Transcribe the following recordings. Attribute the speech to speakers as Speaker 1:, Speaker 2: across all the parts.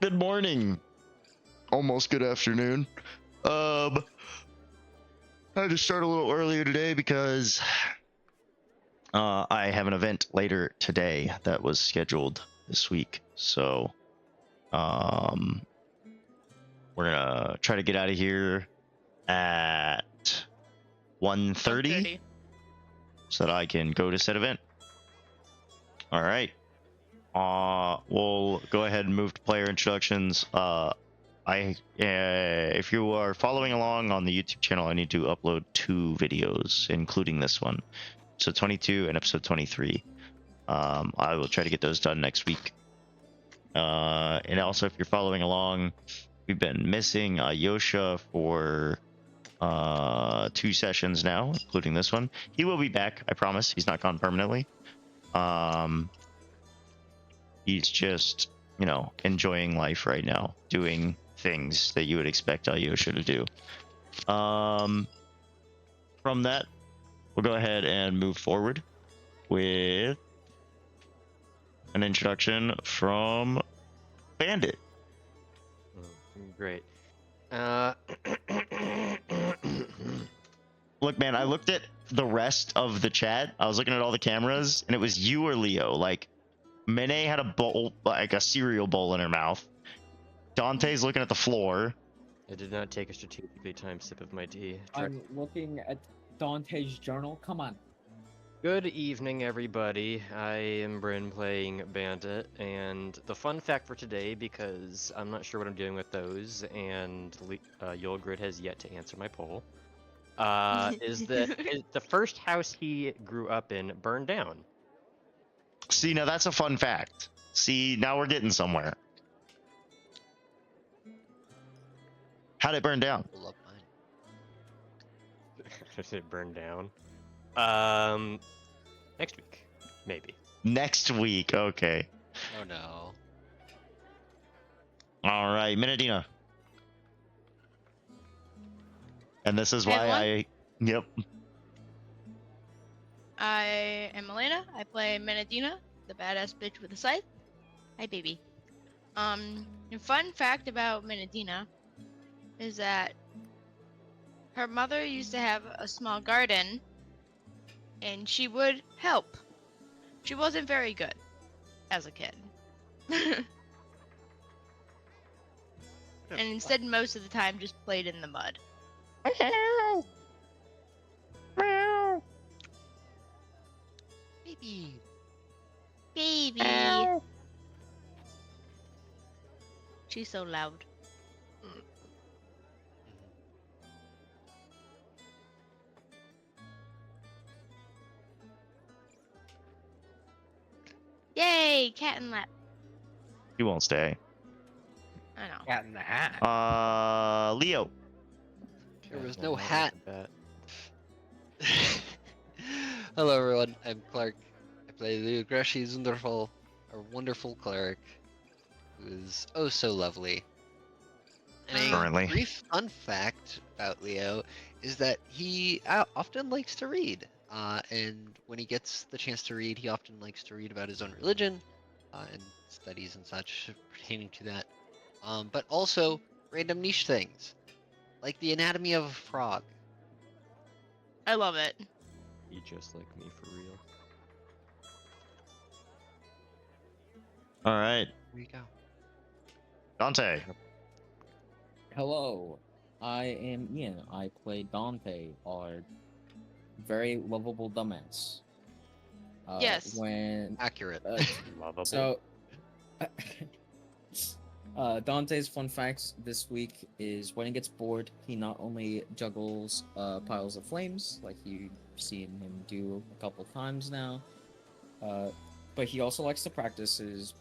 Speaker 1: Good morning. Almost good afternoon. I had to start a little earlier today because I have an event later today that was scheduled this week. So, we're gonna try to get out of here at 1:30 so that I can go to said event. All right. We'll go ahead and move to player introductions. If you are following along on the YouTube channel, I need to upload 2 videos, including this one, episode 22 and episode 23. I will try to get those done next week. And also, if you're following along, we've been missing Yosha for 2 sessions now, including this one. He will be back, I promise. He's not gone permanently. He's just, enjoying life right now, doing things that you would expect Alyosha to do. From that, we'll go ahead and move forward with an introduction from Bandit.
Speaker 2: Great.
Speaker 1: Look, man, I looked at the rest of the chat. I was looking at all the cameras, and it was you or Leo. Like, Mene had a bowl, like a cereal bowl in her mouth. Dante's looking at the floor.
Speaker 2: I did not take a strategically timed sip of my tea.
Speaker 3: I'm looking at Dante's journal. Come on.
Speaker 2: Good evening, everybody. I am Bryn playing Bandit, and the fun fact for today, because I'm not sure what I'm doing with those, and Yulgrid has yet to answer my poll, is that the first house he grew up in burned down.
Speaker 1: See, now that's a fun fact. See, now we're getting somewhere. How'd it burn down?
Speaker 4: Love mine.
Speaker 2: Did it burn down? Next week, maybe.
Speaker 1: Next week, okay.
Speaker 4: Oh no.
Speaker 1: All right, Minadina. And this is why Yep.
Speaker 5: I am Elena. I play Menadina, the badass bitch with a scythe. Hi, baby. A fun fact about Menadina is that her mother used to have a small garden, and she would help. She wasn't very good as a kid. And instead, most of the time, just played in the mud.
Speaker 1: Meow. Meow.
Speaker 4: Baby.
Speaker 5: Baby.
Speaker 1: Meow.
Speaker 5: She's so loud. Yay, cat and lap.
Speaker 1: He won't stay.
Speaker 5: I know.
Speaker 3: Cat in the hat.
Speaker 1: Leo.
Speaker 4: There was
Speaker 2: Yeah,
Speaker 4: no
Speaker 2: that
Speaker 4: hat.
Speaker 2: wasn't bad.
Speaker 4: Hello everyone, I'm Clark. I play Leo Gresh's wonderful cleric, who is oh so lovely. And a
Speaker 1: Currently.
Speaker 4: brief fun fact about Leo is that he often likes to read. And when he gets the chance to read, he often likes to read about his own religion and studies and such pertaining to that. But also random niche things, like the anatomy of a frog.
Speaker 5: I love it.
Speaker 2: You just like me for real.
Speaker 1: All right,
Speaker 4: Here you go.
Speaker 1: Dante.
Speaker 3: Hello. I am Ian. I play Dante, our very lovable dumbass.
Speaker 5: Yes.
Speaker 3: When
Speaker 4: Accurate.
Speaker 2: Lovable.
Speaker 3: so Dante's fun facts this week is when he gets bored, he not only juggles piles of flames, like you've seen him do a couple times now, but he also likes to practice his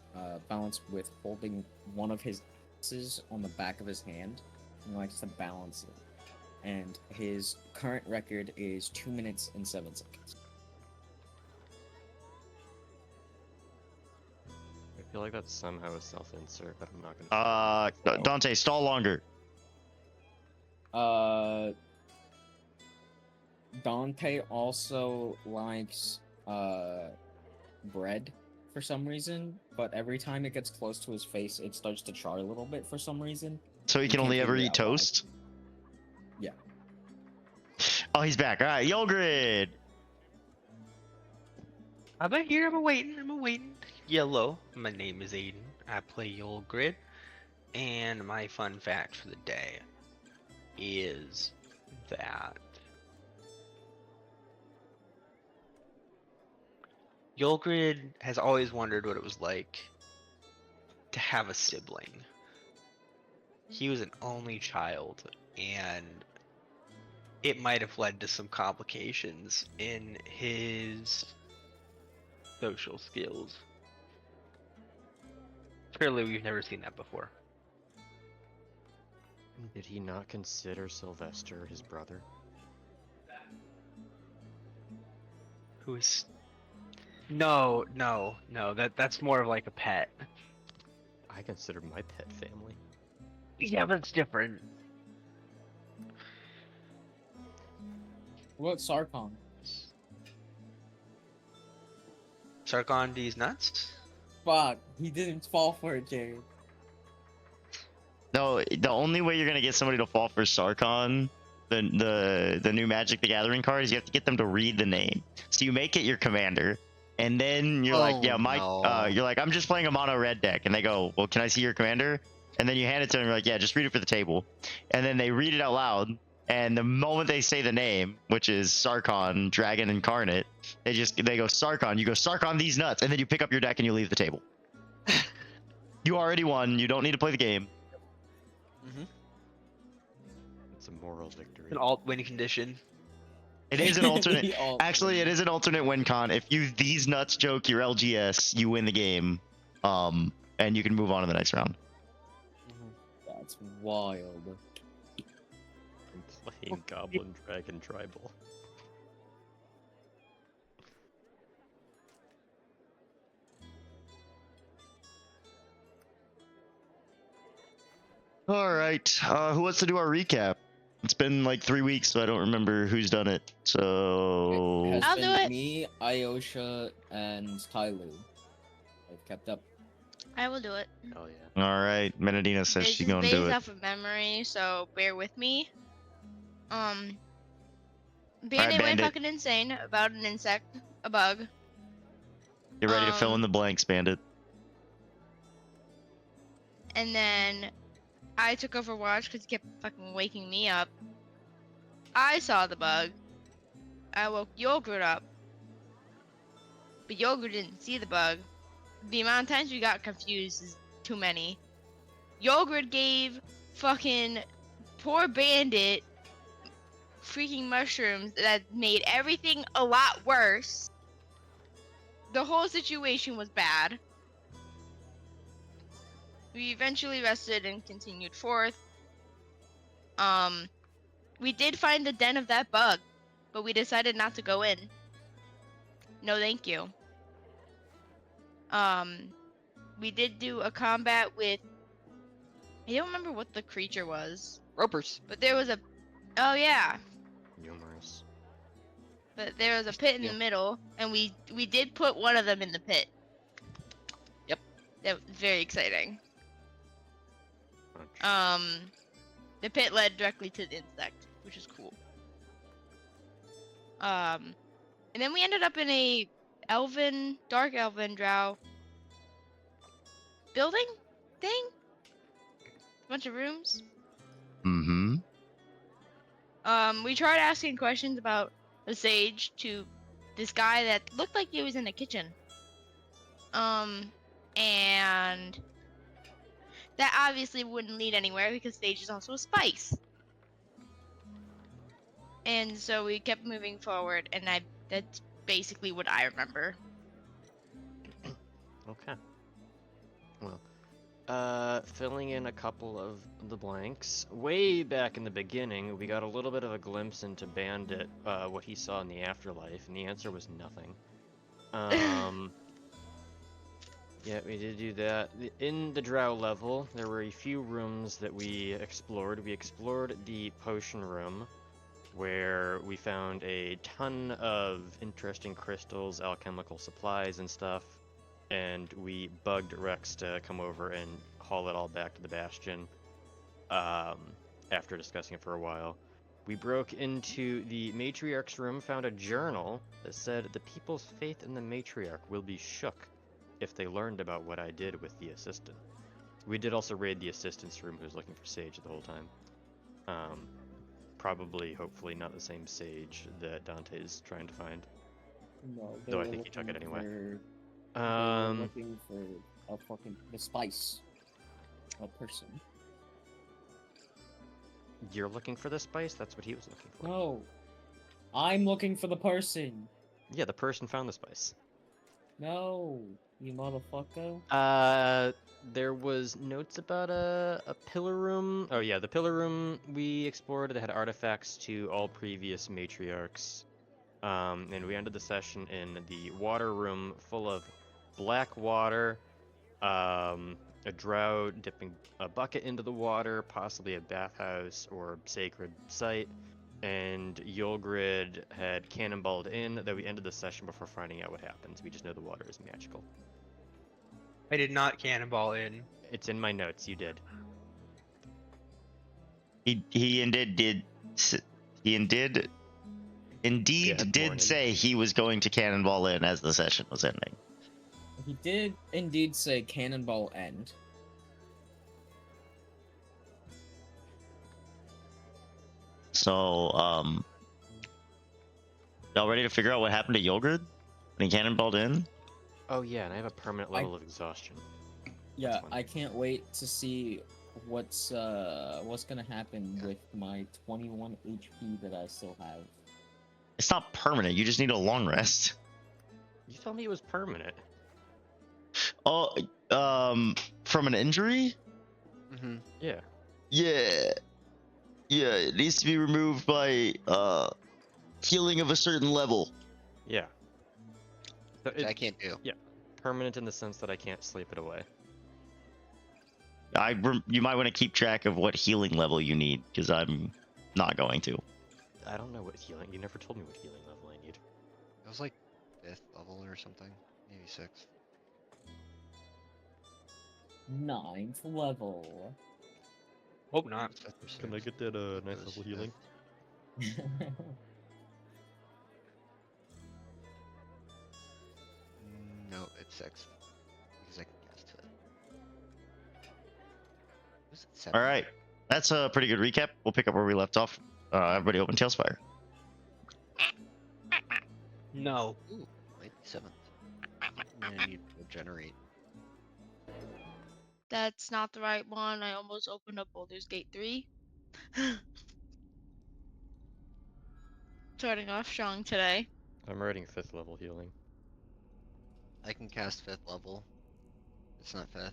Speaker 3: balance with holding one of his axes on the back of his hand. He likes to balance it. And his current record is 2 minutes and 7 seconds.
Speaker 2: I feel like that's somehow a self-insert, but I'm not gonna.
Speaker 1: Dante, stall longer.
Speaker 3: Dante also likes bread for some reason, but every time it gets close to his face, it starts to char a little bit for some reason.
Speaker 1: So he
Speaker 3: You
Speaker 1: can
Speaker 3: can't
Speaker 1: only ever
Speaker 3: figure it
Speaker 1: eat
Speaker 3: out why.
Speaker 1: toast?
Speaker 3: Yeah.
Speaker 1: Oh, he's back. All right, Yogrid.
Speaker 6: I'm here. I'm waiting. Yellow. My name is Aiden. I play Yulgrid. And my fun fact for the day is that Yulgrid has always wondered what it was like to have a sibling. He was an only child, and it might have led to some complications in his social skills. Clearly, we've never seen that before.
Speaker 2: Did he not consider Sylvester his brother?
Speaker 6: Who is? No. That's more of like a pet.
Speaker 2: I consider my pet family.
Speaker 6: Yeah, but it's different.
Speaker 3: What about Sarkon?
Speaker 6: Sarkon D's nuts.
Speaker 3: Fuck, he didn't fall for it, Jared.
Speaker 1: No, the only way you're gonna get somebody to fall for Sarkon, the new Magic the Gathering card, is you have to get them to read the name. So you make it your commander, and then you're like, yeah,
Speaker 4: no.
Speaker 1: you're like, I'm just playing a mono red deck, and they go, well, can I see your commander? And then you hand it to them, you're like, yeah, just read it for the table, and then they read it out loud. And the moment they say the name, which is Sarkon, Dragon Incarnate, they go Sarkon. You go Sarkon these nuts, and then you pick up your deck and you leave the table. You already won. You don't need to play the game.
Speaker 2: It's a moral victory.
Speaker 6: An alt win condition.
Speaker 1: It is an alternate.
Speaker 3: We all-
Speaker 1: Actually, it is an alternate win con. If you these nuts joke your LGS, you win the game, and you can move on to the next round.
Speaker 3: That's wild.
Speaker 2: I'm playing Goblin Dragon Tribal.
Speaker 1: All right. Who wants to do our recap? It's been like 3 weeks, so I don't remember who's done it. So
Speaker 3: It has
Speaker 5: I'll do
Speaker 3: been
Speaker 5: it.
Speaker 3: me, Ayosha, and Tyloo. I've kept up.
Speaker 5: I will do it.
Speaker 2: Oh yeah.
Speaker 1: all right. Menadina says
Speaker 5: This
Speaker 1: she's
Speaker 5: is
Speaker 1: gonna
Speaker 5: based
Speaker 1: do it.
Speaker 5: off of memory, so bear with me. Bandit
Speaker 1: Bandit.
Speaker 5: went fucking insane about an insect, a bug.
Speaker 1: Get ready to fill in the blanks, Bandit.
Speaker 5: And then I took over watch because he kept fucking waking me up. I saw the bug. I woke Yogurt up. But Yogurt didn't see the bug. The amount of times we got confused is too many. Yogurt gave fucking poor Bandit freaking mushrooms that made everything a lot worse. The whole situation was bad. We eventually rested and continued forth. We did find the den of that bug, but we decided not to go in. No, thank you. We did do a combat with. I don't remember what the creature was,
Speaker 4: Ropers.
Speaker 5: but there was a. Oh yeah,
Speaker 2: Numerous.
Speaker 5: but there was a pit in
Speaker 4: Yeah.
Speaker 5: the middle, and we did put one of them in the pit.
Speaker 4: Yep.
Speaker 5: That was very exciting.
Speaker 2: Bunch.
Speaker 5: The pit led directly to the insect, which is cool. And then we ended up in a dark elven drow building thing. Bunch of rooms.
Speaker 1: Mm-hmm.
Speaker 5: We tried asking questions about the sage to this guy that looked like he was in the kitchen. And that obviously wouldn't lead anywhere because sage is also a spice. And so we kept moving forward, and that's basically what I remember.
Speaker 2: Okay. Well, filling in a couple of the blanks. Way back in the beginning, we got a little bit of a glimpse into Bandit, what he saw in the afterlife, and the answer was nothing. Yeah, we did do that. In the drow level, there were a few rooms that we explored. We explored the potion room, where we found a ton of interesting crystals, alchemical supplies, and stuff. and we bugged Rex to come over and haul it all back to the Bastion. After discussing it for a while, we broke into the Matriarch's room, found a journal that said the people's faith in the Matriarch will be shook if they learned about what I did with the assistant. We did also raid the assistant's room, who was looking for Sage the whole time. Probably, hopefully, not the same Sage that Dante's trying to find.
Speaker 3: No, they
Speaker 2: Though I
Speaker 3: were
Speaker 2: think he took it
Speaker 3: looking
Speaker 2: anyway.
Speaker 3: They were looking for the spice. A person.
Speaker 2: You're looking for the spice? That's what he was looking for.
Speaker 3: No. I'm looking for the person.
Speaker 2: Yeah, the person found the spice.
Speaker 3: No, you motherfucker.
Speaker 2: There was notes about a pillar room. Oh yeah, the pillar room we explored that had artifacts to all previous matriarchs. And we ended the session in the water room full of black water, a drow dipping a bucket into the water, possibly a bathhouse or sacred site, and Yulgrid had cannonballed in, that we ended the session before finding out what happens. We just know the water is magical.
Speaker 6: I did not cannonball in.
Speaker 2: It's in my notes, you did.
Speaker 1: He indeed
Speaker 2: Good morning.
Speaker 1: say he was going to cannonball in as the session was ending.
Speaker 3: He did indeed say cannonball end.
Speaker 1: So, y'all ready to figure out what happened to Yogurt when he cannonballed in?
Speaker 2: Oh yeah, and I have a permanent level of exhaustion.
Speaker 3: Yeah,
Speaker 2: fun.
Speaker 3: I can't wait to see what's gonna happen with my 21 HP that I still have.
Speaker 1: It's not permanent. You just need a long rest.
Speaker 2: You told me it was permanent.
Speaker 1: Oh, from an injury?
Speaker 4: Mm-hmm.
Speaker 2: Yeah.
Speaker 1: Yeah. Yeah, it needs to be removed by healing of a certain level.
Speaker 2: Yeah. So
Speaker 4: Which I can't do.
Speaker 2: Yeah. Permanent in the sense that I can't sleep it away.
Speaker 1: You might want to keep track of what healing level you need, because I'm not going to.
Speaker 2: I don't know what healing. You never told me what healing level I need.
Speaker 4: It was like 5th level or something, maybe 6th.
Speaker 3: 9th level.
Speaker 6: Hope not.
Speaker 4: 5th or
Speaker 2: Can I
Speaker 4: 6th.
Speaker 2: get that
Speaker 4: It
Speaker 2: nice
Speaker 4: was
Speaker 2: level healing?
Speaker 4: No, it's 6th. Because I can cast it. Was it 7th?
Speaker 1: All right, that's a pretty good recap. We'll pick up where we left off. Everybody open Tailspire.
Speaker 6: No.
Speaker 4: Ooh, might be 7th. I need to regenerate.
Speaker 5: That's not the right one. I almost opened up Baldur's Gate 3. Starting off strong today.
Speaker 2: I'm writing 5th level healing.
Speaker 4: I can cast 5th level. It's not 5th.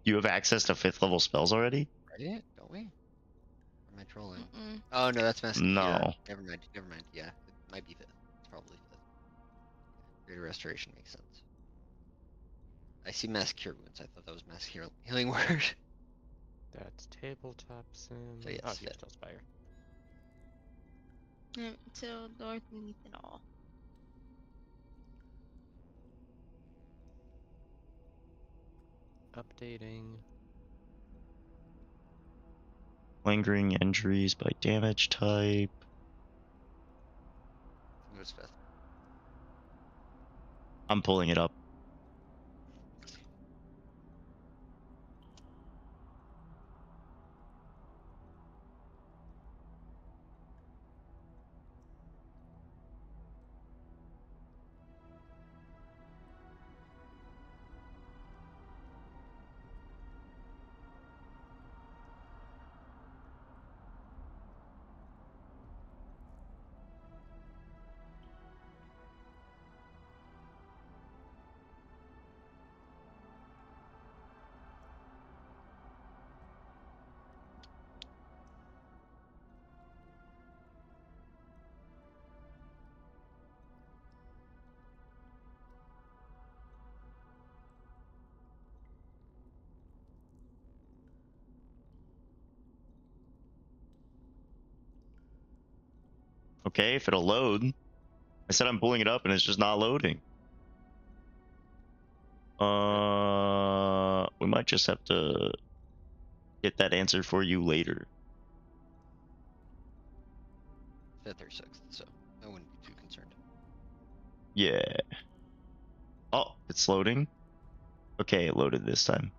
Speaker 1: You have access to 5th level spells already?
Speaker 4: Right? Don't we? Or am I trolling?
Speaker 5: Mm-mm.
Speaker 4: Oh no, that's Mass.
Speaker 1: No.
Speaker 4: Yeah, never mind. Never mind. Yeah, it might be 5th. It's probably 5th. Greater Restoration makes sense. I see Mass Cure Wounds. I thought that was Mass Healing Word.
Speaker 2: That's tabletop sim.
Speaker 4: So yes,
Speaker 2: Oh, here's
Speaker 4: fifth.
Speaker 2: Tailspire.
Speaker 5: Until north beneath it all.
Speaker 2: Updating.
Speaker 1: Lingering injuries by damage type.
Speaker 4: I think it was 5th.
Speaker 1: I'm pulling it up. Okay, if it'll load. I said I'm pulling it up and it's just not loading. We might just have to get that answer for you later.
Speaker 4: 5th or 6th, so I wouldn't be too concerned.
Speaker 1: Yeah. Oh, it's loading. Okay, it loaded this time.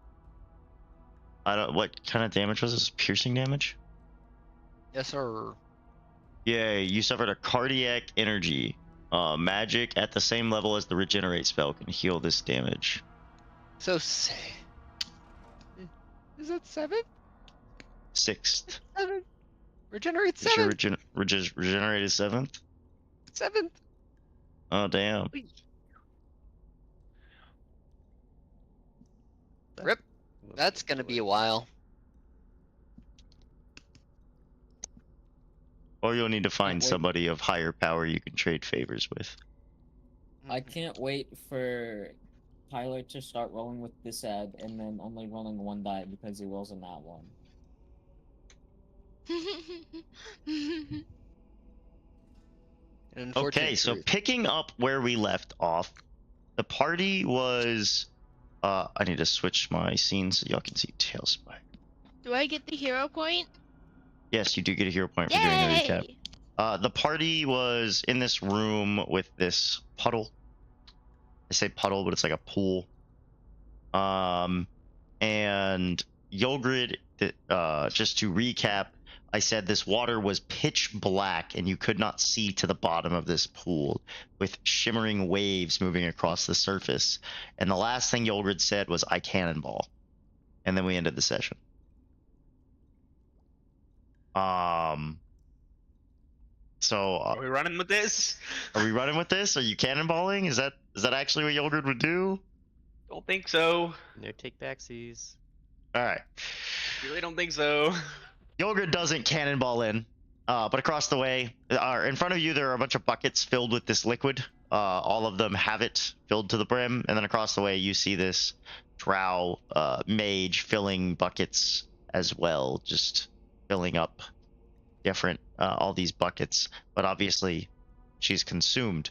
Speaker 1: I don't. What kind of damage was this? Piercing damage?
Speaker 4: Yes, sir.
Speaker 1: Yeah, you suffered a cardiac energy. Magic at the same level as the regenerate spell can heal this damage.
Speaker 4: So say, is that 7th?
Speaker 1: 6th.
Speaker 4: 7th. Regenerate
Speaker 1: Is your
Speaker 4: 7th.
Speaker 1: regenerated 7th?
Speaker 4: 7th.
Speaker 1: Oh damn.
Speaker 4: Rip. That's gonna be a while.
Speaker 1: Or you'll need to find
Speaker 3: wait.
Speaker 1: somebody of higher power you can trade favors with.
Speaker 3: I can't wait for Tyler to start rolling with this ad and then only rolling one die because he rolls in that one.
Speaker 4: An unfortunate
Speaker 1: Okay, so
Speaker 4: truth.
Speaker 1: picking up where we left off, the party was. I need to switch my scene so y'all can see Tailspire.
Speaker 5: Do I get the hero point?
Speaker 1: Yes, you do get a hero point for doing the recap.
Speaker 5: Yay!
Speaker 1: The party was in this room with this puddle. I say puddle, but it's like a pool. And Yolgrid, just to recap, I said this water was pitch black and you could not see to the bottom of this pool with shimmering waves moving across the surface. And the last thing Yolgrid said was, I cannonball. And then we ended the session. So
Speaker 6: Are we running with this?
Speaker 1: are we running with this? Are you cannonballing? Is that actually what Yolgrid would do?
Speaker 6: Don't think so.
Speaker 2: No take backsies.
Speaker 1: All right.
Speaker 6: Really don't think so.
Speaker 1: Yolgrid doesn't cannonball in, but across the way, in front of you, there are a bunch of buckets filled with this liquid. All of them have it filled to the brim, and then across the way, you see this drow mage filling buckets as well, just filling up different all these buckets. But obviously, she's consumed,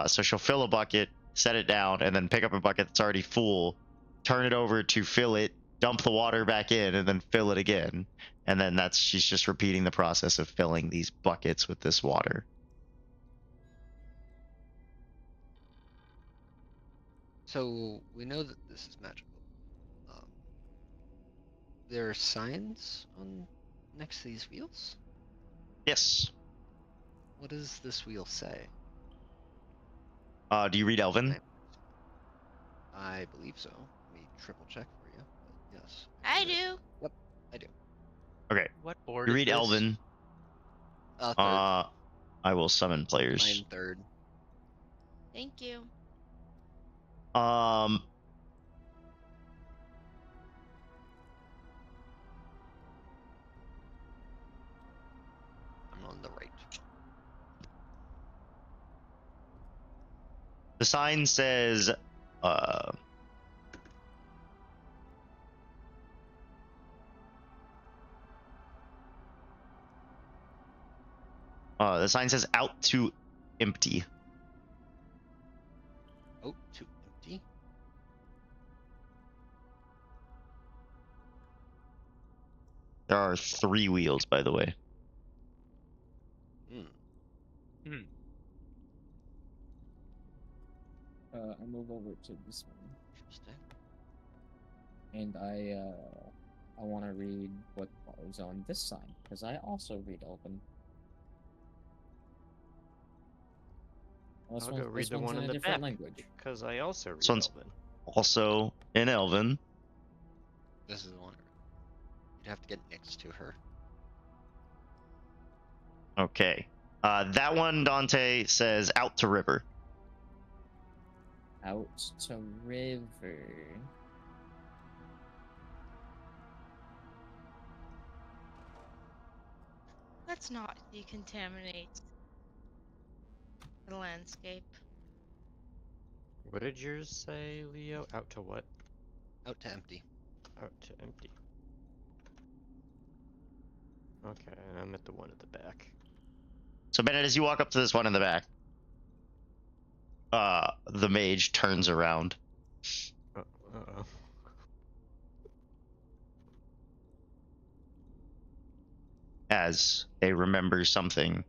Speaker 1: so she'll fill a bucket, set it down, and then pick up a bucket that's already full, turn it over to fill it, dump the water back in, and then fill it again. And then she's just repeating the process of filling these buckets with this water.
Speaker 4: So we know that this is magical. Um, there are signs on next to these wheels.
Speaker 1: Yes.
Speaker 4: What does this wheel say?
Speaker 1: Do you read Elven?
Speaker 4: I believe so. Let me triple check for you. But yes.
Speaker 5: I
Speaker 4: believe it.
Speaker 5: do.
Speaker 4: Yep, I do.
Speaker 1: Okay.
Speaker 6: What board
Speaker 1: You
Speaker 6: is
Speaker 1: read
Speaker 6: this?
Speaker 1: Elven.
Speaker 4: Third.
Speaker 1: I will summon players.
Speaker 4: Mine third.
Speaker 5: Thank you.
Speaker 1: Um.
Speaker 4: I'm on the right.
Speaker 1: The sign says, the sign says out to empty.
Speaker 4: Oh, too empty.
Speaker 1: There are 3 wheels, by the way.
Speaker 4: Hmm.
Speaker 3: I move over to this one,
Speaker 4: Interesting.
Speaker 3: and I want to read what is on this sign because I also read Elven.
Speaker 2: I'll go read the one
Speaker 3: in
Speaker 2: in
Speaker 3: a
Speaker 2: the
Speaker 3: different
Speaker 2: back.
Speaker 3: language.
Speaker 2: Because I also read
Speaker 1: one's-
Speaker 2: Elven.
Speaker 1: Also in Elven.
Speaker 4: This is the one. You'd have to get next to her.
Speaker 1: Okay. That one, Dante, says out to river.
Speaker 3: Out to river.
Speaker 5: Let's not decontaminate the landscape.
Speaker 2: What did yours say, Leo? Out to what?
Speaker 4: Out to empty.
Speaker 2: Out to empty. Okay, and I'm at the one at the back.
Speaker 1: So Bennett, as you walk up to this one in the back, the mage turns around.
Speaker 2: Oh, Uh-oh.
Speaker 1: As they remember something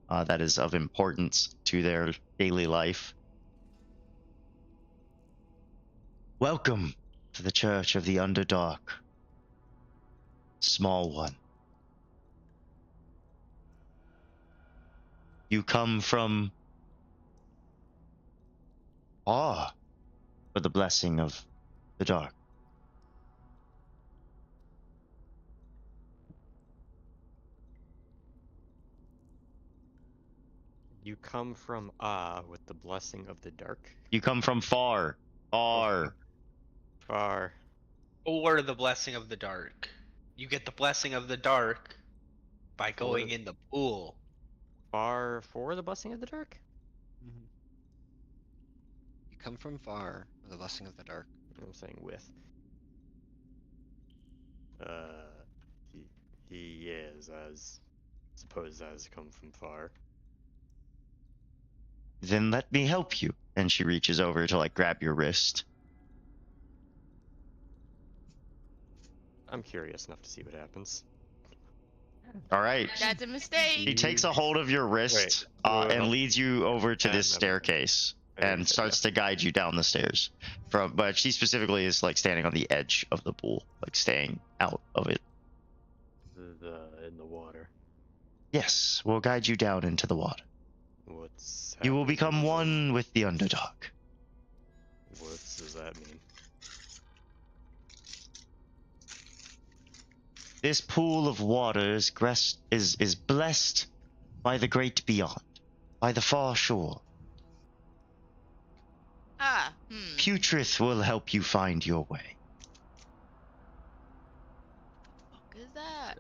Speaker 1: that is of importance to their daily life. Welcome to the Church of the Underdark. Small one. You come from awe for the blessing of the dark.
Speaker 2: You come from with the blessing of the dark.
Speaker 1: You come from far, far.
Speaker 2: Far.
Speaker 6: Or the blessing of the dark. You get the blessing of the dark by going in the pool.
Speaker 2: Far for the blessing of the dark?
Speaker 4: Mm-hmm. You come from far with the blessing of the dark.
Speaker 2: I'm saying with. He, he is, as suppose has come from far.
Speaker 1: Then let me help you. And she reaches over to like grab your wrist.
Speaker 2: I'm curious enough to see what happens.
Speaker 1: All right.
Speaker 5: That's a mistake.
Speaker 1: She takes a hold of your wrist and leads you over to this staircase and starts to guide you down the stairs. But she specifically is like standing on the edge of the pool, like staying out of it.
Speaker 2: In the water.
Speaker 1: Yes, we'll guide you down into the water.
Speaker 2: What's
Speaker 1: You will
Speaker 2: happening
Speaker 1: become
Speaker 2: in the water?
Speaker 1: one with the Underdark.
Speaker 2: What does that mean?
Speaker 1: This pool of water is blessed by the great beyond, by the far shore. Putrith will help you find your way.
Speaker 5: What is that?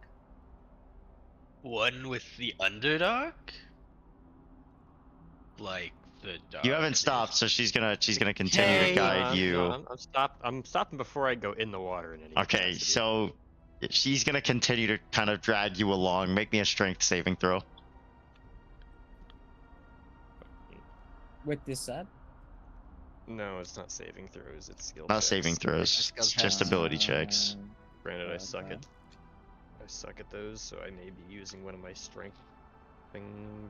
Speaker 6: One with the Underdark? Like the dark.
Speaker 1: You haven't stopped, so she's gonna continue to guide you.
Speaker 2: No, I'm stopping before I go in the water in any
Speaker 1: Okay,
Speaker 2: capacity.
Speaker 1: so she's gonna continue to kind of drag you along. Make me a strength saving throw.
Speaker 3: With this set?
Speaker 2: No, it's not saving throws, it's skill
Speaker 1: Not
Speaker 2: checks.
Speaker 1: saving throws. It's just ability checks.
Speaker 2: Granted, I
Speaker 3: Okay.
Speaker 2: suck at those, so I may be using one of my strength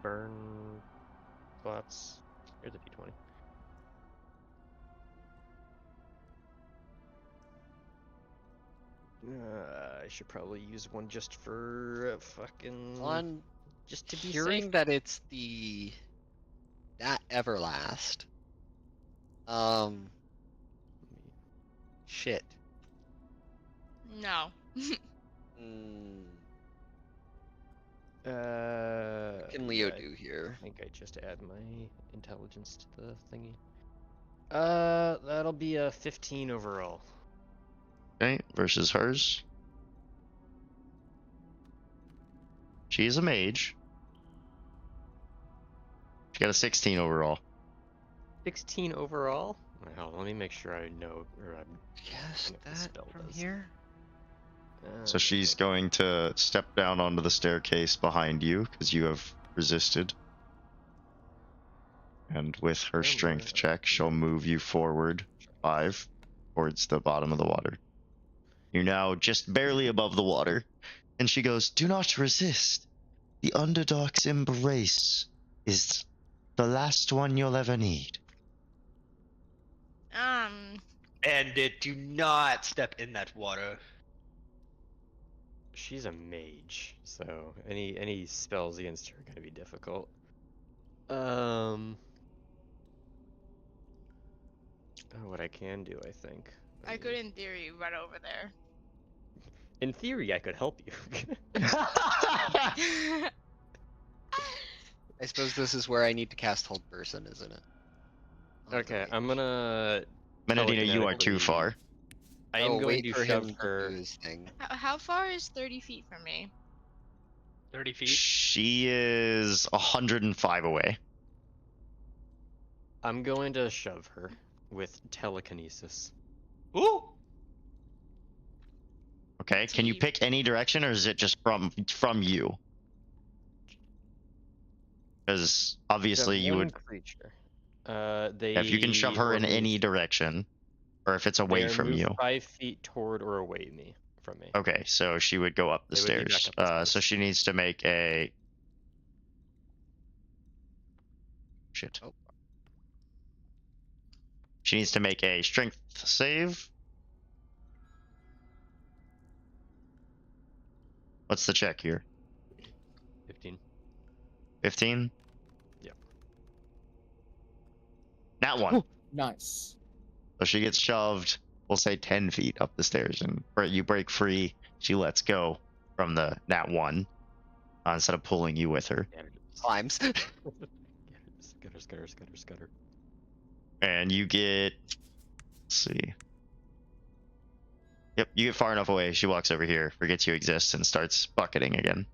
Speaker 2: burn slots. Here's a d20. I should probably use one just for fucking.
Speaker 4: On
Speaker 2: Just to be
Speaker 4: hearing
Speaker 2: safe.
Speaker 4: that it's that Everlast. Shit.
Speaker 5: No.
Speaker 4: Mm,
Speaker 2: What
Speaker 4: can Leo do here?
Speaker 2: I think I just add my intelligence to the thingy. That'll be a 15 overall.
Speaker 1: Okay, versus hers. She is a mage. She got a 16 overall.
Speaker 2: 16 overall? Well, let me make sure I know, or I'm
Speaker 4: Yes,
Speaker 2: what the
Speaker 4: that
Speaker 2: spell
Speaker 4: from
Speaker 2: does.
Speaker 4: here.
Speaker 1: So she's going to step down onto the staircase behind you because you have resisted. And with her strength check, she'll move you forward 5 towards the bottom of the water. You're now just barely above the water. And she goes, "Do not resist. The Underdark's embrace is the last one you'll ever need."
Speaker 6: And do not step in that water.
Speaker 2: She's a mage, so any spells against her are gonna be difficult. What I can do, I think.
Speaker 5: I could, in theory, run over there.
Speaker 2: In theory, I could help you.
Speaker 4: I suppose this is where I need to cast Hold Person, isn't it?
Speaker 2: Okay, I'm gonna.
Speaker 1: Menadina, you are too
Speaker 2: telekinetically-
Speaker 1: far.
Speaker 2: I am going
Speaker 4: wait
Speaker 2: to
Speaker 4: for
Speaker 2: shove
Speaker 4: him
Speaker 2: her.
Speaker 4: to do his thing.
Speaker 5: How far is 30 feet from me?
Speaker 6: 30 feet.
Speaker 1: She is 105 away.
Speaker 2: I'm going to shove her with telekinesis.
Speaker 6: Ooh!
Speaker 1: Okay, can you pick any direction, or is it just from you? Because obviously you would.
Speaker 2: Creature.
Speaker 1: If you can shove her in any direction, or if it's
Speaker 2: They
Speaker 1: away
Speaker 2: are
Speaker 1: from
Speaker 2: moved
Speaker 1: you.
Speaker 2: 5 feet toward or away from me.
Speaker 1: Okay, so she would go up the
Speaker 2: They would be back
Speaker 1: stairs.
Speaker 2: up the
Speaker 1: So
Speaker 2: stairs.
Speaker 1: she needs to make a. Shit.
Speaker 4: Oh.
Speaker 1: She needs to make a strength save. What's the check here?
Speaker 2: 15.
Speaker 1: 15?
Speaker 2: Yep.
Speaker 1: That one.
Speaker 3: Nice.
Speaker 1: So she gets shoved, we'll say 10 feet up the stairs, and you break free. She lets go from the nat 1 instead of pulling you with her.
Speaker 4: Climbs.
Speaker 2: Scutter.
Speaker 1: And you get. Let's see. Yep, you get far enough away. She walks over here, forgets you exist, and starts bucketing again.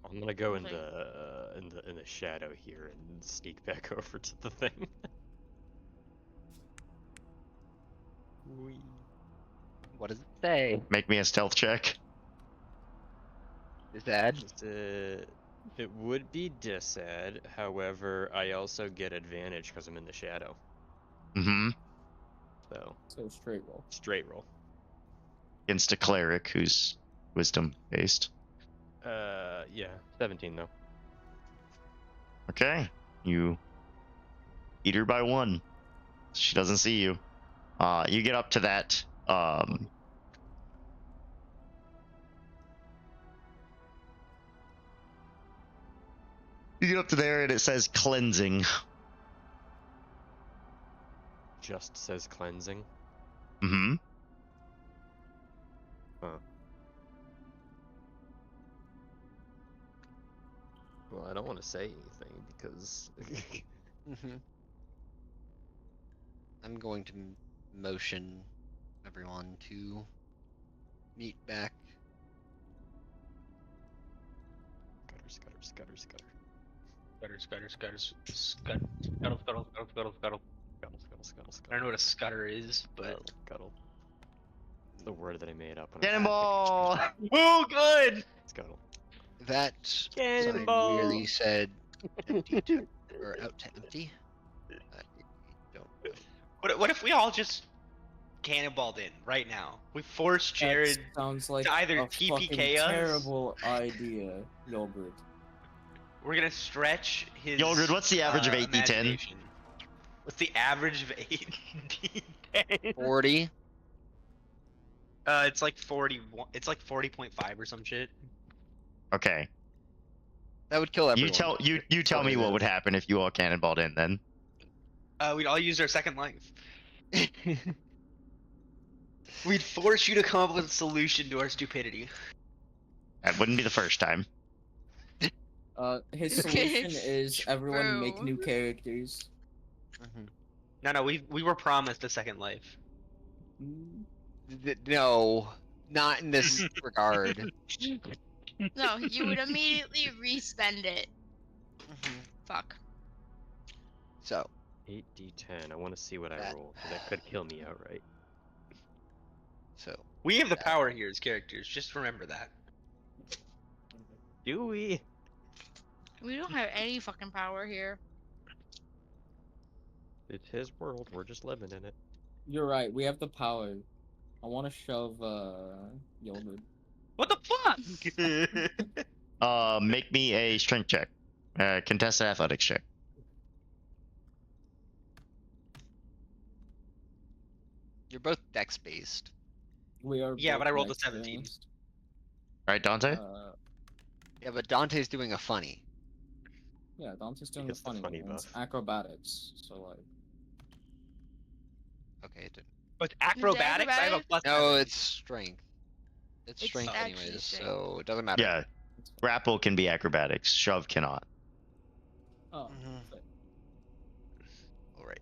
Speaker 2: I'm gonna go in
Speaker 5: Okay.
Speaker 2: the shadow here and sneak back over to the thing. Whee.
Speaker 4: What does it say?
Speaker 1: Make me a stealth check.
Speaker 4: Is that?
Speaker 2: It would be disad, however, I also get advantage because I'm in the shadow.
Speaker 1: Mm-hmm.
Speaker 2: So,
Speaker 3: So straight roll.
Speaker 2: straight roll.
Speaker 1: Against a cleric who's wisdom based.
Speaker 2: Yeah, 17 though.
Speaker 1: Okay. You eat her by 1. She doesn't see you. You get up to that. You get up to there and it says cleansing.
Speaker 2: Just says cleansing.
Speaker 1: Mm-hmm.
Speaker 2: Well, I don't want to say anything because.
Speaker 4: I'm going to motion everyone to meet back.
Speaker 2: Scutter.
Speaker 6: Scuttle. I don't know what a scutter is, but
Speaker 2: Scuttle. It's the word that I made up. When
Speaker 1: Cannonball!
Speaker 6: oh, good.
Speaker 2: Scuttle.
Speaker 4: That sign
Speaker 6: Cannonball.
Speaker 4: merely said empty to, or out to empty. I don't know.
Speaker 6: What if we all just cannonballed in right now? We forced Jared
Speaker 3: That sounds like
Speaker 6: to either
Speaker 3: a
Speaker 6: TPK
Speaker 3: fucking
Speaker 6: us.
Speaker 3: terrible idea, Yogurt.
Speaker 6: We're gonna stretch his.
Speaker 1: Yogurt, what's the average of 8d10?
Speaker 6: imagination. What's the average of 8d10?
Speaker 4: 40.
Speaker 6: It's like 41. It's like 40.5 or some shit.
Speaker 1: Okay.
Speaker 4: That would kill everyone.
Speaker 1: You tell me what would happen if you all cannonballed in then.
Speaker 6: We'd all use our second life. We'd force you to come up with a solution to our stupidity.
Speaker 1: That wouldn't be the first time.
Speaker 3: His solution is everyone make new characters.
Speaker 6: No, we were promised a second life.
Speaker 4: No, not in this regard.
Speaker 5: No, you would immediately respend it. Fuck.
Speaker 4: So
Speaker 2: 8d10. I want to see what I
Speaker 4: That-
Speaker 2: roll. 'Cause that could kill me outright.
Speaker 6: We have the power here as characters. Just remember that.
Speaker 2: Do we?
Speaker 5: We don't have any fucking power here.
Speaker 2: It's his world. We're just living in it.
Speaker 3: You're right. We have the power. I want to shove Yogurt.
Speaker 6: What the fuck?
Speaker 1: Make me a strength check. Contested athletics check.
Speaker 4: you're both dex based.
Speaker 3: We are.
Speaker 6: Yeah,
Speaker 3: both
Speaker 6: but I rolled a
Speaker 3: next
Speaker 6: 17.
Speaker 3: based.
Speaker 1: Right, Dante?
Speaker 4: Yeah, but Dante's doing a funny.
Speaker 3: Yeah, Dante's doing
Speaker 2: gets
Speaker 3: the
Speaker 2: the
Speaker 3: funny
Speaker 2: funny
Speaker 3: one. It's
Speaker 2: buff.
Speaker 3: acrobatics. So like.
Speaker 4: Okay, it didn't.
Speaker 6: With acrobatics, I have a plus.
Speaker 4: No,
Speaker 6: 7.
Speaker 4: it's strength. It's
Speaker 5: It's
Speaker 4: strength
Speaker 5: actually
Speaker 4: anyways,
Speaker 5: strength.
Speaker 4: so it doesn't matter.
Speaker 1: Yeah. Grapple can be acrobatics. Shove cannot.
Speaker 3: Oh.
Speaker 4: All right.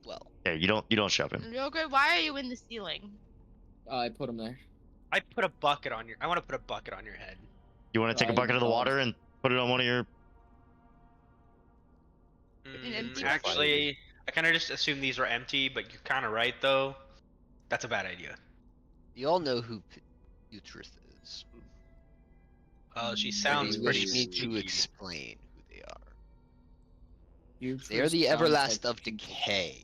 Speaker 4: Well,
Speaker 1: Yeah, you don't shove him.
Speaker 5: Yogurt, why are you in the ceiling?
Speaker 3: I put him there.
Speaker 6: I put a bucket on your. I want to put a bucket on your head.
Speaker 1: You want to take a
Speaker 3: I
Speaker 1: bucket of the
Speaker 3: don't.
Speaker 1: water and put it on one of your.
Speaker 5: An empty
Speaker 6: Actually, I kind of just assumed these were empty, but you're kind of right though. That's a bad idea.
Speaker 4: you all know who Utrith is.
Speaker 6: She
Speaker 4: Or
Speaker 6: sounds
Speaker 4: do you
Speaker 6: pretty
Speaker 4: wish me to
Speaker 6: spooky.
Speaker 4: explain who they are?
Speaker 3: You
Speaker 4: They are the
Speaker 3: sounds
Speaker 4: Everlast
Speaker 3: like
Speaker 4: of
Speaker 3: people.
Speaker 4: Decay.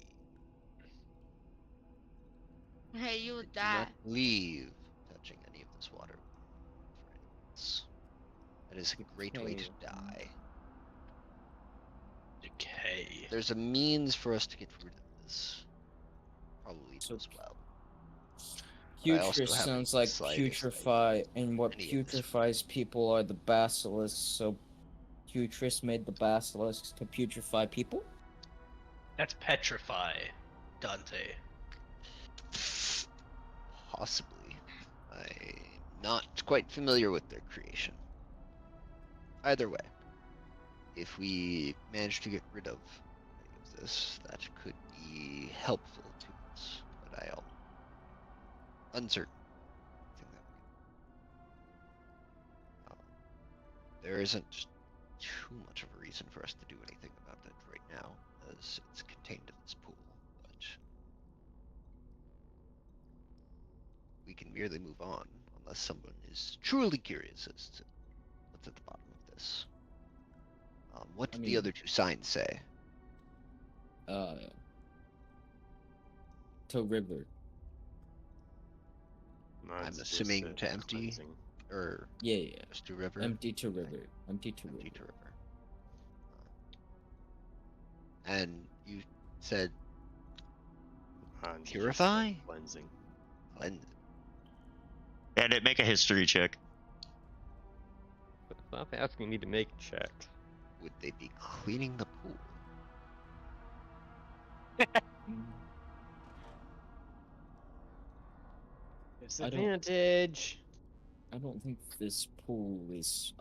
Speaker 5: Hey, you'll
Speaker 4: Do
Speaker 5: die.
Speaker 4: not leave touching any of this water for anyone else. That is a great way to
Speaker 3: Okay.
Speaker 4: die.
Speaker 6: Decay.
Speaker 4: There's a means for us to get rid of this. Probably
Speaker 3: So
Speaker 4: as well. But I also
Speaker 3: Putrefy
Speaker 4: have
Speaker 3: sounds
Speaker 4: the
Speaker 3: like
Speaker 4: slightest
Speaker 3: putrefy, and what
Speaker 4: any of this
Speaker 3: putrefies people are the basilisks. So Putress made the basilisks to putrefy people.
Speaker 6: That's petrify, Dante.
Speaker 4: Possibly. I'm not quite familiar with their creation. Either way, if we manage to get rid of any of this, that could be helpful to us. But I am uncertain. Thing that we can. There isn't too much of a reason for us to do anything about that right now, as it's contained in this pool. But we can merely move on, unless someone is truly curious as to what's at the bottom of this. What did the
Speaker 3: mean-
Speaker 4: other two signs say?
Speaker 3: To river.
Speaker 2: Mine's just
Speaker 4: assuming
Speaker 2: said
Speaker 4: to empty.
Speaker 2: cleansing.
Speaker 4: Or
Speaker 3: Yeah.
Speaker 4: just to river?
Speaker 3: Empty to
Speaker 4: Okay.
Speaker 3: river. Empty to
Speaker 4: Empty
Speaker 3: river.
Speaker 4: to river. And you said
Speaker 2: Mine's just
Speaker 4: purify?
Speaker 2: said cleansing.
Speaker 4: Cleanse.
Speaker 1: And it make a history check.
Speaker 2: Stop asking me to make a check.
Speaker 4: Would they be cleaning the pool?
Speaker 3: Mm,
Speaker 2: Disadvantage.
Speaker 3: I don't think this pool is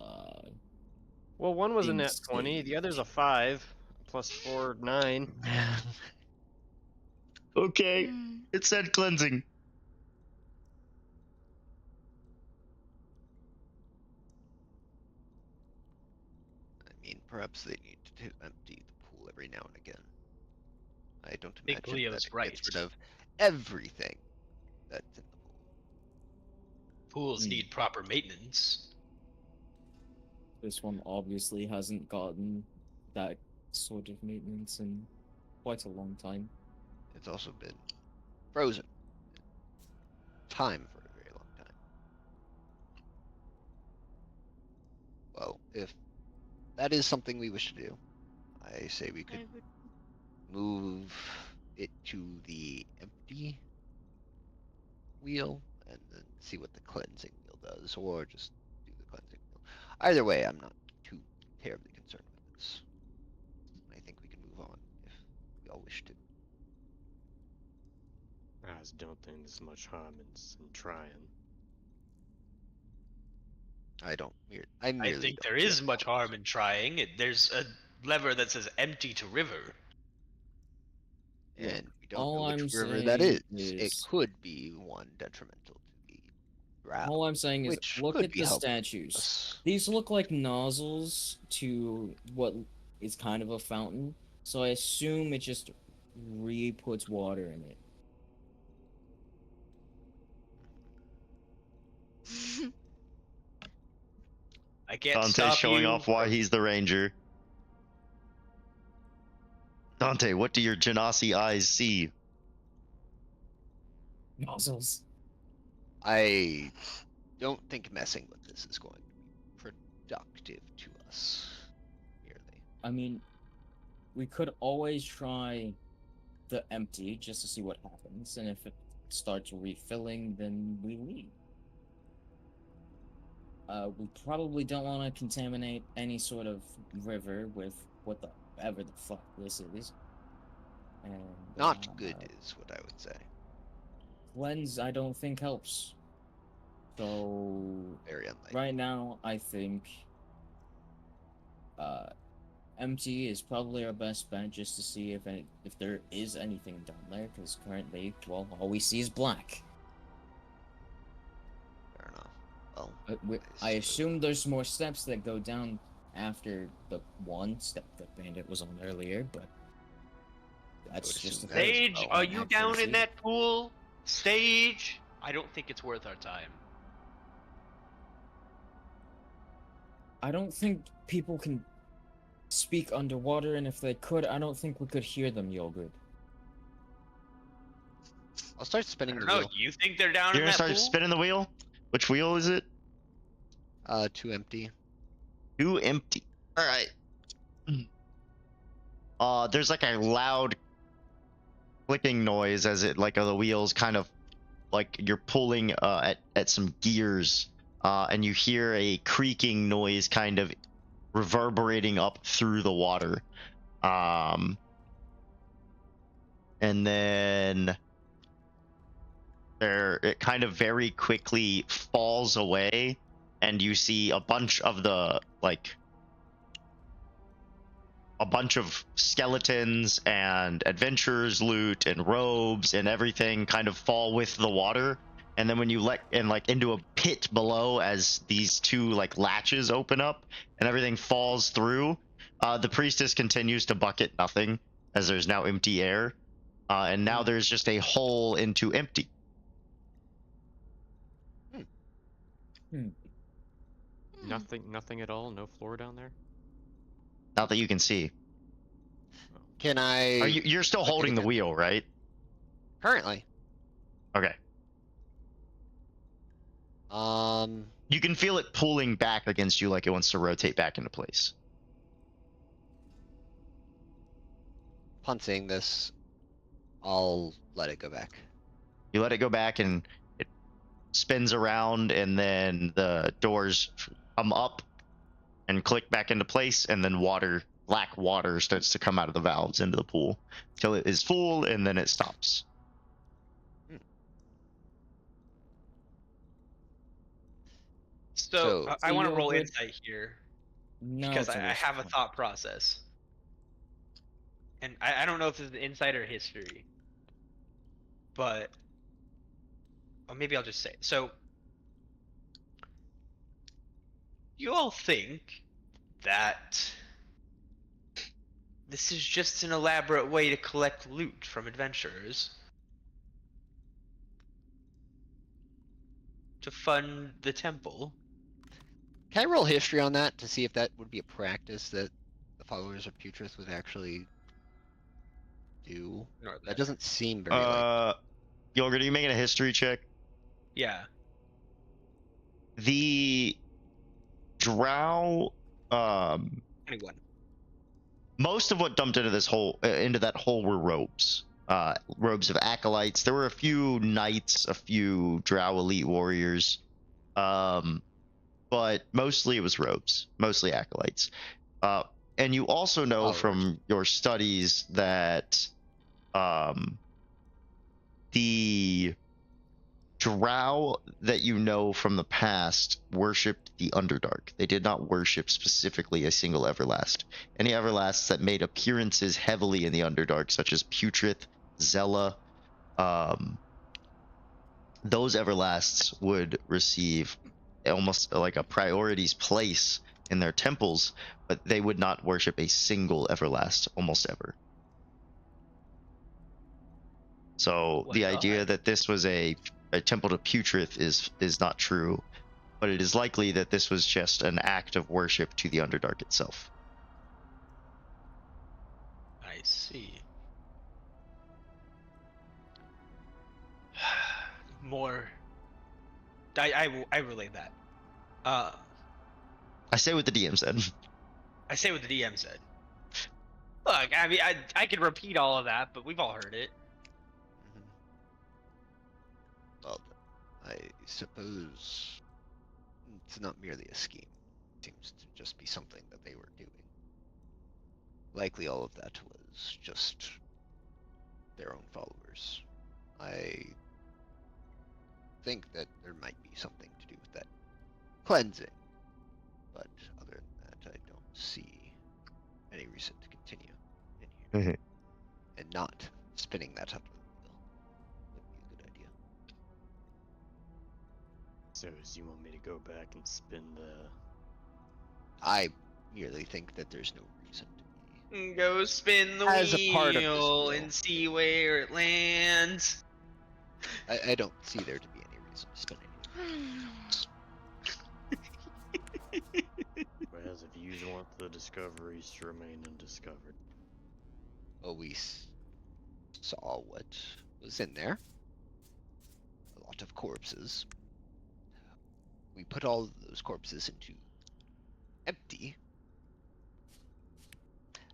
Speaker 2: Well, one was a
Speaker 3: being
Speaker 2: net 20, the other's a
Speaker 3: saved.
Speaker 2: 5. Plus 4, 9.
Speaker 1: Okay,
Speaker 5: Hmm.
Speaker 1: it said cleansing.
Speaker 4: I mean, perhaps they need to empty the pool every now and again. I don't
Speaker 6: Big
Speaker 4: imagine
Speaker 6: Leo's
Speaker 4: that it
Speaker 6: right.
Speaker 4: gets rid of everything that's in the pool.
Speaker 6: Pools
Speaker 3: Hmm.
Speaker 6: need proper maintenance.
Speaker 3: This one obviously hasn't gotten that sort of maintenance in quite a long time.
Speaker 4: It's also been frozen. Time for a very long time. Well, if that is something we wish to do, I say we could
Speaker 5: I would.
Speaker 4: move it to the empty wheel and then see what the cleansing wheel does, or just do the cleansing wheel. Either way, I'm not too terribly concerned with this. I think we can move on if we all wish to.
Speaker 2: I just don't think there's much harm in trying.
Speaker 4: I merely
Speaker 6: I think
Speaker 4: don't
Speaker 6: there
Speaker 4: see
Speaker 6: is
Speaker 4: any
Speaker 6: much
Speaker 4: point.
Speaker 6: harm in trying. There's a lever that says empty to river.
Speaker 3: Look,
Speaker 4: And we don't
Speaker 3: all
Speaker 4: know which
Speaker 3: I'm
Speaker 4: river that is.
Speaker 3: saying
Speaker 4: It
Speaker 3: is-
Speaker 4: could be one detrimental to the ground,
Speaker 3: All I'm saying is,
Speaker 4: which
Speaker 3: look
Speaker 4: could
Speaker 3: at
Speaker 4: be
Speaker 3: the
Speaker 4: helpful to
Speaker 3: statues.
Speaker 4: us.
Speaker 3: These look like nozzles to what is kind of a fountain, so I assume it just re-puts water in it.
Speaker 6: I can't
Speaker 1: Dante's
Speaker 6: stop
Speaker 1: showing
Speaker 6: you.
Speaker 1: off why he's the ranger. Dante, what do your Genasi eyes see?
Speaker 3: Nozzles.
Speaker 4: I don't think messing with this is going to be productive to us, merely.
Speaker 3: I mean, we could always try the empty just to see what happens, and if it starts refilling, then we leave. We probably don't want to contaminate any sort of river with whatever the fuck this is. And
Speaker 4: Not good is what I would say.
Speaker 3: cleanse, I don't think helps. So
Speaker 4: Very unlikely.
Speaker 3: right now, I think empty is probably our best bet, just to see if there is anything down there. Because currently, well, all we see is black.
Speaker 4: Fair enough. Well,
Speaker 3: I assume there's more steps that go down after the one step that Bandit was on earlier, but that's
Speaker 4: would
Speaker 3: just
Speaker 4: assume
Speaker 3: a
Speaker 4: that as
Speaker 6: Sage,
Speaker 4: well.
Speaker 6: are you down
Speaker 3: accuracy.
Speaker 6: in that pool? Sage? I don't think it's worth our time.
Speaker 3: I don't think people can speak underwater, and if they could, I don't think we could hear them, Yogurt.
Speaker 4: I'll start
Speaker 6: I
Speaker 4: spinning
Speaker 6: don't
Speaker 4: the
Speaker 6: know.
Speaker 4: wheel.
Speaker 6: You think they're down
Speaker 1: You're
Speaker 6: in
Speaker 1: gonna
Speaker 6: that
Speaker 1: start
Speaker 6: pool?
Speaker 1: spinning the wheel? Which wheel is it?
Speaker 4: 2 empty.
Speaker 1: 2 empty. Alright. There's like a loud clicking noise as it, like, the wheels kind of, like, you're pulling at some gears, and you hear a creaking noise kind of reverberating up through the water. And then it kind of very quickly falls away, and you see a bunch of skeletons and adventurers loot and robes and everything kind of fall with the water. And then when you into a pit below, as these 2 like latches open up and everything falls through, the priestess continues to bucket nothing as there's now empty air, and now there's just a hole into empty.
Speaker 3: Hmm.
Speaker 2: Nothing at all. No floor down there.
Speaker 1: Not that you can see.
Speaker 4: Can I?
Speaker 1: You're still
Speaker 4: look at
Speaker 1: holding
Speaker 4: it
Speaker 1: the
Speaker 4: again?
Speaker 1: wheel, right?
Speaker 4: Currently.
Speaker 1: Okay. You can feel it pulling back against you, like it wants to rotate back into place.
Speaker 4: Upon seeing this, I'll let it go back.
Speaker 1: You let it go back and it spins around, and then the doors come up and click back into place, and then black water starts to come out of the valves into the pool till it is full, and then it stops.
Speaker 6: So I
Speaker 3: So
Speaker 6: want to
Speaker 3: you're
Speaker 6: roll
Speaker 3: good-
Speaker 6: insight here
Speaker 3: No,
Speaker 6: because
Speaker 3: it's
Speaker 6: I
Speaker 3: waste
Speaker 6: have
Speaker 3: of
Speaker 6: a
Speaker 3: time.
Speaker 6: thought process, and I don't know if it's insight or history, but or maybe I'll just say it. So you all think that this is just an elaborate way to collect loot from adventurers to fund the temple?
Speaker 4: Can I roll history on that to see if that would be a practice that the followers of Putrith would actually do?
Speaker 6: Ignore
Speaker 4: That doesn't seem very
Speaker 1: Yogurt, are you making a history check?
Speaker 6: Yeah.
Speaker 1: The drow,
Speaker 6: 21.
Speaker 1: most of what dumped into that hole were robes. Robes of acolytes. There were a few knights, a few drow elite warriors, but mostly it was robes, mostly acolytes. And you also know from your studies that the drow that you know from the past worshipped the Underdark. They did not worship specifically a single Everlast. Any Everlasts that made appearances heavily in the Underdark, such as Putrith, Zella, those Everlasts would receive almost like a priorities place in their temples, but they would not worship a single Everlast almost ever. So the idea that this was a temple to Putrith is not true, but it is likely that this was just an act of worship to the Underdark itself.
Speaker 6: I see. More. I relay that.
Speaker 1: I say what the DM said.
Speaker 6: I say what the DM said. Look, I mean, I could repeat all of that, but we've all heard it.
Speaker 4: Well, I suppose it's not merely a scheme. It seems to just be something that they were doing. Likely all of that was just their own followers. I think that there might be something to do with that cleansing. But other than that, I don't see any reason to continue in here. And not spinning that up with the wheel would be a good idea.
Speaker 2: So, do you want me to go back and spin the?
Speaker 4: I merely think that there's no reason to be.
Speaker 6: Go spin the
Speaker 4: As a part of this
Speaker 6: wheel
Speaker 4: wheel.
Speaker 6: and see where it lands.
Speaker 4: I don't see there to be any reason to spin anything.
Speaker 2: Whereas if you want the discoveries to remain undiscovered.
Speaker 4: Well, we saw what was in there. lot of corpses. We put all of those corpses into empty,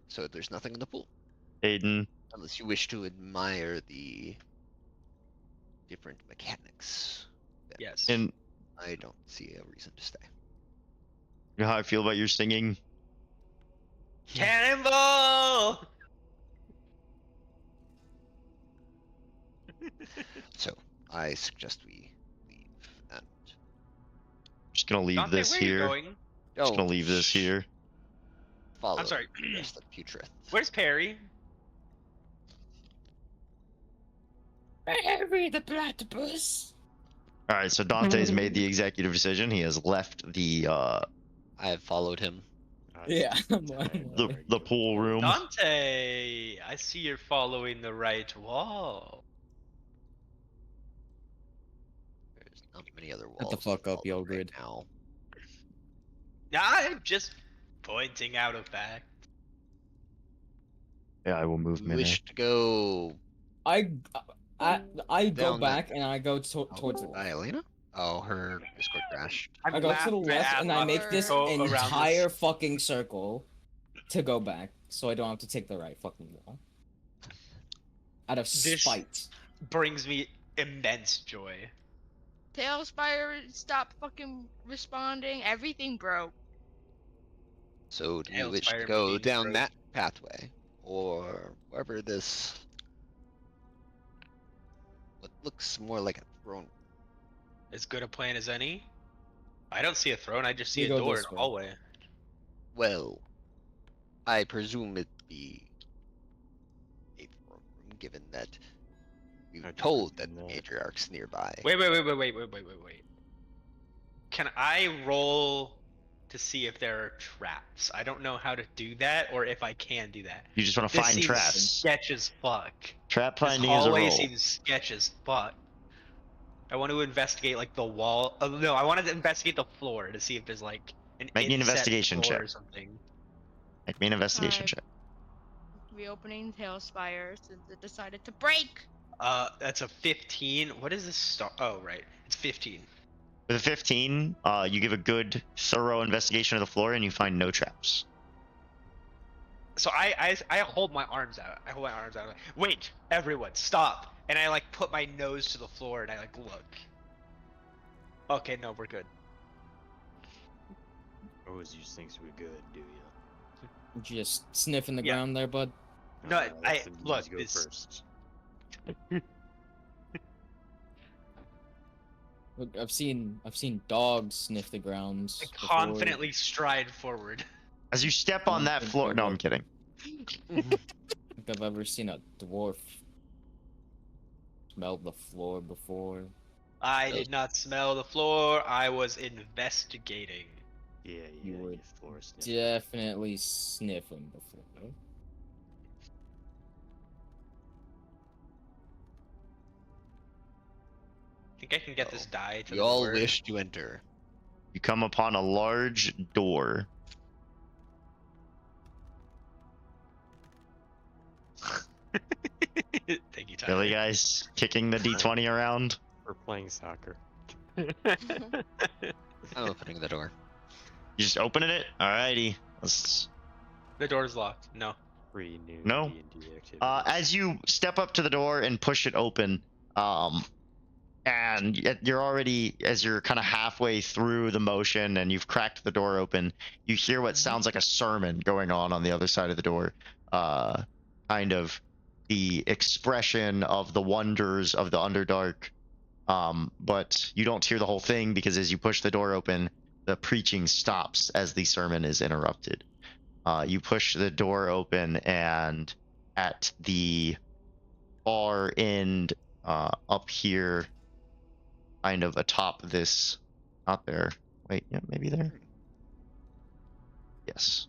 Speaker 4: so there's nothing in the pool.
Speaker 1: Aiden,
Speaker 4: Unless you wish to admire the different mechanics, then
Speaker 6: Yes.
Speaker 1: and
Speaker 4: I don't see a reason to stay.
Speaker 1: you know how I feel about your singing?
Speaker 6: Cannonball!
Speaker 4: So I suggest we leave and
Speaker 1: Just gonna leave
Speaker 6: Dante,
Speaker 1: this
Speaker 6: where are you
Speaker 1: here.
Speaker 6: going?
Speaker 1: Just gonna leave this here.
Speaker 4: follow
Speaker 6: I'm sorry.
Speaker 4: the rest of Putrith.
Speaker 6: Where's Perry?
Speaker 3: Harry the platypus.
Speaker 1: All right, so Dante's made the executive decision. He has left the
Speaker 4: I have followed him.
Speaker 3: Yeah,
Speaker 1: the pool room.
Speaker 6: Dante, I see you're following the right wall.
Speaker 4: There's not many other walls.
Speaker 3: Shut the fuck
Speaker 4: to
Speaker 3: up,
Speaker 4: follow
Speaker 3: Yogrid.
Speaker 4: right now.
Speaker 6: I'm just pointing out a fact.
Speaker 1: Yeah, I will move
Speaker 4: You
Speaker 1: him in there.
Speaker 4: wish to go
Speaker 3: I go
Speaker 4: Down that-
Speaker 3: back and I go towards the
Speaker 4: by
Speaker 3: left.
Speaker 4: Elena? Oh, her Discord crashed.
Speaker 3: I go to the left and I make this entire fucking circle to go back, so I don't have to take the right fucking wall. Out of
Speaker 6: This-
Speaker 3: spite.
Speaker 6: Brings me immense joy.
Speaker 5: Tailspire, stop fucking responding. Everything broke.
Speaker 4: So do you wish to
Speaker 6: Tailspire
Speaker 4: go
Speaker 6: means
Speaker 4: down
Speaker 6: road.
Speaker 4: that pathway? Or wherever this... what looks more like a throne.
Speaker 6: As good a plan as any. I don't see a throne, I just see
Speaker 3: We
Speaker 6: a
Speaker 3: go
Speaker 6: door
Speaker 3: this
Speaker 6: in a
Speaker 3: way.
Speaker 6: hallway.
Speaker 4: Well, I presume it be a throne room, given that we were
Speaker 2: I'd
Speaker 4: told that
Speaker 2: presume
Speaker 4: the
Speaker 2: that.
Speaker 4: matriarch's nearby.
Speaker 6: Wait. Can I roll to see if there are traps? I don't know how to do that, or if I can do that.
Speaker 1: You just want to
Speaker 6: This
Speaker 1: find
Speaker 6: seems
Speaker 1: traps.
Speaker 6: sketch as fuck.
Speaker 1: Trap
Speaker 6: This
Speaker 1: finding is a
Speaker 6: hallway
Speaker 1: roll.
Speaker 6: seems sketch as fuck. I want to investigate like the wall. No, I wanted to investigate the floor to see if there's like an
Speaker 1: Make me an
Speaker 6: inset
Speaker 1: investigation
Speaker 6: floor
Speaker 1: check.
Speaker 6: or something.
Speaker 1: Make me an investigation
Speaker 5: Alright.
Speaker 1: check.
Speaker 5: Reopening Tailspire since it decided to break.
Speaker 6: That's a 15. What is this star? Oh, right, it's 15.
Speaker 1: With a 15, you give a good, thorough investigation of the floor, and you find no traps.
Speaker 6: So I hold my arms out. I hold my arms out. I'm like, wait, everyone, stop! And I like put my nose to the floor and I like look. Okay, no, we're good.
Speaker 2: Always use things we're good, do you?
Speaker 3: Just sniffing the
Speaker 6: Yeah.
Speaker 3: ground there, bud.
Speaker 6: No,
Speaker 2: Let
Speaker 6: I-
Speaker 2: the bees
Speaker 6: look,
Speaker 2: go
Speaker 6: this-
Speaker 2: first.
Speaker 3: Look, I've seen dogs sniff the grounds.
Speaker 6: I
Speaker 3: before.
Speaker 6: confidently stride forward.
Speaker 1: As you step on that floor, no, I'm kidding.
Speaker 3: I don't think I've ever seen a dwarf smell the floor before.
Speaker 6: I did not smell the floor. I was investigating.
Speaker 2: Yeah,
Speaker 3: You
Speaker 2: yeah,
Speaker 3: would
Speaker 2: floor sniff.
Speaker 3: Definitely sniffing the floor.
Speaker 6: Think I can get this die to
Speaker 4: We
Speaker 6: the
Speaker 4: all
Speaker 6: door?
Speaker 4: wish to enter.
Speaker 1: You come upon a large door.
Speaker 6: Thank you, Tyler.
Speaker 1: Really, guys? Kicking the d20 around?
Speaker 2: We're playing soccer.
Speaker 4: I'm opening the door.
Speaker 1: You just opening it? Alrighty. Let's...
Speaker 6: The door's locked. No.
Speaker 2: Free new
Speaker 1: No.
Speaker 2: D&D activities.
Speaker 1: As you step up to the door and push it open, and you're already, as you're kind of halfway through the motion and you've cracked the door open, you hear what sounds like a sermon going on the other side of the door. Kind of the expression of the wonders of the Underdark. But you don't hear the whole thing because as you push the door open, the preaching stops as the sermon is interrupted. You push the door open, and at the far end, up here, kind of atop this, not there. Wait, yeah, maybe there. Yes.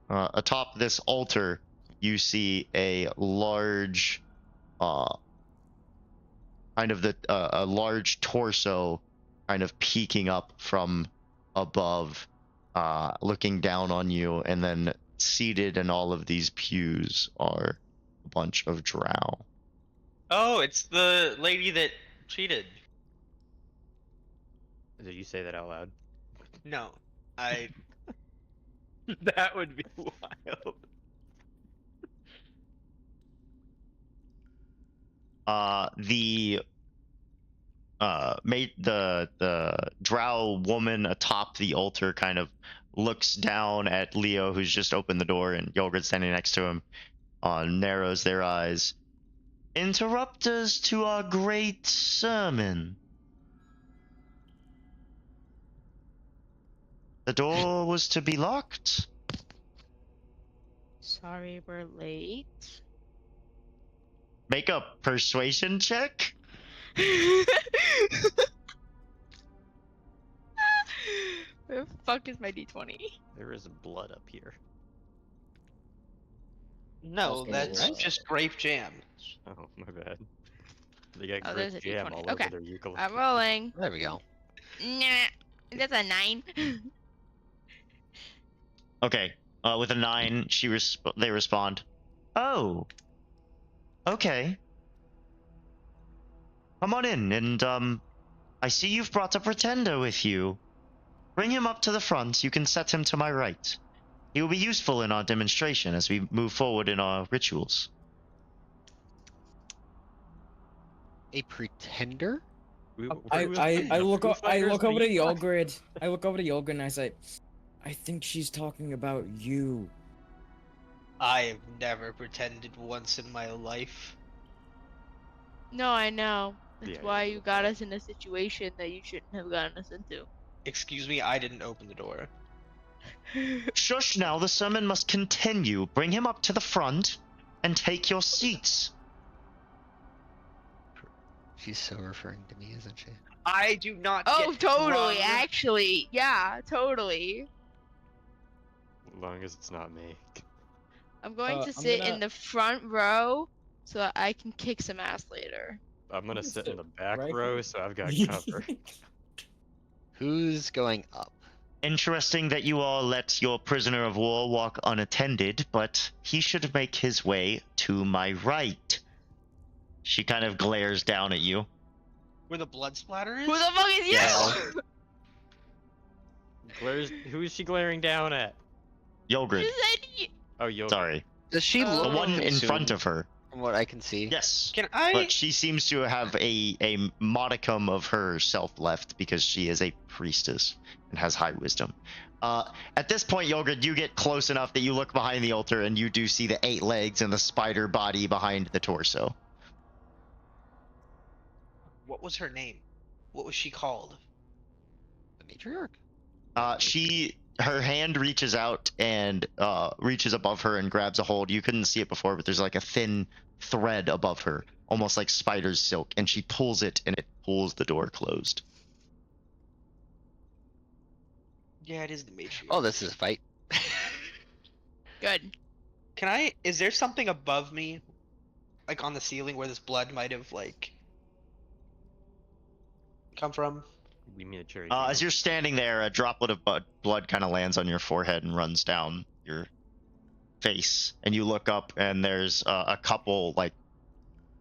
Speaker 1: Atop this altar, you see a large, kind of a large torso, kind of peeking up from above, looking down on you, and then seated in all of these pews are a bunch of drow.
Speaker 6: Oh, it's the lady that cheated.
Speaker 2: Did you say that out loud?
Speaker 6: No, I. That would be wild.
Speaker 1: The made the drow woman atop the altar kind of looks down at Leo, who's just opened the door, and Yogurt standing next to him, narrows their eyes. Interrupters to our great sermon. The door was to be locked.
Speaker 5: Sorry we're late.
Speaker 1: Make a persuasion check.
Speaker 5: Where the fuck is my d20?
Speaker 2: There is blood up here.
Speaker 6: No,
Speaker 3: Also,
Speaker 6: that's just grape jam.
Speaker 2: Oh, my bad. They got
Speaker 5: Oh,
Speaker 2: grape
Speaker 5: there's a
Speaker 2: jam
Speaker 5: d20.
Speaker 2: all
Speaker 5: Okay.
Speaker 2: over their ukulele.
Speaker 5: I'm rolling.
Speaker 4: There we go.
Speaker 5: Nah, that's a 9.
Speaker 1: Okay. With a 9, they respond. Oh. Okay. Come on in, and I see you've brought a pretender with you. Bring him up to the front. You can set him to my right. He will be useful in our demonstration as we move forward in our rituals.
Speaker 4: A pretender?
Speaker 3: I look over to Yogurt. I look over to Yogurt and I say, I think she's talking about you.
Speaker 6: I have never pretended once in my life.
Speaker 5: No, I know. That's
Speaker 2: Yeah,
Speaker 5: why
Speaker 2: yeah,
Speaker 5: you got us in a situation that you shouldn't have gotten us into.
Speaker 6: Excuse me, I didn't open the door.
Speaker 1: Shush now, the sermon must continue. Bring him up to the front and take your seats.
Speaker 4: She's so referring to me, isn't she?
Speaker 6: I do not.
Speaker 5: Oh,
Speaker 6: get
Speaker 5: totally.
Speaker 6: drunk.
Speaker 5: Actually, yeah, totally.
Speaker 2: As long as it's not me.
Speaker 5: I'm going to
Speaker 3: I'm
Speaker 5: sit in
Speaker 3: gonna-
Speaker 5: the front row so that I can kick some ass later.
Speaker 2: I'm gonna sit in the back
Speaker 3: right
Speaker 2: row,
Speaker 3: here.
Speaker 2: so I've got cover.
Speaker 4: Who's going up?
Speaker 1: Interesting that you all let your prisoner of war walk unattended, but he should make his way to my right. She kind of glares down at you.
Speaker 6: Where the blood splatter is?
Speaker 5: Who the fuck is you?
Speaker 1: Yeah.
Speaker 2: Who is she glaring down at?
Speaker 1: Yogurt.
Speaker 5: You said you.
Speaker 2: Oh, yo.
Speaker 1: Sorry.
Speaker 4: Does she
Speaker 5: The
Speaker 4: look
Speaker 1: The one in
Speaker 4: consumed
Speaker 1: front of her.
Speaker 4: from what I can see?
Speaker 1: Yes.
Speaker 6: Can I?
Speaker 1: But she seems to have a modicum of herself left because she is a priestess and has high wisdom. At this point, Yogurt, you get close enough that you look behind the altar and you do see the 8 legs and the spider body behind the torso.
Speaker 6: What was her name? What was she called?
Speaker 4: The matriarch?
Speaker 1: Her hand reaches out and reaches above her and grabs a hold. You couldn't see it before, but there's like a thin thread above her, almost like spider's silk, and she pulls it and it pulls the door closed.
Speaker 6: Yeah, it is the matriarch.
Speaker 4: Oh, this is a fight.
Speaker 5: Good.
Speaker 6: Can I? Is there something above me, like on the ceiling, where this blood might have like come from?
Speaker 2: We mean a cherry.
Speaker 1: As you're standing there, a droplet of blood kind of lands on your forehead and runs down your face, and you look up and there's a couple like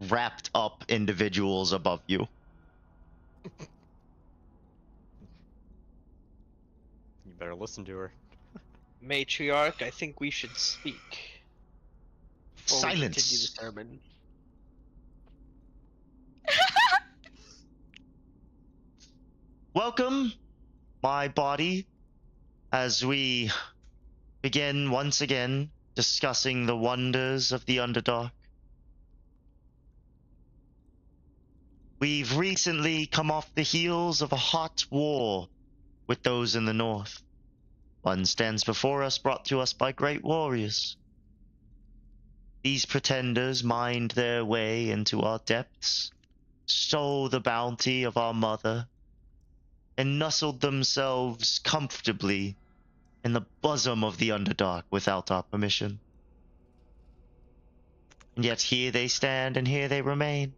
Speaker 1: wrapped up individuals above you.
Speaker 2: You better listen to her.
Speaker 6: Matriarch, I think we should speak. Before we
Speaker 1: Silence.
Speaker 6: continue the sermon.
Speaker 1: Welcome, my body, as we begin once again discussing the wonders of the Underdark. We've recently come off the heels of a hot war with those in the north. One stands before us, brought to us by great warriors. These pretenders mined their way into our depths, stole the bounty of our mother, and nestled themselves comfortably in the bosom of the Underdark without our permission. And yet here they stand and here they remain.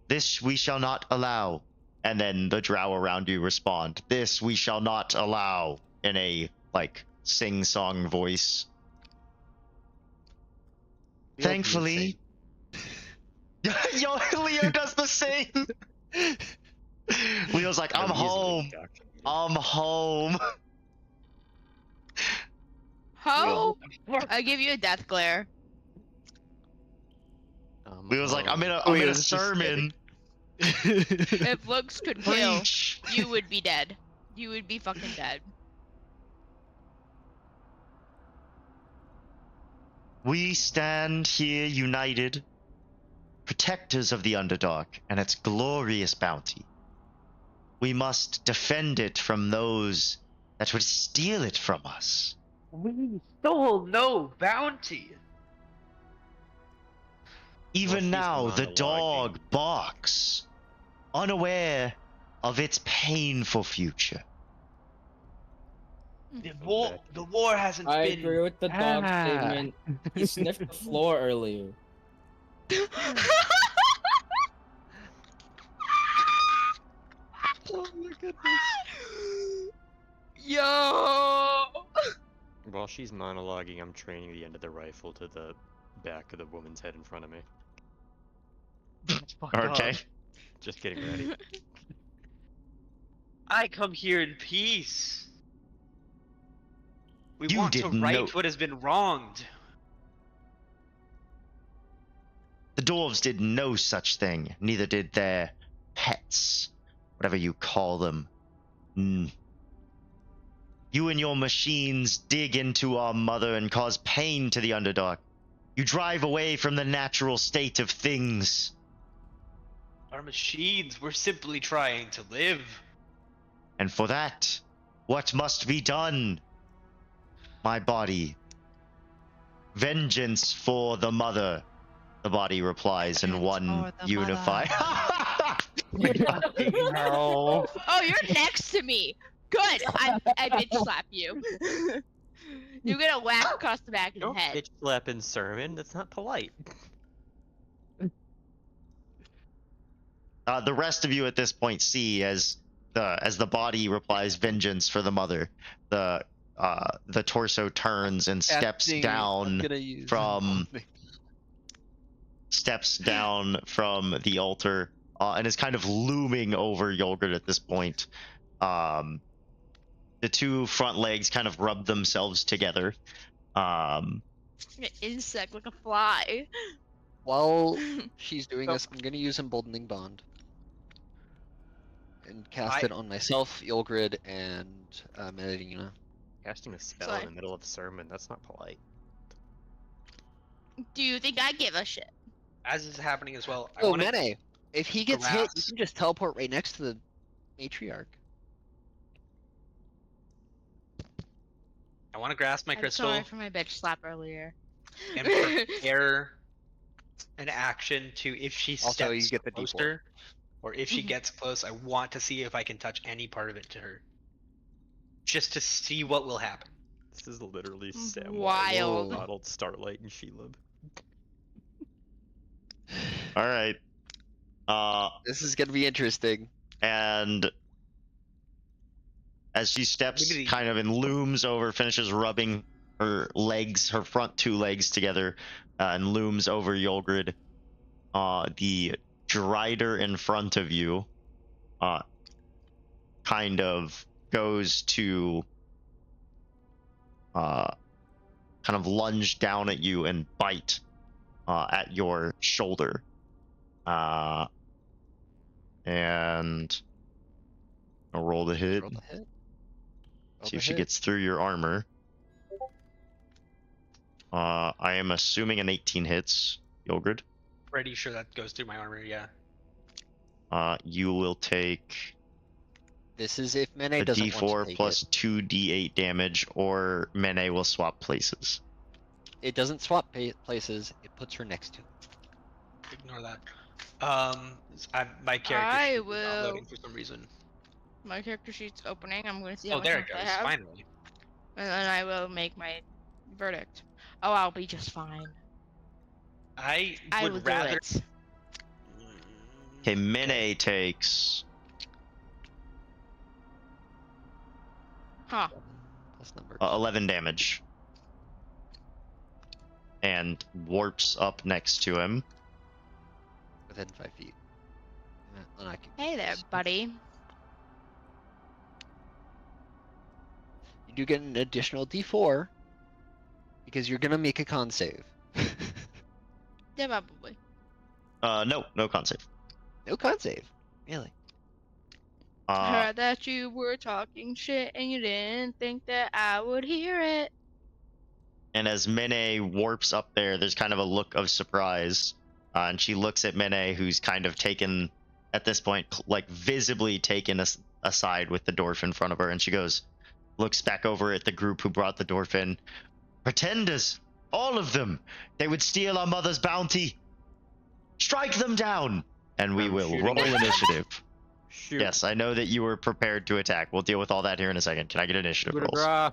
Speaker 1: This we shall not allow. And then the drow around you respond, this we shall not allow, in a, like, sing-song voice. Thankfully... Leo does the same! Leo Leo's like, I'm
Speaker 2: No, easily,
Speaker 1: home.
Speaker 2: actually.
Speaker 1: I'm home.
Speaker 5: Ho! I give you a death glare.
Speaker 1: Leo's like, I'm in a
Speaker 4: Leo's just
Speaker 1: sermon.
Speaker 5: If looks could kill,
Speaker 1: Preach.
Speaker 5: you would be dead. You would be fucking dead.
Speaker 1: We stand here united, protectors of the Underdark and its glorious bounty. We must defend it from those that would steal it from us.
Speaker 6: We stole no bounty.
Speaker 1: Even
Speaker 2: she's
Speaker 1: now, the
Speaker 2: monologuing.
Speaker 1: dog barks, unaware of its painful future.
Speaker 6: The war hasn't
Speaker 3: I
Speaker 6: been.
Speaker 3: agree with the dog statement. He sniffed the floor earlier.
Speaker 4: Oh my goodness.
Speaker 5: Yo!
Speaker 2: While she's monologuing, I'm training the end of the rifle to the back of the woman's head in front of me.
Speaker 6: That's fucked
Speaker 1: Okay.
Speaker 6: up.
Speaker 2: Just getting ready.
Speaker 6: I come here in peace. We
Speaker 1: You
Speaker 6: want to
Speaker 1: didn't
Speaker 6: right
Speaker 1: know-
Speaker 6: what has been wronged.
Speaker 1: The dwarves did no such thing, neither did their pets, whatever you call them. You and your machines dig into our mother and cause pain to the Underdark. You drive away from the natural state of things.
Speaker 6: Our machines were simply trying to live.
Speaker 1: And for that, what must be done? My body. Vengeance for the mother, the body replies in
Speaker 5: Vengeance
Speaker 1: one
Speaker 5: for the
Speaker 1: unified.
Speaker 6: No.
Speaker 5: Oh, you're next to me. Good. I bitch slap you. You get a whack across the back of the
Speaker 2: Don't
Speaker 5: head.
Speaker 2: bitch slap in sermon. That's not polite.
Speaker 1: The rest of you at this point see as the body replies vengeance for the mother. The torso turns and steps
Speaker 4: I'm
Speaker 1: down
Speaker 4: gonna use
Speaker 1: from the altar and is kind of looming over Yolgurt at this point. The two front legs kind of rub themselves together.
Speaker 5: An insect like a fly.
Speaker 4: While she's doing this, I'm gonna use Emboldening Bond. And cast
Speaker 6: I-
Speaker 4: it on myself, Yolgrid, and Medina.
Speaker 2: Casting a spell
Speaker 5: Sorry.
Speaker 2: in the middle of a sermon, that's not polite.
Speaker 5: Do you think I give a shit?
Speaker 6: As is happening as well, I
Speaker 4: Oh,
Speaker 6: want to
Speaker 4: Mene, if he gets hit, you
Speaker 6: grasp-
Speaker 4: can just teleport right next to the matriarch.
Speaker 6: grasp my
Speaker 5: I'm
Speaker 6: crystal
Speaker 5: sorry for my bitch slap earlier.
Speaker 6: and prepare an action to if she
Speaker 4: Also,
Speaker 6: steps
Speaker 4: you get the D4.
Speaker 6: closer, or if she
Speaker 5: Mhm.
Speaker 6: gets close, I want to see if I can touch any part of it to her, just to see what will happen.
Speaker 2: This is literally Sam
Speaker 5: Wild.
Speaker 4: Whoa.
Speaker 2: modeled Starlight and Shelob.
Speaker 1: All right.
Speaker 4: This is gonna be interesting.
Speaker 1: And as she steps
Speaker 6: Maybe the-
Speaker 1: kind of and looms over, finishes rubbing her legs, her front two legs together, and looms over Yolgrid, the Drider in front of you kind of goes to kind of lunge down at you and bite at your shoulder. And I'll roll the hit.
Speaker 4: Roll the hit. Roll
Speaker 1: See
Speaker 4: the
Speaker 1: if she
Speaker 4: hit.
Speaker 1: gets through your armor. I am assuming an 18 hits, Yogurt.
Speaker 6: Pretty sure that goes through my armor. Yeah.
Speaker 1: You will take
Speaker 4: This is if Mene
Speaker 1: a
Speaker 4: doesn't want to
Speaker 1: d4
Speaker 4: take
Speaker 1: plus 2d8 damage, or Mene will swap places.
Speaker 4: it. It doesn't swap places. It puts her next to him.
Speaker 6: Ignore that. My character
Speaker 5: I
Speaker 6: sheet is not
Speaker 5: will-
Speaker 6: loading for some reason.
Speaker 5: My character sheet's opening. I'm going to see how
Speaker 6: Oh,
Speaker 5: much
Speaker 6: there it
Speaker 5: health I
Speaker 6: goes.
Speaker 5: have,
Speaker 6: Finally.
Speaker 5: and then I will make my verdict. Oh, I'll be just fine.
Speaker 6: I
Speaker 5: I
Speaker 6: would
Speaker 5: will
Speaker 6: rather.
Speaker 5: do it.
Speaker 1: Okay, Mene takes
Speaker 5: Huh.
Speaker 4: Plus numbers.
Speaker 1: 11 damage. And warps up next to him.
Speaker 4: Within 5 feet. And I can
Speaker 5: Hey there, buddy.
Speaker 4: you do get an additional D4 because you're gonna make a con save.
Speaker 5: Yeah, probably.
Speaker 1: No con save.
Speaker 4: No con save. Really?
Speaker 5: Heard that you were talking shit and you didn't think that I would hear it.
Speaker 1: And as Mene warps up there, there's kind of a look of surprise. And she looks at Mene, who's kind of taken, at this point, like visibly taken aside with the dwarf in front of her. And she goes, looks back over at the group who brought the dwarf in. Pretenders! All of them! They would steal our mother's bounty! Strike them down! And we
Speaker 2: I'm
Speaker 1: will
Speaker 2: shooting
Speaker 1: roll
Speaker 2: at them.
Speaker 1: initiative.
Speaker 2: Shoot.
Speaker 1: Yes, I know that you were prepared to attack. We'll deal with all that here in a second. Can I get initiative
Speaker 2: Coup de
Speaker 1: rolls?
Speaker 2: grace.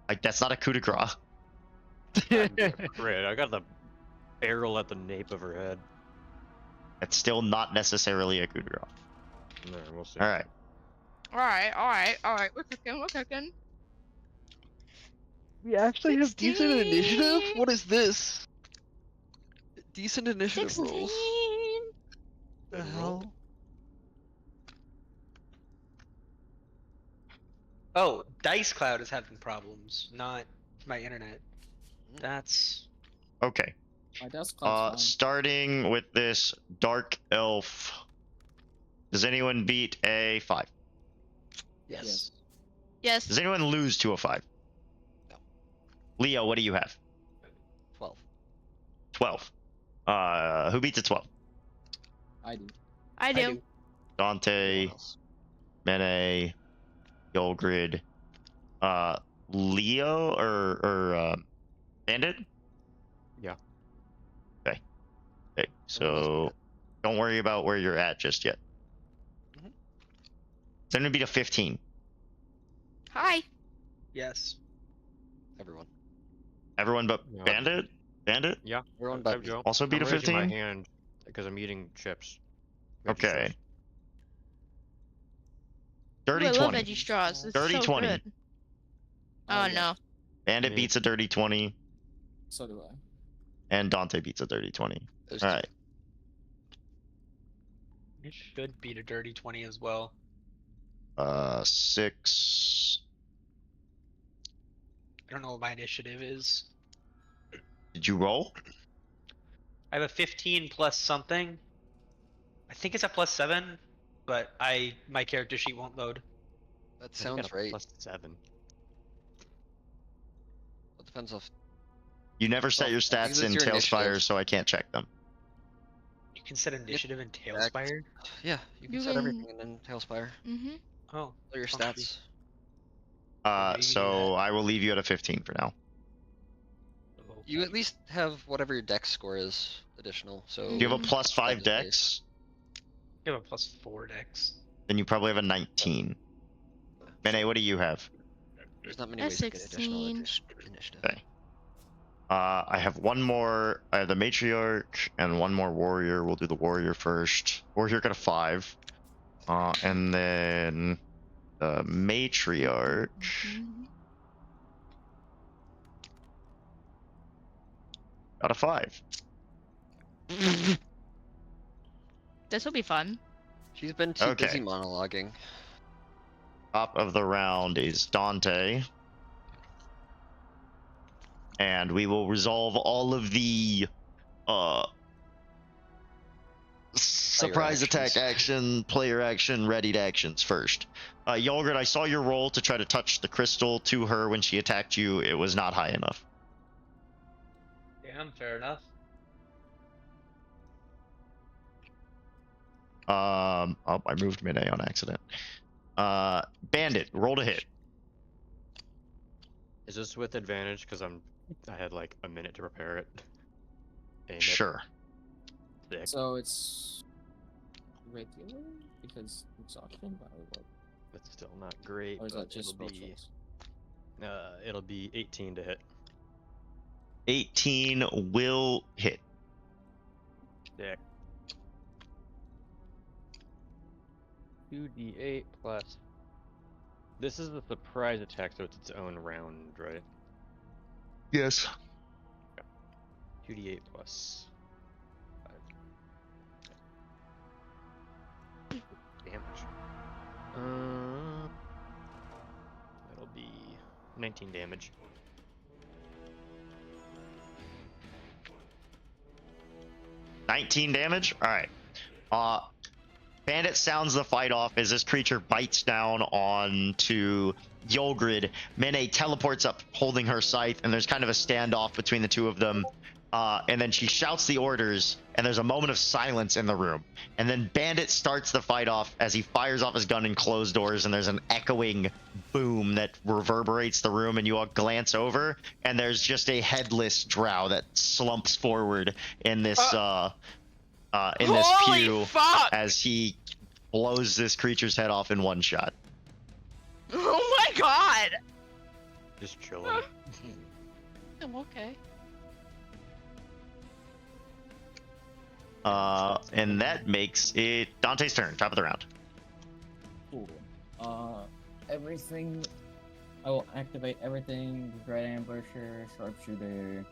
Speaker 1: Like, that's not a coup de grace.
Speaker 2: Great. I got the barrel at the nape of her head.
Speaker 1: That's still not necessarily a coup de grace.
Speaker 2: No, we'll see.
Speaker 1: All right.
Speaker 5: Alright. We're cooking.
Speaker 4: We actually have decent
Speaker 5: 16.
Speaker 4: initiative? What is this? Decent initiative
Speaker 5: 16.
Speaker 4: rolls. The
Speaker 2: Then roll.
Speaker 4: hell?
Speaker 6: Oh, Dice Cloud is having problems, not my internet. That's
Speaker 1: Okay.
Speaker 3: My desk cloud's fine.
Speaker 1: Starting with this dark elf. Does anyone beat a 5?
Speaker 4: Yes.
Speaker 5: Yes.
Speaker 1: Does anyone lose to a 5?
Speaker 4: No.
Speaker 1: Leo, what do you have?
Speaker 4: 12.
Speaker 1: 12. Who beats a 12?
Speaker 3: I do.
Speaker 5: I do.
Speaker 1: Dante,
Speaker 4: Else.
Speaker 1: Mene, Yolgrid, Leo or Bandit?
Speaker 2: Yeah.
Speaker 1: Okay. Okay. So don't worry about where you're at just yet.
Speaker 4: Mhm.
Speaker 1: Does anyone beat a 15?
Speaker 5: Hi.
Speaker 6: yes.
Speaker 4: Everyone.
Speaker 1: Everyone but
Speaker 2: No.
Speaker 1: Bandit? Bandit?
Speaker 2: Yeah.
Speaker 4: Everyone
Speaker 2: I've
Speaker 4: but me.
Speaker 2: Joe.
Speaker 1: Also beat
Speaker 2: I'm
Speaker 1: a
Speaker 2: raising my
Speaker 1: 15?
Speaker 2: hand because I'm eating chips. Veggie
Speaker 1: Okay.
Speaker 2: chips.
Speaker 1: Dirty
Speaker 5: Ooh, I love
Speaker 1: 20.
Speaker 5: veggie straws. It's
Speaker 1: Dirty
Speaker 5: so
Speaker 1: 20.
Speaker 5: good. Oh
Speaker 3: yeah.
Speaker 5: no.
Speaker 1: Bandit
Speaker 2: Me.
Speaker 1: beats a dirty 20,
Speaker 3: So do I.
Speaker 1: and Dante beats a dirty 20.
Speaker 4: Those
Speaker 1: All
Speaker 4: two.
Speaker 1: right.
Speaker 6: It should beat a dirty 20 as well.
Speaker 1: 6.
Speaker 6: I don't know what my initiative is.
Speaker 1: Did you roll?
Speaker 6: I have a 15 plus something. I think it's a plus 7, but my character sheet won't load.
Speaker 4: That
Speaker 2: I think
Speaker 4: sounds
Speaker 2: that's
Speaker 4: right.
Speaker 2: +7.
Speaker 4: It depends if
Speaker 1: You never set
Speaker 4: Well,
Speaker 1: your
Speaker 4: I think
Speaker 1: stats
Speaker 4: this
Speaker 1: in
Speaker 4: is your
Speaker 1: Tailspire,
Speaker 4: initiative.
Speaker 1: so I can't check them.
Speaker 6: You can set initiative in Tailspire.
Speaker 4: yeah, you can
Speaker 5: You
Speaker 4: set
Speaker 5: can-
Speaker 4: everything and then Tailspire.
Speaker 5: Mm-hmm.
Speaker 6: Oh,
Speaker 4: All your
Speaker 6: funky.
Speaker 4: stats.
Speaker 6: Maybe you can do
Speaker 1: So I will leave you at a 15 for now.
Speaker 4: You at least have whatever your dex score is additional. So
Speaker 1: Do you have a
Speaker 5: Mhm.
Speaker 1: plus 5
Speaker 4: That is nice.
Speaker 1: dex?
Speaker 6: You have a +4 dex.
Speaker 1: Then you probably have a 19. Mene, what do you have?
Speaker 4: There's not many
Speaker 5: A
Speaker 4: ways to get additional
Speaker 5: 16.
Speaker 4: initiative.
Speaker 1: Okay. I have one more. I have the matriarch and one more warrior. We'll do the warrior first. Warrior got a 5. And then the matriarch
Speaker 5: Mhm.
Speaker 1: got a 5.
Speaker 5: This will be fun.
Speaker 4: She's been too busy
Speaker 1: Okay.
Speaker 4: monologuing.
Speaker 1: Top of the round is Dante. And we will resolve all of the surprise attack action, player action, readied actions first. Yolgrid, I saw your roll to try to touch the crystal to her when she attacked you. It was not high enough.
Speaker 6: Damn, fair enough.
Speaker 1: Oh, I moved Mid-A on accident. Bandit, roll to hit.
Speaker 2: Is this with advantage? Because I had like a minute to prepare it. Aim it.
Speaker 1: Sure.
Speaker 2: Sick.
Speaker 3: So it's regular because exhaustion.
Speaker 2: That's still not great.
Speaker 3: Or is
Speaker 2: but
Speaker 3: that just spell checks?
Speaker 2: it'll be 18 to hit.
Speaker 1: 18 will hit.
Speaker 2: Sick. 2d8 plus. This is the surprise attack, so it's its own round, right?
Speaker 1: Yes.
Speaker 2: 2d8 plus 5. Damage. 19 damage.
Speaker 1: $19 damage. All right. Bandit sounds the fight off as this creature bites down onto Yolgrid. Mene teleports up holding her scythe, and there's kind of a standoff between the two of them. And then she shouts the orders, and there's a moment of silence in the room. And then Bandit starts the fight off as he fires off his gun in closed doors, and there's an echoing boom that reverberates the room, and you all glance over, and there's just a headless drow that slumps forward in this
Speaker 5: Holy
Speaker 1: pew
Speaker 5: fuck!
Speaker 1: as he blows this creature's head off in one shot.
Speaker 5: Oh my god!
Speaker 2: Just chilling.
Speaker 5: I'm okay.
Speaker 1: And that makes it Dante's turn, top of the round.
Speaker 3: Cool. Everything. I will activate everything. Dread Ambusher, Sharpshooter.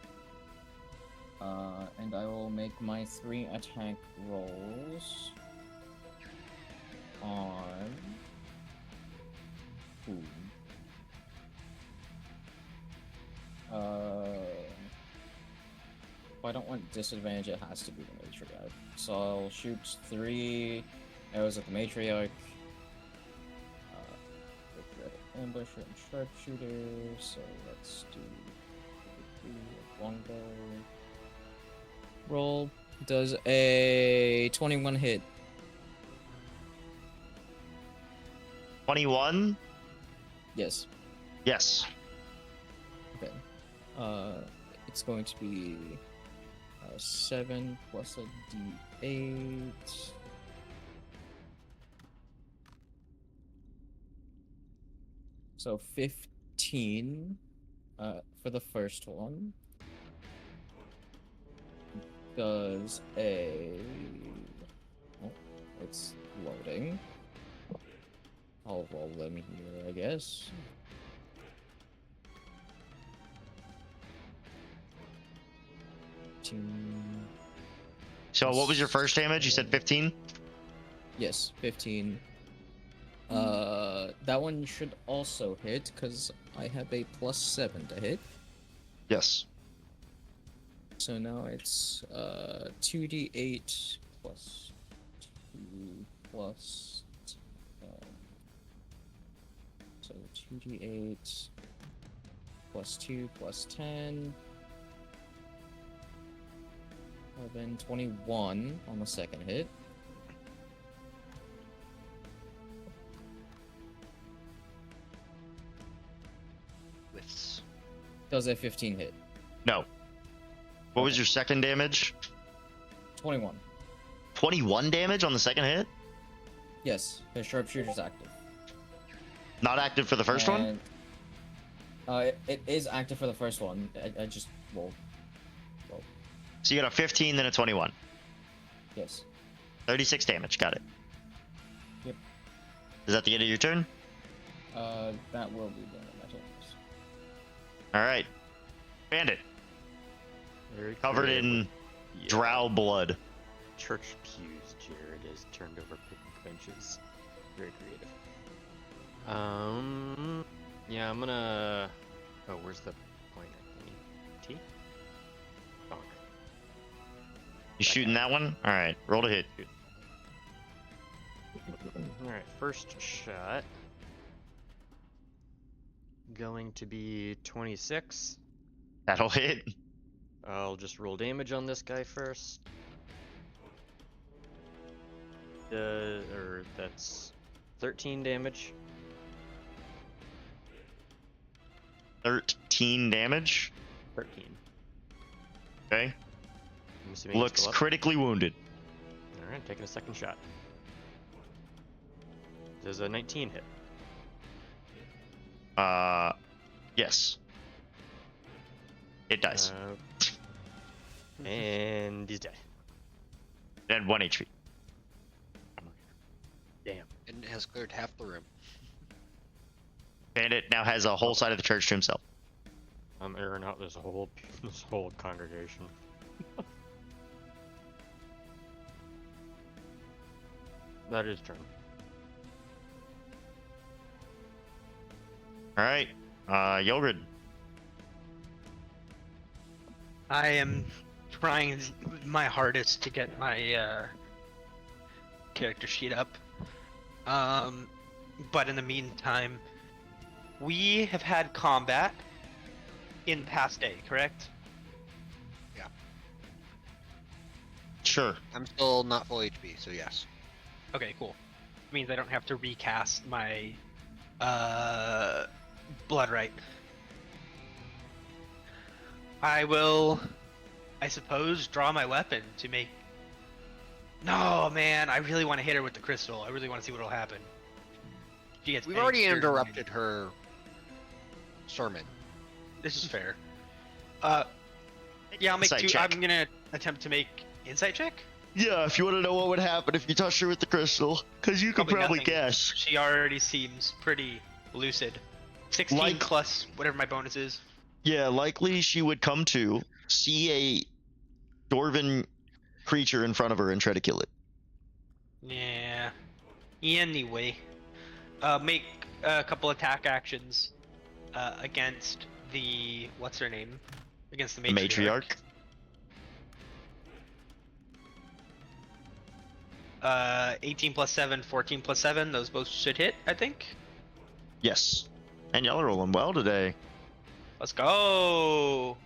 Speaker 3: And I will make my 3 attack rolls on. Ooh. If I don't want disadvantage, it has to be the Matriarch. So I'll shoot 3 arrows at the Matriarch. With Dread Ambusher and Sharpshooter. So let's do longbow. Roll does a 21 hit.
Speaker 1: 21?
Speaker 3: Yes.
Speaker 1: Yes.
Speaker 3: Okay. It's going to be 7 plus a d8. So 15 for the first one. Does a... Oh, it's loading. I'll roll them here, I guess.
Speaker 1: So what was your first damage? You said 15?
Speaker 3: Yes, 15. That one should also hit, because I have a +7 to hit.
Speaker 1: Yes.
Speaker 3: So now it's 2d8 plus 2 plus... so 2d8 plus 2 plus 10... 11, 21 on the second hit.
Speaker 4: Whiffs.
Speaker 3: Does a 15 hit.
Speaker 1: No. What was
Speaker 3: Okay.
Speaker 1: your second damage?
Speaker 3: 21.
Speaker 1: 21 damage on the second hit?
Speaker 3: Yes, his sharpshooter's active.
Speaker 1: Not active for the first one?
Speaker 3: It is active for the first one. I just rolled.
Speaker 1: So you got a 15, then a 21.
Speaker 3: Yes.
Speaker 1: 36 damage, got it.
Speaker 3: Yep.
Speaker 1: Is that the end of your turn?
Speaker 3: That will be the end of my turn.
Speaker 1: Alright. Bandit,
Speaker 2: Very
Speaker 1: covered
Speaker 2: creative
Speaker 1: in
Speaker 2: with-
Speaker 1: drow blood.
Speaker 2: Church pews, Jared has turned over picnic benches. Very creative. Yeah, I'm gonna... Oh, where's the pointer thingy? T? Bonk.
Speaker 1: You shooting that one? Alright, roll to hit.
Speaker 2: Alright, first shot. Going to be 26.
Speaker 1: That'll hit.
Speaker 2: I'll just roll damage on this guy first. That's 13 damage.
Speaker 1: 13 damage.
Speaker 2: 13.
Speaker 1: Okay.
Speaker 2: I'm assuming he's
Speaker 1: Looks
Speaker 2: still up.
Speaker 1: critically wounded.
Speaker 2: Alright, taking a second shot. Does a 19 hit?
Speaker 1: Yes. It does.
Speaker 2: And he's dead.
Speaker 1: And 1 HP.
Speaker 2: Damn.
Speaker 4: And has cleared half the room.
Speaker 1: Bandit now has a whole side of the church to himself.
Speaker 2: I'm airing out this whole congregation. That is turn.
Speaker 1: Alright. Yogurt.
Speaker 6: I am trying my hardest to get my character sheet up. But in the meantime, we have had combat in past day, correct?
Speaker 1: Sure.
Speaker 4: I'm still not full HP, so yes.
Speaker 6: Okay, cool. Means I don't have to recast my blood right. I will, I suppose, draw my weapon to make. No, man, I really want to hit her with the crystal. I really want to see what'll happen. She gets
Speaker 4: We've already
Speaker 6: angrier than mine.
Speaker 4: interrupted her sermon.
Speaker 6: This is fair. Yeah, I'll make
Speaker 1: Insight
Speaker 6: two.
Speaker 1: check.
Speaker 6: I'm gonna attempt to make insight check.
Speaker 1: Yeah, if you want to know what would happen if you touched her with the crystal, because you could probably
Speaker 6: nothing.
Speaker 1: guess.
Speaker 6: She already seems pretty lucid. 16
Speaker 1: Like-
Speaker 6: plus whatever my bonus is.
Speaker 1: Yeah, likely she would come to, see a dwarven creature in front of her and try to kill it.
Speaker 6: Yeah. Anyway, make a couple attack actions against the what's her name? Against the
Speaker 1: The
Speaker 6: matriarch.
Speaker 1: matriarch.
Speaker 6: 18 plus 7, 14 plus 7. Those both should hit, I think.
Speaker 1: Yes. And y'all are rolling well today.
Speaker 6: Let's go.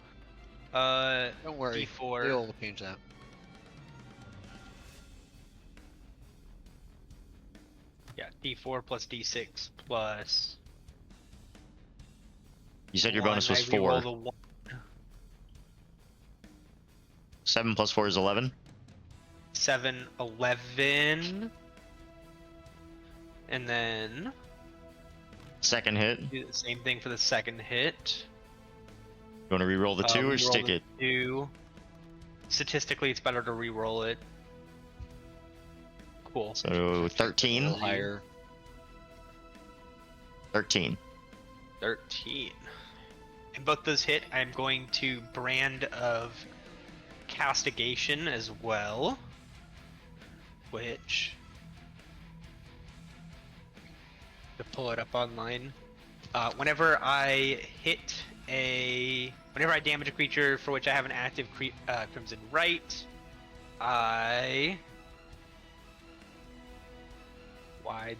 Speaker 4: Don't worry.
Speaker 6: D4.
Speaker 4: We'll change that.
Speaker 6: Yeah, D4 plus D6 plus.
Speaker 1: You said your
Speaker 6: one.
Speaker 1: bonus was
Speaker 6: I reroll
Speaker 1: 4.
Speaker 6: the 1.
Speaker 1: 7 plus 4 is 11.
Speaker 6: 7, 11. And then
Speaker 1: Second hit. You
Speaker 6: do the same thing for the second hit.
Speaker 1: want to re-roll the 2 or
Speaker 6: Reroll
Speaker 1: stick
Speaker 6: the
Speaker 1: it?
Speaker 6: 2. Statistically, it's better to re-roll it. Cool.
Speaker 1: So
Speaker 4: A little
Speaker 1: 13.
Speaker 4: higher.
Speaker 1: 13.
Speaker 6: 13. And both those hit. I'm going to brand of castigation as well. Which, to pull it up online, whenever I damage a creature for which I have an active Crimson Right, why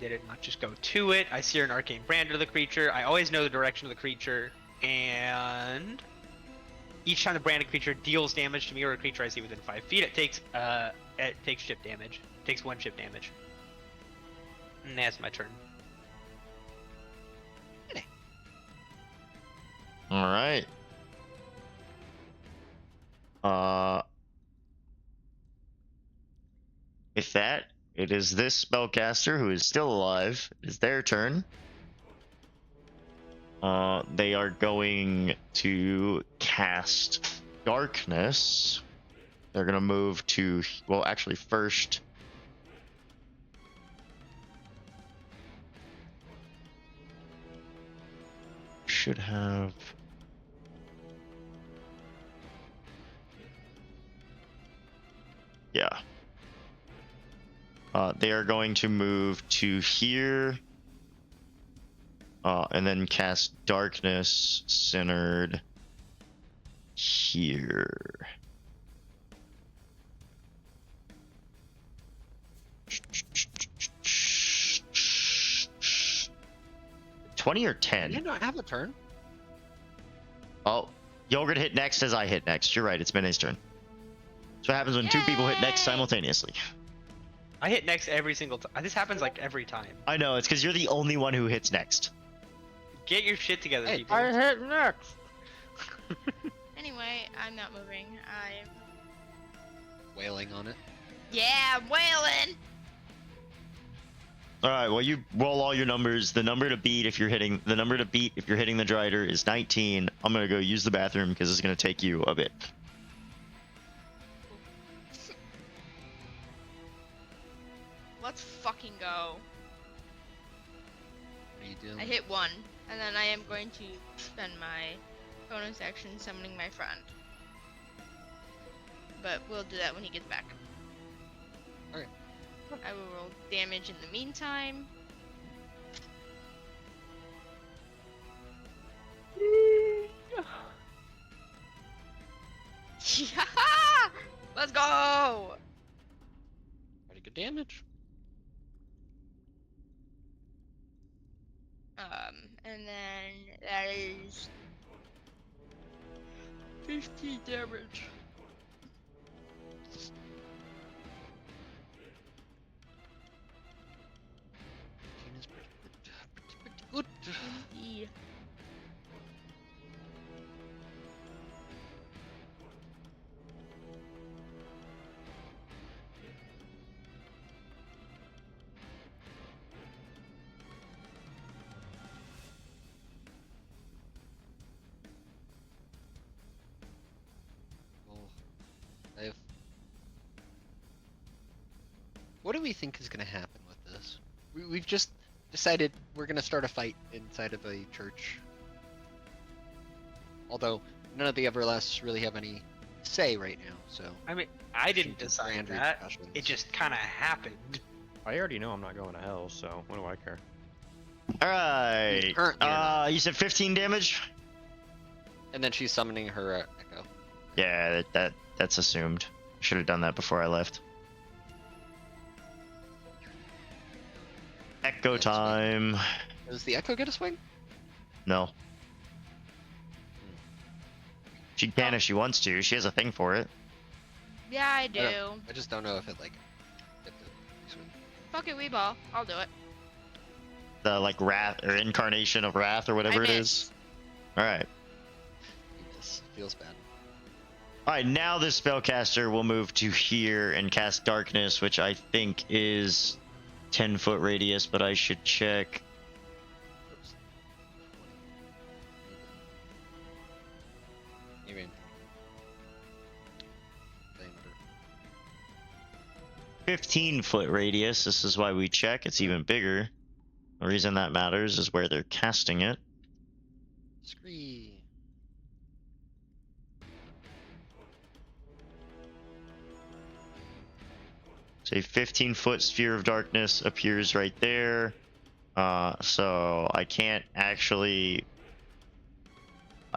Speaker 6: did it not just go to it? I sear an arcane brand to the creature. I always know the direction of the creature, and each time the branded creature deals damage to me or a creature I see within 5 feet, it takes chip damage. It takes 1 chip damage. And that's my turn.
Speaker 1: All right. With that, it is this spellcaster who is still alive. It is their turn. They are going to cast Darkness. They're gonna move to, well, actually first. Should have. Yeah. They are going to move to here. And then cast Darkness centered here. $20 or
Speaker 4: Did
Speaker 1: 10?
Speaker 4: you not have a turn?
Speaker 1: Oh, Yogurt hit next as I hit next. You're right, it's Minae's turn. That's what happens when 2 people hit next
Speaker 5: Yay!
Speaker 1: simultaneously.
Speaker 6: I hit next every single time. This happens like every time.
Speaker 1: I know, it's because you're the only one who hits next.
Speaker 6: Get your shit together,
Speaker 4: Hey,
Speaker 6: people.
Speaker 3: hit next.
Speaker 5: Anyway, I'm not moving. I'm.
Speaker 4: Wailing on it.
Speaker 5: Yeah, I'm wailing!
Speaker 1: Alright, well you roll all your numbers. The number to beat if you're hitting the Drider is 19. I'm gonna go use the bathroom because it's gonna take you a bit.
Speaker 5: Let's fucking go.
Speaker 4: What are you doing?
Speaker 5: I hit 1, and then I am going to spend my bonus action summoning my friend. But we'll do that when he gets back.
Speaker 4: Okay.
Speaker 5: I will roll damage in the meantime. Let's go!
Speaker 4: Pretty good damage.
Speaker 5: And then that is 50 damage.
Speaker 4: Tina's pretty good. Pretty good.
Speaker 5: Indeed.
Speaker 4: Well, I've... What do we think is going to happen with this? We've just decided we're going to start a fight inside of a church. Although none of the Everlasts really have any say right now, so.
Speaker 6: I mean, I didn't
Speaker 4: shouldn't be
Speaker 6: decide
Speaker 4: grand
Speaker 6: that.
Speaker 4: repercussions.
Speaker 6: It just kind of happened.
Speaker 2: I already know I'm not going to hell, so what do I care?
Speaker 1: All right.
Speaker 4: Currently you're not.
Speaker 1: You said 15 damage.
Speaker 4: And then she's summoning her echo.
Speaker 1: Yeah, that's assumed. Should have done that before I left. Echo
Speaker 4: That's
Speaker 1: time.
Speaker 4: Does the echo get a swing?
Speaker 1: No. She can if she wants to. She has a thing for it.
Speaker 5: Yeah, I do.
Speaker 4: I just don't know if it like. Get the swing.
Speaker 5: Fuck it, Weeball. I'll do it.
Speaker 1: The like wrath or incarnation of wrath or whatever it is.
Speaker 5: missed.
Speaker 1: All right.
Speaker 4: Yes, feels bad.
Speaker 1: All right. Now this spellcaster will move to here and cast darkness, which I think is 10-foot radius, but I should check.
Speaker 4: Oops. Even.
Speaker 1: 15-foot radius. This is why we check. It's even bigger. The reason that matters is where they're casting it.
Speaker 4: Scree.
Speaker 1: So a 15-foot sphere of darkness appears right there. So I can't actually...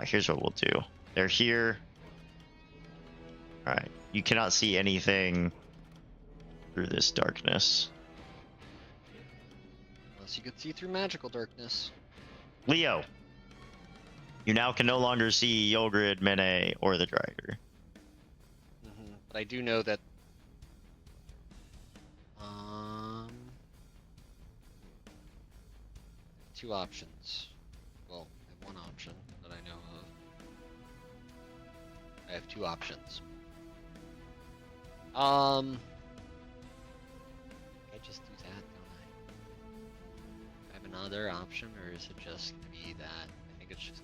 Speaker 1: here's what we'll do. They're here. Alright. You cannot see anything through this darkness.
Speaker 4: Unless you could see through magical darkness.
Speaker 1: Leo. You now can no longer see Yolgrid, Mene, or the Drider.
Speaker 4: But I do know that. Two options. Well, I have one option that I know of. I have two options. I just do that, don't I? I have another option, or is it just gonna be that? I think it's just.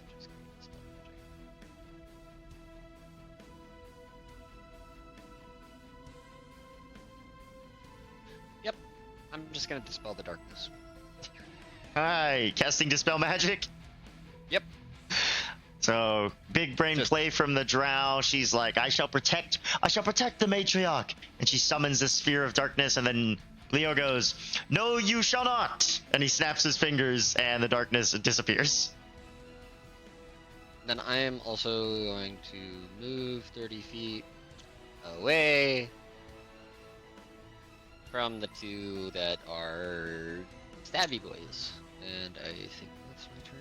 Speaker 4: It's just gonna be spell magic. Yep, I'm just gonna dispel the darkness.
Speaker 1: Hi, casting Dispel Magic.
Speaker 4: Yep.
Speaker 1: So, big brain
Speaker 4: Just-
Speaker 1: play from the drow. She's like, I shall protect the matriarch. And she summons this sphere of darkness, and then Leo goes, no, you shall not. And he snaps his fingers, and the darkness disappears.
Speaker 4: Then I am also going to move 30 feet away from the two that are stabby boys. And I think that's my turn.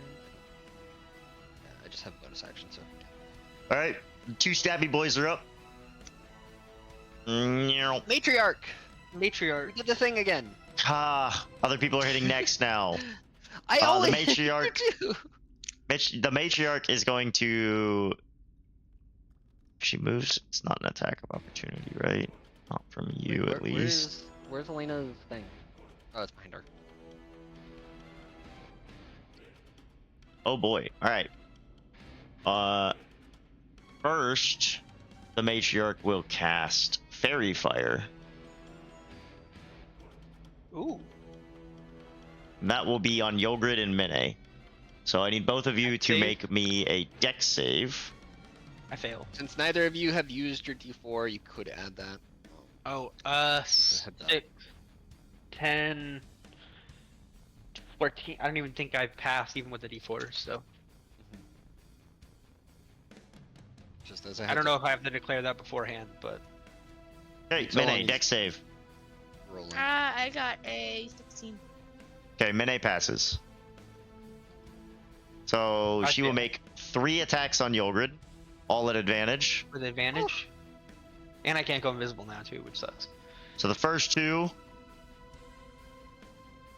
Speaker 4: Yeah, I just have a bonus action, so.
Speaker 1: All right, the two stabby boys are up. Meow.
Speaker 4: Matriarch! We
Speaker 6: Matriarch.
Speaker 4: did the thing again!
Speaker 1: Other people are hitting next now.
Speaker 4: I
Speaker 1: The
Speaker 4: only
Speaker 1: matriarch-
Speaker 4: two!
Speaker 1: The matriarch is going to... If she moves, it's not an attack of opportunity, right? Not from you,
Speaker 4: Wait,
Speaker 1: at least.
Speaker 4: Where's Elena's thing? Oh, it's behind her.
Speaker 1: Oh boy. Alright. First, the matriarch will cast Fairy Fire.
Speaker 6: Ooh.
Speaker 1: And that will be on Yogrid and Mene. So I need both of you to
Speaker 6: Save.
Speaker 1: make me a dex save.
Speaker 6: I fail.
Speaker 4: Since neither of you have used your d4, you could add that.
Speaker 6: Oh,
Speaker 4: Just a heads up.
Speaker 6: 6, 10, 14. I don't even think I've passed even with the d4, so.
Speaker 4: Just as a
Speaker 6: I
Speaker 4: heads
Speaker 6: don't know
Speaker 4: up,
Speaker 6: if I have to declare that beforehand, but
Speaker 1: Okay,
Speaker 4: So long
Speaker 1: Mene,
Speaker 4: as-
Speaker 1: deck save.
Speaker 4: rolling.
Speaker 5: I got a 16.
Speaker 1: Okay, Mene passes. So
Speaker 6: I
Speaker 1: she will
Speaker 6: fail.
Speaker 1: make 3 attacks on Yulgrid, all at advantage.
Speaker 6: with advantage. And I can't go invisible now too, which sucks.
Speaker 1: So the first 2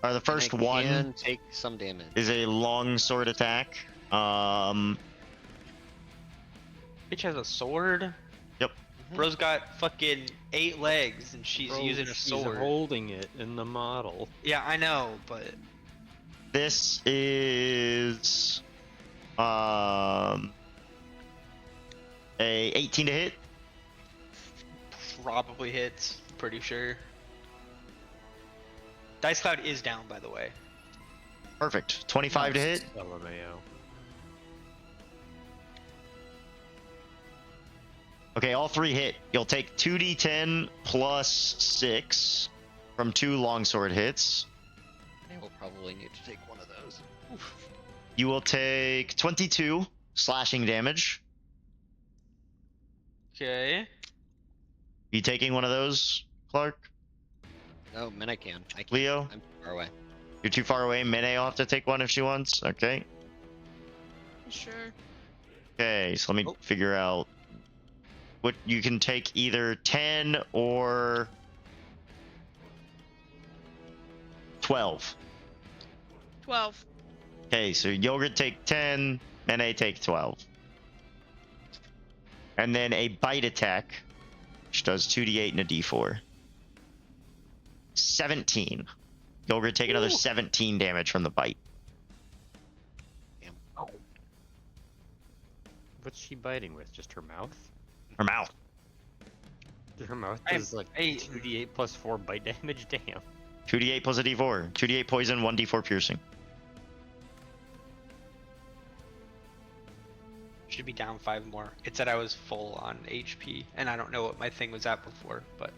Speaker 1: are the first
Speaker 4: And I
Speaker 1: one
Speaker 4: can take some damage.
Speaker 1: is a long sword attack.
Speaker 6: Bitch has a sword.
Speaker 1: Yep.
Speaker 6: Bro's got fucking 8 legs and she's
Speaker 2: Bro,
Speaker 6: using a
Speaker 2: she's
Speaker 6: sword.
Speaker 2: holding it in the model.
Speaker 6: Yeah, I know, but
Speaker 1: This is a 18 to hit.
Speaker 6: probably hits. Pretty sure. Dice Cloud is down, by the way.
Speaker 1: Perfect. 25 to
Speaker 3: Nice.
Speaker 1: hit.
Speaker 2: LMAO.
Speaker 1: Okay, all 3 hit. You'll take 2d10 plus 6 from 2 longsword hits.
Speaker 4: I will probably need to take one of those. Oof.
Speaker 1: You will take 22 slashing damage.
Speaker 6: Okay.
Speaker 1: You taking one of those, Clark?
Speaker 4: No, man, I can. I can.
Speaker 1: Leo?
Speaker 4: I'm far away.
Speaker 1: You're too far away. Mene will have to take one if she wants. Okay.
Speaker 5: Sure.
Speaker 1: Okay, so let me
Speaker 4: Oh.
Speaker 1: figure out what you can take either 10 or 12.
Speaker 5: 12.
Speaker 1: Okay, so Yogurt take 10, Mene take 12. And then a bite attack, which does 2d8 and a d4. 17. Yogurt take another
Speaker 6: Ooh.
Speaker 1: 17 damage from the bite.
Speaker 2: What's she biting with? Just her mouth?
Speaker 1: Her mouth.
Speaker 2: Her mouth
Speaker 6: I-
Speaker 2: is like
Speaker 6: I-
Speaker 2: 2d8 plus 4 bite damage? Damn.
Speaker 1: 2d8 plus a d4. 2d8 poison, 1d4 piercing.
Speaker 6: Should be down 5 more. It said I was full on HP, and I don't know what my thing was at before, but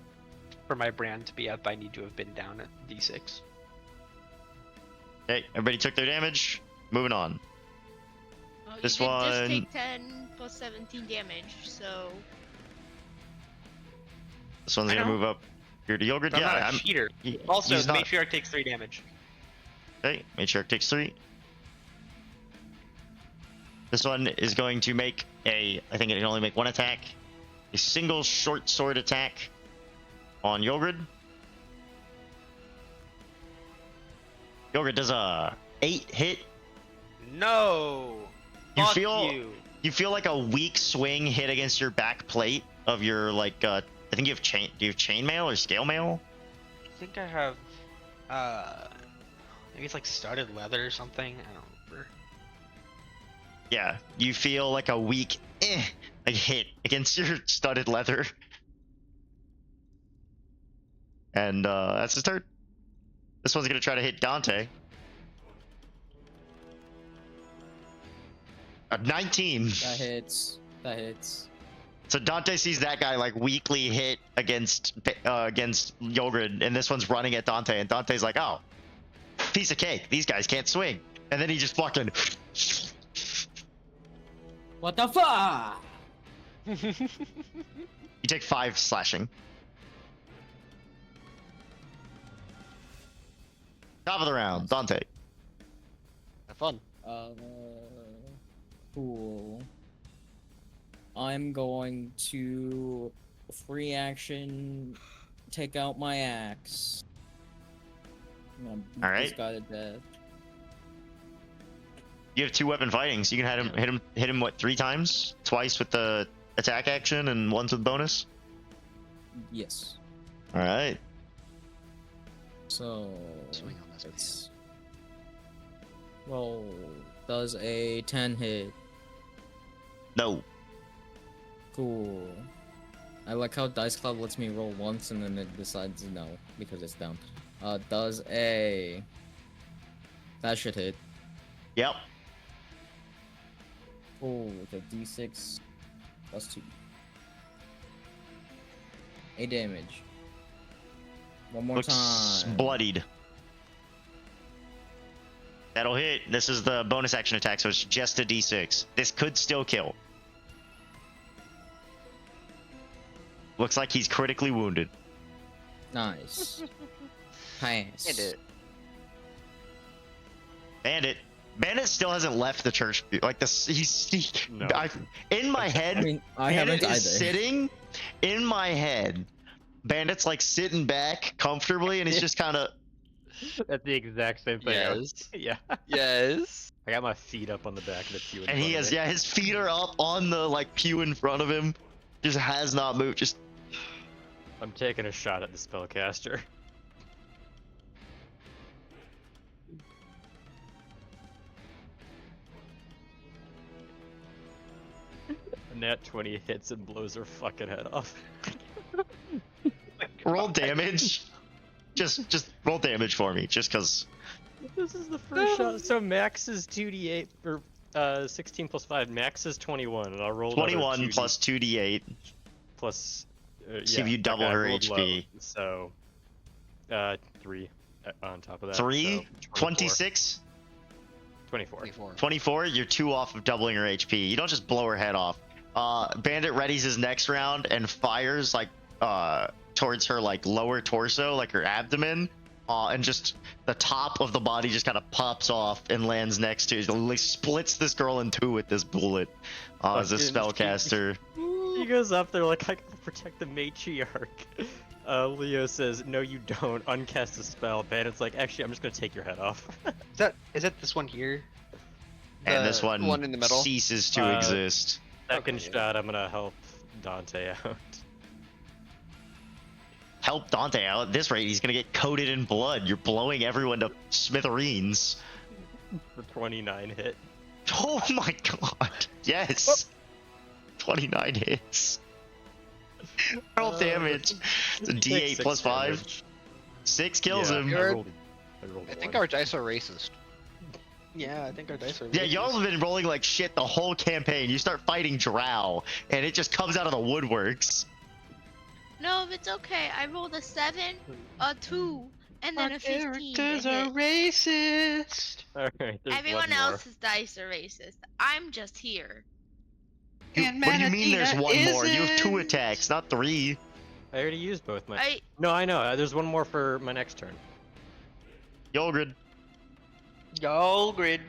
Speaker 6: for my brand to be up, I need to have been down at D6.
Speaker 1: Okay, everybody took their damage. Moving on.
Speaker 5: Oh,
Speaker 1: This
Speaker 5: you did just
Speaker 1: one-
Speaker 5: take 10 plus 17 damage, so
Speaker 1: This one's
Speaker 6: I
Speaker 1: gonna
Speaker 6: know.
Speaker 1: move up here to Yogurt.
Speaker 6: But
Speaker 1: Yeah,
Speaker 6: I'm not a
Speaker 1: I'm.
Speaker 6: cheater.
Speaker 1: he-
Speaker 6: Also,
Speaker 1: he's
Speaker 6: the
Speaker 1: not.
Speaker 6: matriarch takes 3 damage.
Speaker 1: Okay, matriarch takes 3. This one is going to make I think it can only make 1 attack. A single short sword attack on Yogurt. Yogurt does a 8 hit.
Speaker 6: No.
Speaker 1: You
Speaker 6: Fuck
Speaker 1: feel-
Speaker 6: you.
Speaker 1: You feel like a weak swing hit against your back plate of your like. I think you have chain. Do you have chainmail or scale mail?
Speaker 6: I think I have, maybe it's like studded leather or something. I don't remember.
Speaker 1: Yeah, you feel like a weak like hit against your studded leather. And that's his turn. This one's gonna try to hit Dante. A 19.
Speaker 3: That hits. That hits.
Speaker 1: So Dante sees that guy like weakly hit against Yogurt, and this one's running at Dante, and Dante's like, "Oh, piece of cake. These guys can't swing." And then he just fucking.
Speaker 3: What the fuck?
Speaker 1: You take 5 slashing. Top of the round, Dante.
Speaker 4: Have fun.
Speaker 3: Cool. I'm going to free action take out my axe. I'm gonna beat
Speaker 1: All right.
Speaker 3: this guy to death.
Speaker 1: You have 2 weapon fighting, so you can hit him what 3 times? Twice with the attack action and once with bonus.
Speaker 3: Yes.
Speaker 1: All right.
Speaker 3: So
Speaker 4: Swing on this
Speaker 3: let's roll. Does a 10 hit?
Speaker 1: No.
Speaker 3: Cool. I like how Dice Club lets me roll once and then it decides no because it's down. Does a that should hit.
Speaker 1: Yep.
Speaker 3: Cool, with a d6 plus 2. 8 damage. One more
Speaker 1: Looks
Speaker 3: time.
Speaker 1: bloodied. That'll hit. This is the bonus action attack, so it's just a d6. This could still kill. Looks like he's critically wounded.
Speaker 3: Nice. Pass.
Speaker 4: Hit it.
Speaker 1: Bandit still hasn't left the church. Like this,
Speaker 2: No.
Speaker 1: in my head.
Speaker 3: I mean, I
Speaker 1: Bandit
Speaker 3: haven't either.
Speaker 1: is sitting in my head. Bandit's like sitting back comfortably, and he's just kind of.
Speaker 2: That's the exact same thing.
Speaker 4: Yes.
Speaker 2: Yeah.
Speaker 4: Yes.
Speaker 2: I got my feet up on the back of the pew.
Speaker 1: And he has, yeah, his feet are up on the like pew in front of him. Just has not moved. Just
Speaker 2: I'm taking a shot at the spellcaster. A nat 20 hits and blows her fucking head off.
Speaker 1: roll damage. Just roll damage for me, just cause.
Speaker 2: This is the first shot. So max is 2d8 or 16 plus 5. Max is 21, and I'll roll
Speaker 1: 21 plus 2d8.
Speaker 2: plus.
Speaker 1: See if you double her
Speaker 2: rolled
Speaker 1: HP.
Speaker 2: low, so 3 on top of that.
Speaker 1: 3,
Speaker 2: so
Speaker 1: 26,
Speaker 2: 24.
Speaker 4: 24.
Speaker 1: 24. You're 2 off of doubling her HP. You don't just blow her head off. Bandit readies his next round and fires like towards her like lower torso, like her abdomen, and just the top of the body just kind of pops off and lands next to her. Like, splits this girl in 2 with this bullet. As a
Speaker 2: Fucking
Speaker 1: spellcaster.
Speaker 2: He goes up there like, I gotta protect the matriarch. Leo says, no you don't, uncast a spell. Bandit's like, actually I'm just gonna take your head off.
Speaker 6: Is that this one here?
Speaker 1: And
Speaker 6: The
Speaker 1: this one
Speaker 4: one in the middle?
Speaker 1: ceases to
Speaker 2: Uh,
Speaker 1: exist.
Speaker 2: Second
Speaker 4: Okay, yeah.
Speaker 2: shot, I'm gonna help Dante out.
Speaker 1: Help Dante out. At this rate, he's gonna get coated in blood. You're blowing everyone to smithereens.
Speaker 2: For 29 hit.
Speaker 1: Oh my god. Yes. 29 hits. Roll damage. It's a
Speaker 2: Take
Speaker 1: D8
Speaker 2: 6
Speaker 1: plus 5.
Speaker 2: damage.
Speaker 1: 6 kills
Speaker 2: Yeah,
Speaker 1: him.
Speaker 2: I
Speaker 4: You're-
Speaker 2: rolled
Speaker 4: I think
Speaker 2: one.
Speaker 4: our dice are racist.
Speaker 6: Yeah, I think our dice are.
Speaker 1: Yeah,
Speaker 6: really
Speaker 1: y'all
Speaker 6: good.
Speaker 1: have been rolling like shit the whole campaign. You start fighting Drow, and it just comes out of the woodworks.
Speaker 5: No, it's okay. I rolled a 7, a 2, and then
Speaker 6: Our
Speaker 5: a 15. to
Speaker 6: characters are
Speaker 5: hit.
Speaker 6: racist.
Speaker 2: Alright, there's
Speaker 5: Everyone
Speaker 2: one more.
Speaker 5: else's dice are racist. I'm just here.
Speaker 6: And
Speaker 1: What do you mean there's
Speaker 6: Manadina
Speaker 1: one more? You have 2
Speaker 6: isn't.
Speaker 1: attacks, not 3.
Speaker 2: I already used both my.
Speaker 5: I
Speaker 2: No, I know. There's one more for my next turn.
Speaker 1: Yolgrid,
Speaker 6: Y'all grid.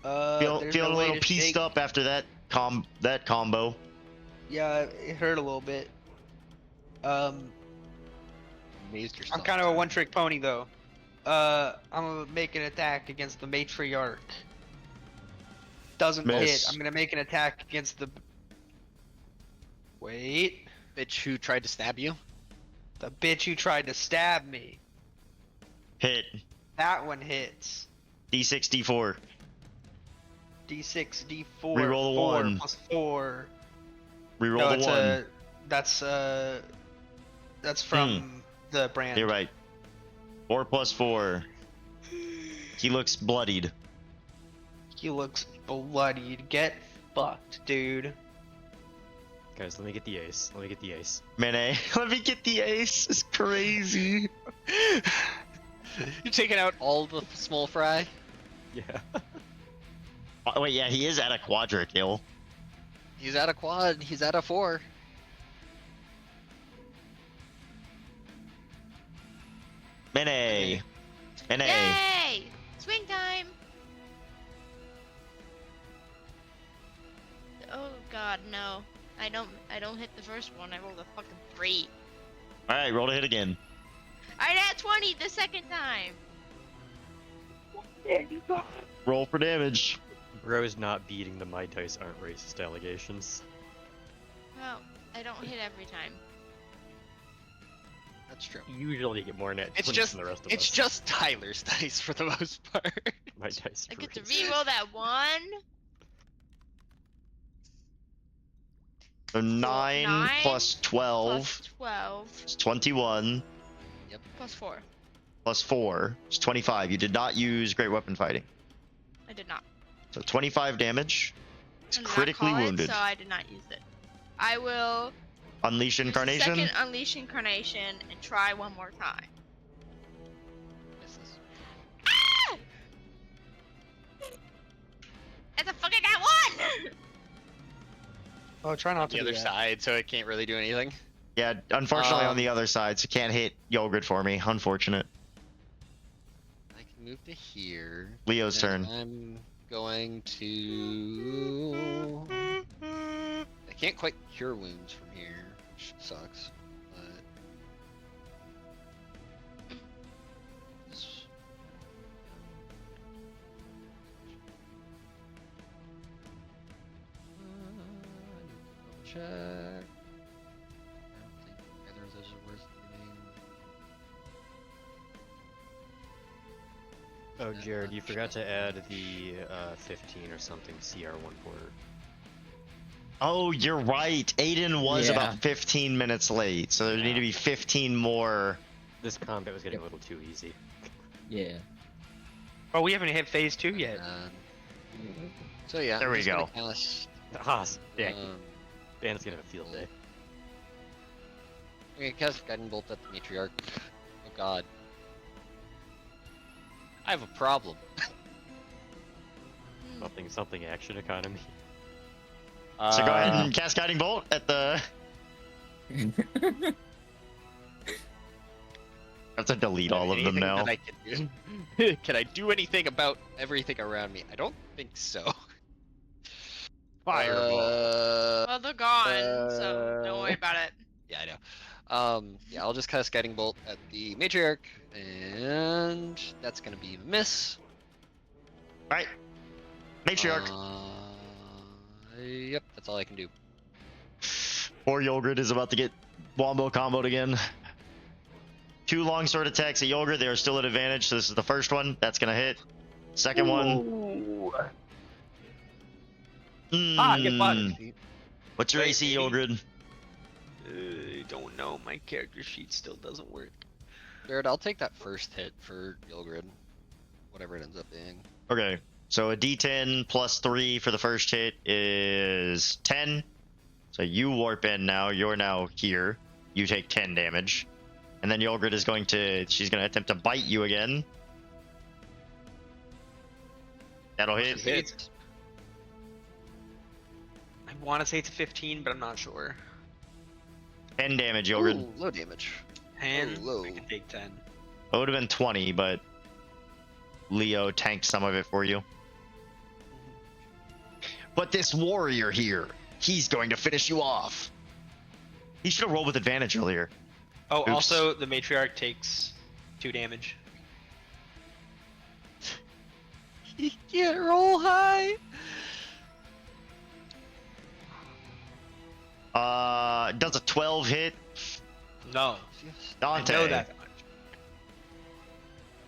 Speaker 1: feeling
Speaker 6: There's
Speaker 1: a
Speaker 6: no way
Speaker 1: little
Speaker 6: to
Speaker 1: pieced
Speaker 6: shake-
Speaker 1: up after that combo.
Speaker 6: Yeah, it hurt a little bit.
Speaker 4: Amazed yourself.
Speaker 6: I'm kind of a one-trick pony though. I'm gonna make an attack against the matriarch. Doesn't hit.
Speaker 1: Miss.
Speaker 6: I'm gonna make an attack against the. Wait,
Speaker 4: bitch who tried to stab you.
Speaker 6: the bitch who tried to stab me.
Speaker 1: Hit.
Speaker 6: That one hits.
Speaker 1: D6, D4.
Speaker 6: D6, D4.
Speaker 1: Reroll a
Speaker 6: 4
Speaker 1: 1.
Speaker 6: plus 4.
Speaker 1: Reroll
Speaker 6: No,
Speaker 1: the
Speaker 6: it's
Speaker 1: 1.
Speaker 6: that's from the brand.
Speaker 1: You're right. 4 plus 4. He looks bloodied.
Speaker 6: He looks bloodied. Get fucked, dude.
Speaker 2: Guys, let me get the ace. Let me get the ace.
Speaker 1: Mene, let me get the ace. It's crazy.
Speaker 4: You're taking out all the small fry.
Speaker 2: Yeah.
Speaker 1: Oh, wait, yeah, he is at a quadra kill.
Speaker 4: He's at a quad. He's at a 4.
Speaker 1: Mene. Mene.
Speaker 5: Yay! Swing time. Oh god, no. I don't hit the first one. I rolled a fucking 3.
Speaker 1: Alright, roll to hit again.
Speaker 5: I got 20 the second time.
Speaker 1: Roll for damage.
Speaker 2: Bro's not beating the my dice aren't racist allegations.
Speaker 5: Well, I don't hit every time.
Speaker 4: That's true.
Speaker 2: Usually you get more net
Speaker 4: It's
Speaker 2: 20s
Speaker 4: just
Speaker 2: than the rest of
Speaker 4: it's
Speaker 2: us.
Speaker 4: just Tyler's dice for the most part.
Speaker 2: My dice
Speaker 5: I
Speaker 2: are
Speaker 5: get to
Speaker 2: racist.
Speaker 5: reroll that 1.
Speaker 1: So 9
Speaker 5: 9
Speaker 1: plus 12
Speaker 5: Plus 12
Speaker 1: is 21.
Speaker 5: plus 4.
Speaker 1: Plus 4 is 25. You did not use great weapon fighting.
Speaker 5: I did not.
Speaker 1: So 25 damage. It's
Speaker 5: I did not
Speaker 1: critically
Speaker 5: call it,
Speaker 1: wounded.
Speaker 5: so I did not use it. I will
Speaker 1: Unleash
Speaker 5: use the
Speaker 1: Incarnation.
Speaker 5: second Unleash Incarnation and try one more time.
Speaker 4: Misses.
Speaker 5: Ah! That's a fucking got 1!
Speaker 6: Oh, try not to
Speaker 4: the
Speaker 6: do
Speaker 4: other
Speaker 6: that.
Speaker 4: side, so it can't really do anything.
Speaker 1: Yeah, unfortunately on the
Speaker 4: Um,
Speaker 1: other side, so can't hit Yogurt for me. Unfortunate.
Speaker 4: I can move to here.
Speaker 1: Leo's
Speaker 4: and
Speaker 1: turn.
Speaker 4: I'm going to. I can't quite cure wounds from here, which sucks. But this- check. I don't think either of those are worth remaining.
Speaker 2: Oh,
Speaker 4: That
Speaker 2: Jared, you
Speaker 4: much
Speaker 2: forgot to
Speaker 4: damage.
Speaker 2: add the 15 or something CR1 port.
Speaker 1: Oh, you're right. Aiden was
Speaker 3: Yeah.
Speaker 1: about 15 minutes late, so there need to be 15 more.
Speaker 2: This combat was getting a little too easy.
Speaker 3: Yeah.
Speaker 6: Oh, we haven't hit phase 2 yet.
Speaker 4: So yeah,
Speaker 1: There
Speaker 4: I'm
Speaker 1: we
Speaker 4: just gonna
Speaker 1: go.
Speaker 4: cast.
Speaker 2: Ah, dang.
Speaker 4: Um,
Speaker 2: Bandit's gonna have a field day.
Speaker 4: I'm gonna cast Guiding Bolt at the Matriarch. Oh god. I have a problem.
Speaker 2: Something action economy.
Speaker 1: So go ahead
Speaker 4: Uh,
Speaker 1: and cast Guiding Bolt at the. I have to delete all of them
Speaker 4: anything
Speaker 1: now.
Speaker 4: that I can do. Can I do anything about everything around me? I don't think so.
Speaker 6: Fireball.
Speaker 5: Well, they're gone, so don't worry about it.
Speaker 4: Yeah, I know. Yeah, I'll just cast Guiding Bolt at the Matriarch, and that's gonna be a miss.
Speaker 1: Alright. Matriarch.
Speaker 4: Yep, that's all I can do.
Speaker 1: Poor Yogurt is about to get Wombo comboed again. 2 longsword attacks at Yogurt. They are still at advantage, so this is the first one. That's gonna hit. Second one.
Speaker 6: Ah, get fucked.
Speaker 1: What's your
Speaker 6: Wait,
Speaker 1: AC,
Speaker 6: maybe-
Speaker 1: Yogurt?
Speaker 6: Don't know. My character sheet still doesn't work.
Speaker 4: Jared, I'll take that first hit for Gilgrid. Whatever it ends up being.
Speaker 1: Okay, so a D10 plus 3 for the first hit is 10. So you warp in now. You're now here. You take 10 damage. And then Yogurt is going to... She's going to attempt to bite you again. That'll hit.
Speaker 6: Hit. I want to say it's 15, but I'm not sure.
Speaker 1: 10 damage, Yogurt.
Speaker 4: Ooh, low damage.
Speaker 6: 10.
Speaker 4: low.
Speaker 6: I can take 10.
Speaker 1: It would have been 20, but Leo tanked some of it for you. But this warrior here, he's going to finish you off. He should have rolled with advantage earlier.
Speaker 6: Oh,
Speaker 1: Oops.
Speaker 6: also, the Matriarch takes 2 damage.
Speaker 4: You can't roll high.
Speaker 1: Does a 12 hit?
Speaker 6: No.
Speaker 1: Dante.
Speaker 6: I know that much.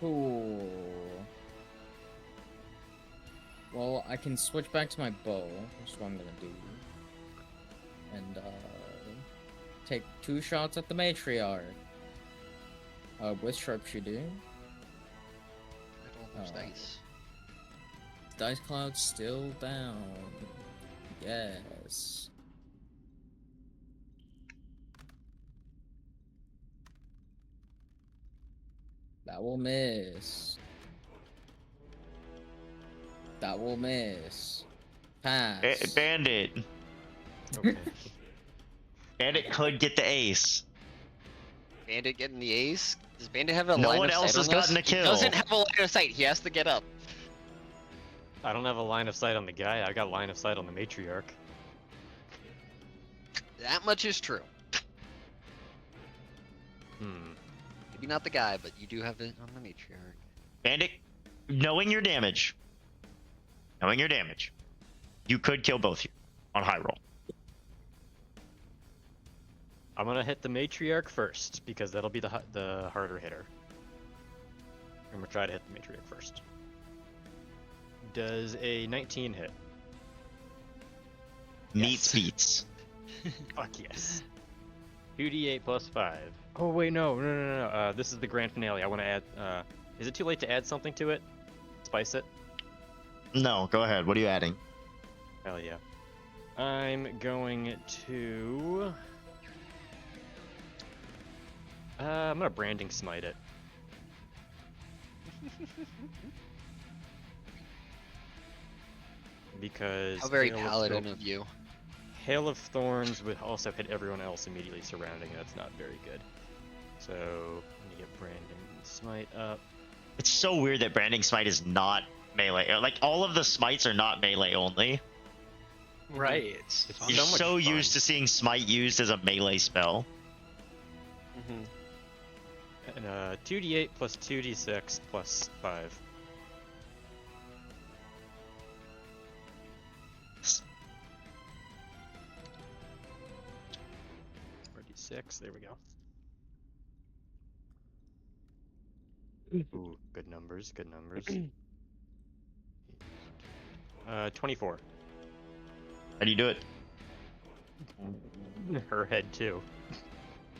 Speaker 3: Cool. Well, I can switch back to my bow, which is what I'm gonna do. And, take 2 shots at the Matriarch. With Sharpshooter.
Speaker 4: I don't have dice.
Speaker 3: Dice cloud still down. Yes. That will miss. That will miss. Pass.
Speaker 1: Bandit.
Speaker 2: Okay.
Speaker 1: Bandit could get the ace.
Speaker 4: Bandit getting the ace? Does Bandit have a
Speaker 1: No
Speaker 4: line
Speaker 1: one
Speaker 4: of
Speaker 1: else
Speaker 4: sight
Speaker 1: has
Speaker 4: on this?
Speaker 1: gotten a
Speaker 4: He
Speaker 1: kill.
Speaker 4: doesn't have a line of sight. He has to get up.
Speaker 2: I don't have a line of sight on the guy. I got line of sight on the Matriarch.
Speaker 4: That much is true. Maybe not the guy, but you do have it on the Matriarch.
Speaker 1: Bandit, knowing your damage, you could kill both of you on high roll.
Speaker 2: I'm gonna hit the Matriarch first, because that'll be the harder hitter. I'm gonna try to hit the Matriarch first. Does a 19 hit?
Speaker 1: Meets
Speaker 2: Yes.
Speaker 1: beats.
Speaker 2: Fuck yes. 2d8 plus 5. Oh wait, no. This is the grand finale. I want to add. Is it too late to add something to it? Spice it?
Speaker 1: No, go ahead. What are you adding?
Speaker 2: Hell yeah. I'm going to. I'm gonna branding smite it. Because
Speaker 4: How very
Speaker 2: it'll look
Speaker 4: paladin
Speaker 2: so-
Speaker 4: of you.
Speaker 2: Hail of Thorns would also hit everyone else immediately surrounding. That's not very good. So let me get Brandon's smite up.
Speaker 1: It's so weird that Branding Smite is not melee. Like, all of the smites are not melee only.
Speaker 6: Right. It's
Speaker 2: It's
Speaker 6: fun.
Speaker 1: You're
Speaker 2: so much
Speaker 1: so
Speaker 2: fun.
Speaker 1: used to seeing Smite used as a melee spell.
Speaker 2: And 2d8 plus 2d6 plus 5. Or d6, there we go. Ooh, good numbers, good numbers. 24.
Speaker 1: How do you do it?
Speaker 2: Her head too.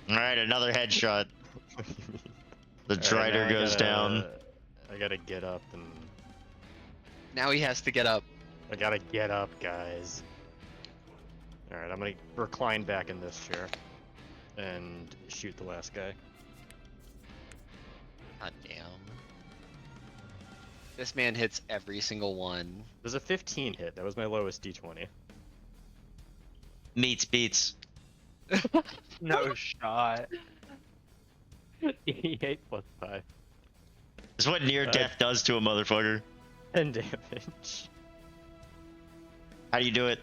Speaker 1: Alright, another headshot. The
Speaker 2: Alright,
Speaker 1: Drider
Speaker 2: now
Speaker 1: goes down.
Speaker 2: I gotta get up and...
Speaker 4: Now he has to get up.
Speaker 2: I gotta get up, guys. Alright, I'm gonna recline back in this chair. And shoot the last guy.
Speaker 4: God damn. This man hits every single one.
Speaker 2: There's a 15 hit. That was my lowest d20.
Speaker 1: Meets beats.
Speaker 6: No shot.
Speaker 2: 8 plus 5.
Speaker 1: It's what near death does to a motherfucker.
Speaker 2: 10 damage.
Speaker 1: How do you do it?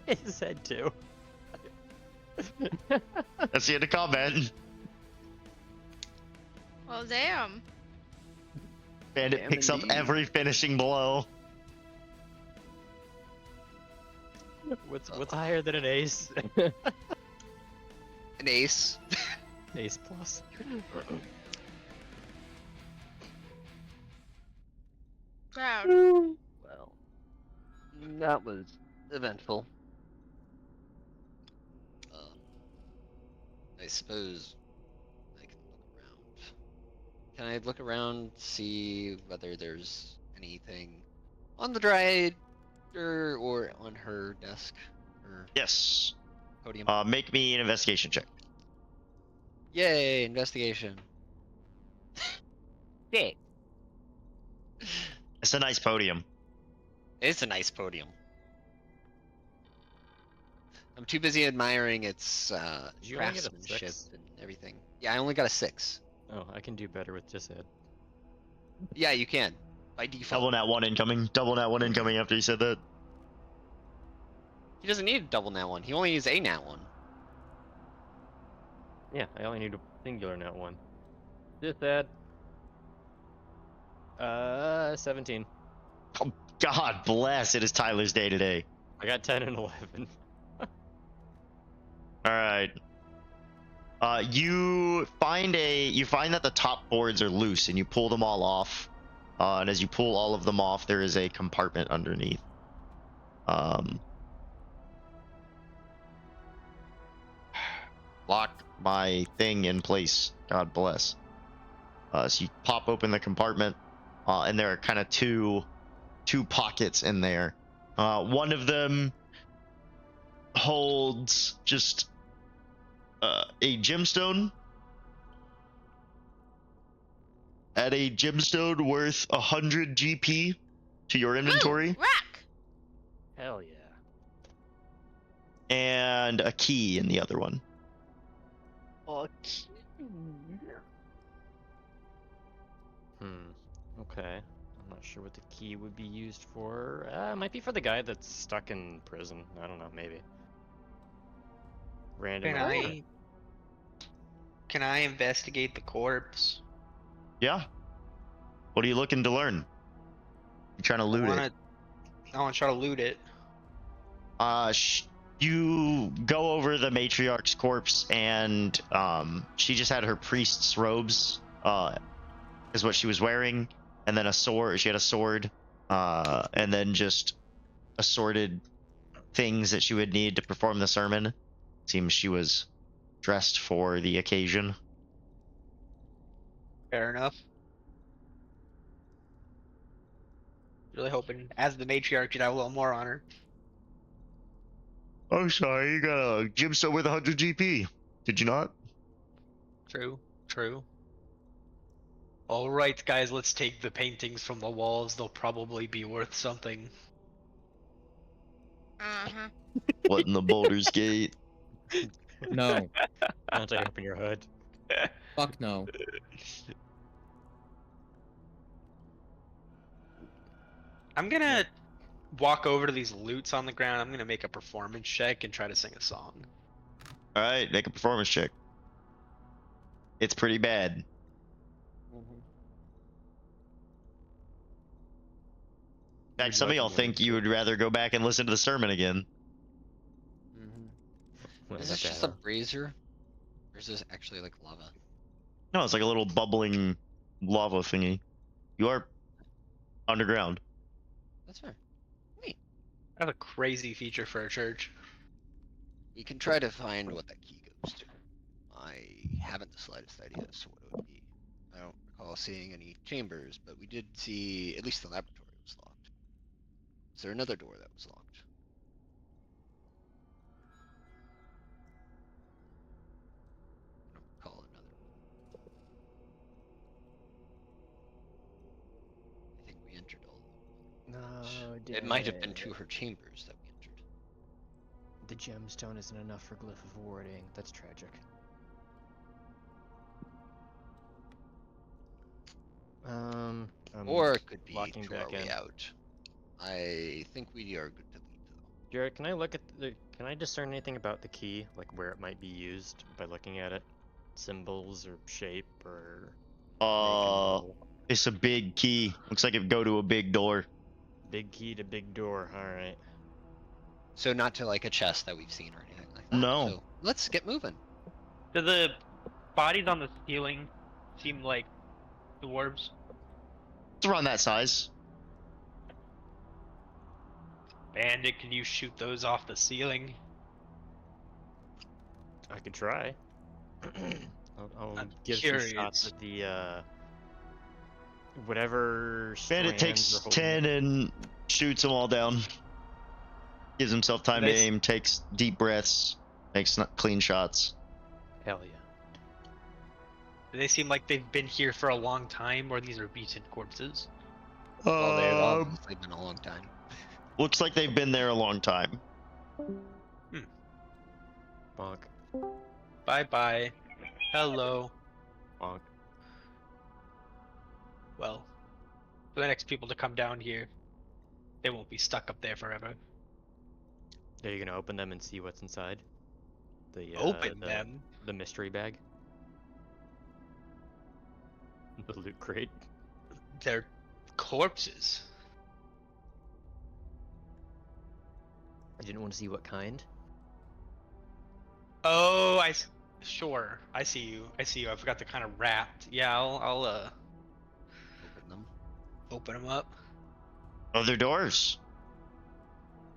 Speaker 2: His head too.
Speaker 1: That's the end of combat.
Speaker 5: Well, damn.
Speaker 1: Bandit
Speaker 4: Damn
Speaker 1: picks up
Speaker 4: indeed.
Speaker 1: every finishing blow.
Speaker 2: What's higher than an ace?
Speaker 4: An ace.
Speaker 2: Ace plus.
Speaker 5: Proud.
Speaker 4: Well, that was eventful. I suppose I can look around. Can I look around, see whether there's anything on the Dryad or on her desk or
Speaker 1: Yes.
Speaker 4: podium?
Speaker 1: Make me an investigation check.
Speaker 4: Yay, investigation. Yay.
Speaker 1: It's a nice podium.
Speaker 4: It's a nice podium. I'm too busy admiring its
Speaker 2: Did you only get a
Speaker 4: craftsmanship
Speaker 2: 6?
Speaker 4: and everything. Yeah, I only got a 6.
Speaker 2: Oh, I can do better with just head.
Speaker 4: Yeah, you can. By default.
Speaker 1: Double nat 1 incoming. Double nat 1 incoming after you said that.
Speaker 4: He doesn't need a double nat 1. He only needs a nat 1.
Speaker 2: Yeah, I only need a singular nat 1. Just add. 17.
Speaker 1: Oh, God bless. It is Tyler's day today.
Speaker 2: I got 10 and 11.
Speaker 1: Alright. You find that the top boards are loose and you pull them all off. And as you pull all of them off, there is a compartment underneath. Lock my thing in place. God bless. So you pop open the compartment, and there are kind of two pockets in there. One of them holds just a gemstone. Add a gemstone worth 100 GP to your inventory.
Speaker 5: Woo! Rock!
Speaker 2: Hell yeah.
Speaker 1: And a key in the other one.
Speaker 2: Okay. I'm not sure what the key would be used for. It might be for the guy that's stuck in prison. I don't know, maybe. Random.
Speaker 6: Can I investigate the corpse?
Speaker 1: Yeah. What are you looking to learn? You trying to loot it?
Speaker 6: I want to try to loot it.
Speaker 1: You go over the matriarch's corpse, and she just had her priest's robes, is what she was wearing, and then a sword. She had a sword, and then just assorted things that she would need to perform the sermon. Seems she was dressed for the occasion.
Speaker 6: Fair enough. Really hoping, as the matriarch, you'd have a little more on her.
Speaker 1: Oh, sorry, you got a gemstone with 100 GP. Did you not?
Speaker 6: True, true. All right, guys, let's take the paintings from the walls. They'll probably be worth something.
Speaker 5: Uh-huh.
Speaker 1: What in the Boulder's Gate?
Speaker 3: No.
Speaker 2: Dante, open your hood.
Speaker 3: Fuck no.
Speaker 6: I'm gonna walk over to these loots on the ground. I'm gonna make a performance check and try to sing a song.
Speaker 1: All right, make a performance check. It's pretty bad.
Speaker 2: Mm-hmm.
Speaker 1: In fact, some of y'all think you would rather go back and listen to the sermon again.
Speaker 2: Well,
Speaker 4: Is
Speaker 2: that's
Speaker 4: this just a
Speaker 2: bad.
Speaker 4: brazier? Or is this actually like lava?
Speaker 1: No, it's like a little bubbling lava thingy. You are underground.
Speaker 4: That's fair.
Speaker 6: That's a crazy feature for a church.
Speaker 4: We can try to find what that key goes to. I haven't the slightest idea as to what it would be. I don't recall seeing any chambers, but we did see at least the laboratory was locked. Is there another door that was locked? I don't recall another. I think we entered all of them.
Speaker 2: No,
Speaker 4: It might have been
Speaker 2: dang.
Speaker 4: to her chambers that we entered.
Speaker 2: The gemstone isn't enough for glyph of warding. That's tragic. I'm
Speaker 4: Or it could be
Speaker 2: locking
Speaker 4: to our
Speaker 2: back
Speaker 4: way
Speaker 2: in.
Speaker 4: out. I think we are good to leave though.
Speaker 2: Jared, can I look at the? Can I discern anything about the key, like where it might be used by looking at it? Symbols or shape or make and model?
Speaker 1: It's a big key. Looks like it'd go to a big door.
Speaker 2: Big key to big door. All right.
Speaker 4: So not to like a chest that we've seen or anything like that.
Speaker 1: No.
Speaker 4: So let's get moving.
Speaker 6: Do the bodies on the ceiling seem like dwarves?
Speaker 1: It's around that size.
Speaker 6: Bandit, can you shoot those off the ceiling?
Speaker 2: I could try. I'll
Speaker 6: I'm
Speaker 2: give
Speaker 6: curious.
Speaker 2: some shots at the whatever.
Speaker 1: Bandit takes
Speaker 2: strands are
Speaker 1: 10
Speaker 2: holding
Speaker 1: and shoots them all down. Gives himself time to
Speaker 6: Nice.
Speaker 1: aim, takes deep breaths, makes clean shots.
Speaker 2: Hell yeah.
Speaker 6: Do they seem like they've been here for a long time, or these are beaten corpses?
Speaker 4: Well, they've obviously been a long time.
Speaker 1: Looks like they've been there a long time.
Speaker 2: Bonk.
Speaker 6: Bye bye. Hello.
Speaker 2: Bonk.
Speaker 6: Well, for the next people to come down here, they won't be stuck up there forever.
Speaker 2: Are you gonna open them and see what's inside? The
Speaker 6: Open them.
Speaker 2: The mystery bag. The loot crate.
Speaker 6: They're corpses.
Speaker 2: I didn't want to see what kind.
Speaker 6: Oh, sure. I see you. I see you. I forgot the kind of wrapped. Yeah, I'll
Speaker 4: Open them.
Speaker 6: open them up.
Speaker 1: Other doors.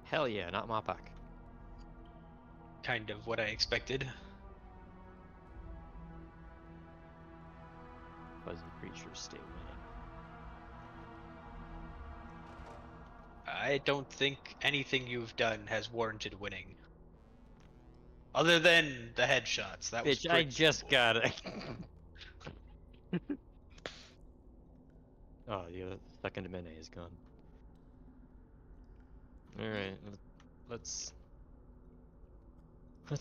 Speaker 2: Hell yeah, not Mopak.
Speaker 6: Kind of what I expected.
Speaker 2: Fuzzy creatures stay winning.
Speaker 6: I don't think anything you've done has warranted winning. Other than the headshots. That was
Speaker 2: Bitch, I
Speaker 6: pretty
Speaker 2: just
Speaker 6: simple.
Speaker 2: got it. Oh, the second Mene is gone. Alright, let's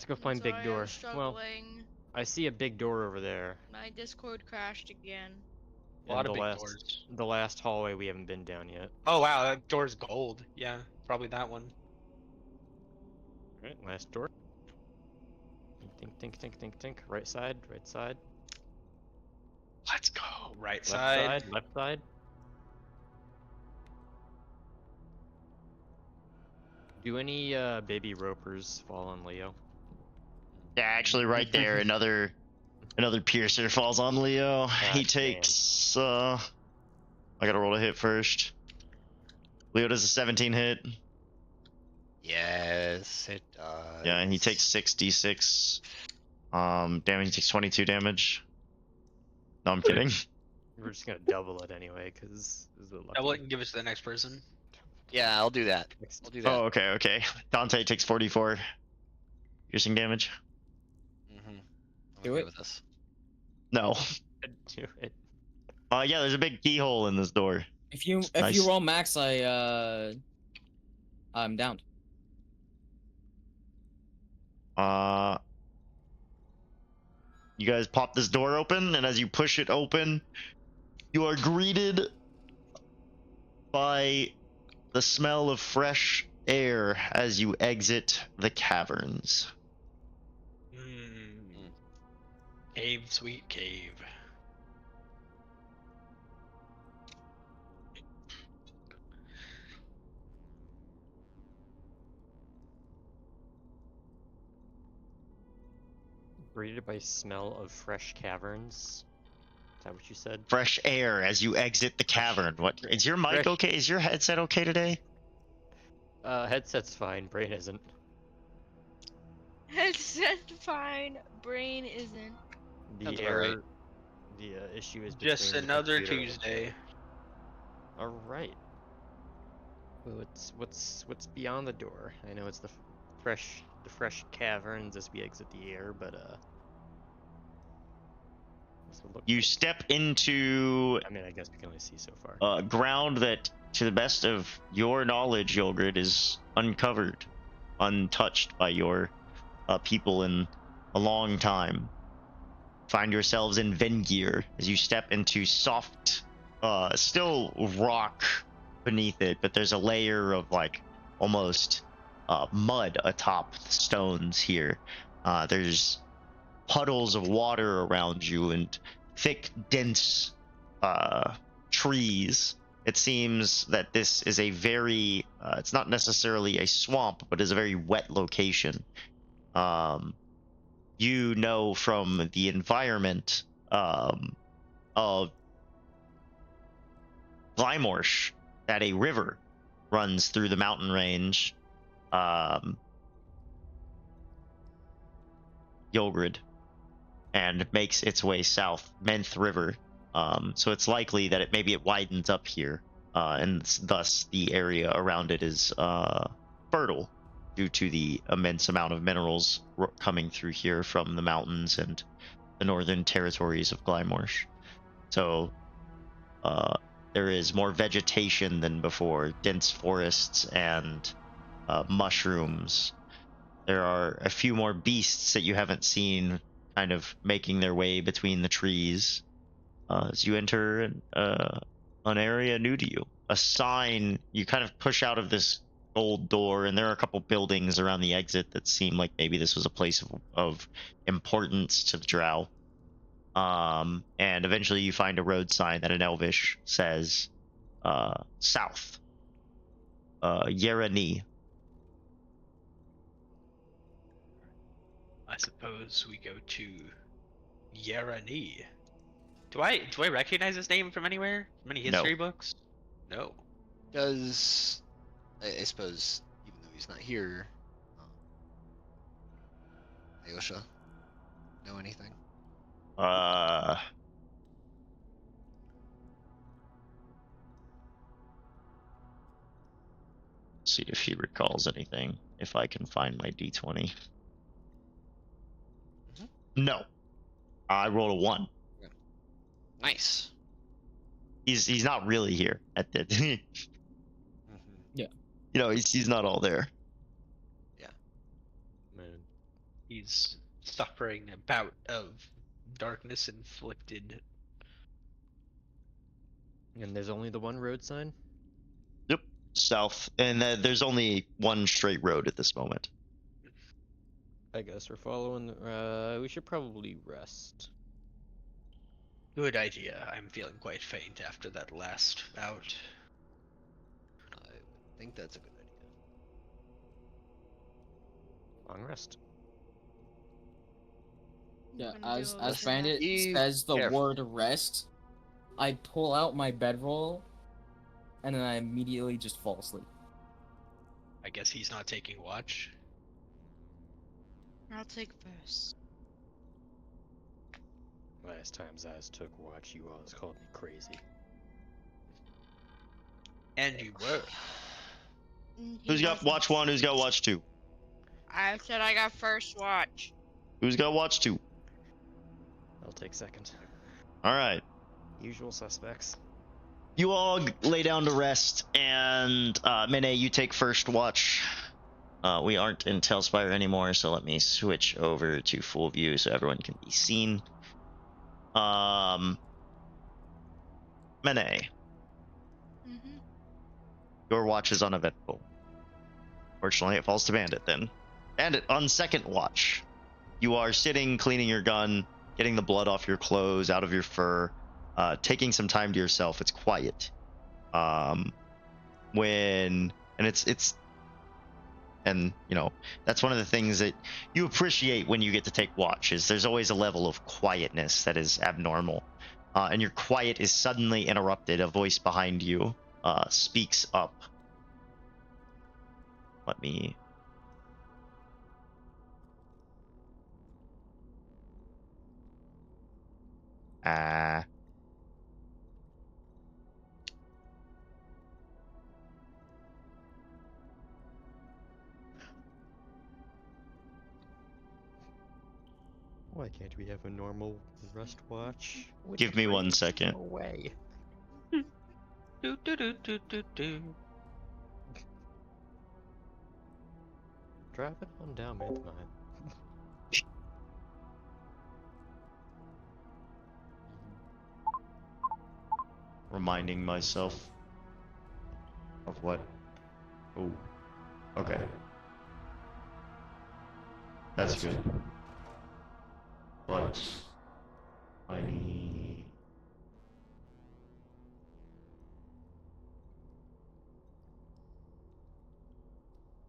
Speaker 2: go find
Speaker 5: Sorry,
Speaker 2: big door.
Speaker 5: I'm
Speaker 2: Well,
Speaker 5: struggling.
Speaker 2: I see a big door over there.
Speaker 5: My Discord crashed again.
Speaker 6: A lot
Speaker 2: And
Speaker 6: of
Speaker 2: the
Speaker 6: big
Speaker 2: last
Speaker 6: doors.
Speaker 2: the last hallway we haven't been down yet.
Speaker 6: Oh wow, that door's gold. Yeah, probably that one.
Speaker 2: Alright, last door. Think, think, think, think, think. Right side, right side.
Speaker 6: Let's go. Right
Speaker 2: Left
Speaker 6: side.
Speaker 2: side, left side. Do any baby ropers fall on Leo?
Speaker 1: Yeah, actually, right there, another piercer falls on Leo. He
Speaker 2: God
Speaker 1: takes. I gotta roll a hit first. Leo does a 17 hit.
Speaker 4: Yes, it does.
Speaker 1: Yeah, and he takes 66. Damage. He takes 22 damage. No, I'm kidding.
Speaker 2: We're just gonna double it anyway, because this is a lucky.
Speaker 6: Double it and give it to the next person.
Speaker 4: Yeah, I'll do that.
Speaker 2: Next.
Speaker 4: I'll do that.
Speaker 1: Oh, okay. Dante takes 44 piercing damage.
Speaker 4: I'm
Speaker 3: Do
Speaker 4: okay
Speaker 3: it.
Speaker 4: with this.
Speaker 1: No.
Speaker 2: Do it.
Speaker 1: Yeah, there's a big keyhole in this door.
Speaker 3: If you
Speaker 1: Nice.
Speaker 3: roll max, I'm down.
Speaker 1: You guys pop this door open, and as you push it open, you are greeted by the smell of fresh air as you exit the caverns.
Speaker 6: Cave, sweet cave.
Speaker 2: Greeted by smell of fresh caverns. Is that what you said?
Speaker 1: Fresh air as you exit the cavern. What is your mic
Speaker 2: Fresh-
Speaker 1: okay? Is your headset okay today?
Speaker 2: Headset's fine. Brain isn't.
Speaker 5: Headset fine, brain isn't.
Speaker 2: The
Speaker 4: Sounds about
Speaker 2: error.
Speaker 4: right.
Speaker 2: The issue is
Speaker 6: Just
Speaker 2: between the
Speaker 6: another
Speaker 2: computer and-
Speaker 6: Tuesday.
Speaker 2: All right. Well, what's beyond the door? I know it's the fresh caverns as we exit the air, but what's it look
Speaker 1: You
Speaker 2: like?
Speaker 1: step into
Speaker 2: I mean, I guess we can only see so far.
Speaker 1: ground that, to the best of your knowledge, Yogurt, is uncovered, untouched by your people in a long time. Find yourselves in Vengir as you step into soft, still rock beneath it, but there's a layer of like almost mud atop the stones here. There's puddles of water around you and thick, dense trees. It seems that this is a very, it's not necessarily a swamp, but is a very wet location. You know from the environment of Glymorshe that a river runs through the mountain range, Yogrid, and makes its way south, Menth River. So it's likely that maybe it widens up here, and thus the area around it is fertile due to the immense amount of minerals coming through here from the mountains and the northern territories of Glymorshe. So there is more vegetation than before, dense forests and mushrooms. There are a few more beasts that you haven't seen kind of making their way between the trees as you enter an area new to you. A sign, you kind of push out of this gold door, and there are a couple buildings around the exit that seem like maybe this was a place of importance to the drow. And eventually you find a road sign that in Elvish says south, Yerani.
Speaker 6: I suppose we go to Yarani. Do I recognize this name from anywhere? From any
Speaker 1: No.
Speaker 6: history books? No.
Speaker 4: Does I suppose even though he's not here, Ayosha know anything?
Speaker 1: See if he recalls anything. If I can find my d20. No, I rolled a 1.
Speaker 4: Nice.
Speaker 1: He's not really here at the.
Speaker 3: Yeah.
Speaker 1: You know, he's not all there.
Speaker 2: Man.
Speaker 6: He's suffering a bout of darkness inflicted.
Speaker 2: And there's only the one road sign?
Speaker 1: Yep, south, and there's only one straight road at this moment.
Speaker 2: I guess we're following. We should probably rest.
Speaker 6: Good idea. I'm feeling quite faint after that last bout.
Speaker 4: I would think that's a good idea.
Speaker 2: Long rest.
Speaker 3: Yeah,
Speaker 5: Gonna do
Speaker 3: as
Speaker 5: a little
Speaker 3: Bandit
Speaker 4: Be
Speaker 3: says the
Speaker 4: careful.
Speaker 3: word rest, I pull out my bedroll, and then I immediately just fall asleep.
Speaker 6: I guess he's not taking watch.
Speaker 5: I'll take first.
Speaker 2: Last time Zaz took watch, you always called me crazy.
Speaker 6: And you were.
Speaker 1: Who's got watch 1? Who's got watch 2?
Speaker 5: I said I got first watch.
Speaker 1: Who's got watch 2?
Speaker 2: I'll take second.
Speaker 1: All right.
Speaker 2: Usual suspects.
Speaker 1: You all lay down to rest, and Mene, you take first watch. We aren't in Tailspire anymore, so let me switch over to full view so everyone can be seen. Mene,
Speaker 5: Mm-hmm.
Speaker 1: your watch is uneventful. Fortunately, it falls to Bandit then. Bandit, on second watch, you are sitting, cleaning your gun, getting the blood off your clothes, out of your fur, taking some time to yourself. It's quiet. And you know, that's one of the things that you appreciate when you get to take watch, is there's always a level of quietness that is abnormal. And your quiet is suddenly interrupted. A voice behind you speaks up. Let me...
Speaker 2: Why can't we have a normal rest watch?
Speaker 1: Give me 1 second.
Speaker 2: No way.
Speaker 6: Do do do do do do.
Speaker 2: Drive it on down, man. Mine.
Speaker 1: Reminding myself of what... Oh, okay. That's good. But I need...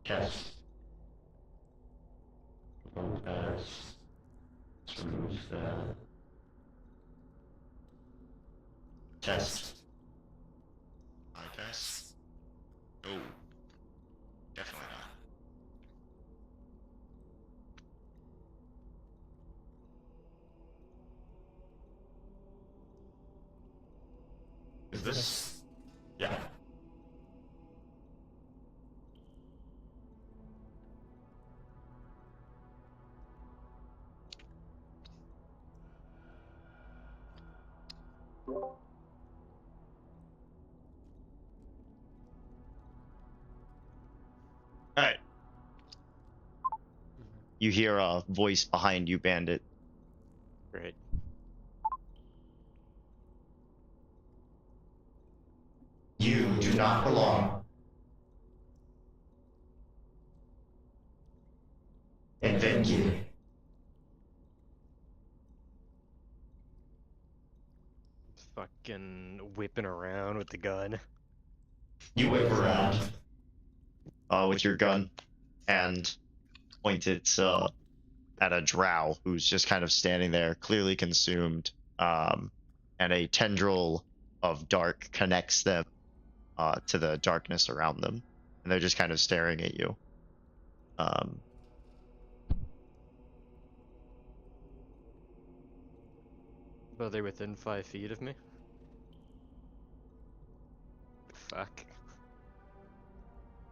Speaker 1: Test. As smooth that. Test. I test. Oh, definitely not. Is this? Yeah. All right. You hear a voice behind you, Bandit.
Speaker 2: Great.
Speaker 1: You do not belong in Vengeance.
Speaker 2: Fucking whipping around with the gun.
Speaker 1: You whip around with your gun and point it at a drow who's just kind of standing there, clearly consumed, and a tendril of dark connects them to the darkness around them, and they're just kind of staring at you.
Speaker 2: Are they within 5 feet of me? Fuck.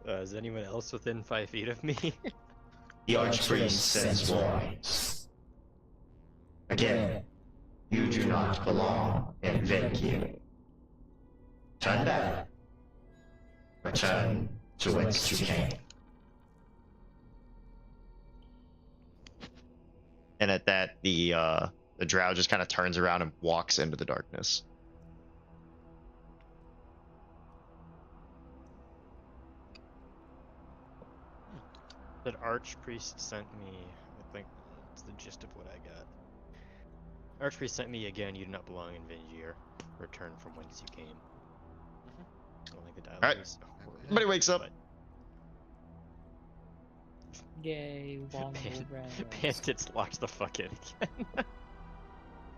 Speaker 2: Is anyone else within 5 feet of me?
Speaker 1: The Archpriest sends warnings. Again, you do not belong in Vengeance. Turn back. Return to whence you came. And at that, the drow just kind of turns around and walks into the darkness.
Speaker 2: That Archpriest sent me, I think that's the gist of what I got. Archpriest sent me again, you do not belong in Vingier. Return from whence you came. I don't think the dialogue
Speaker 1: Alright.
Speaker 2: is horrible.
Speaker 1: Everybody wakes up.
Speaker 2: but
Speaker 3: Yay, Womble
Speaker 2: Bandits locked the fuck in again.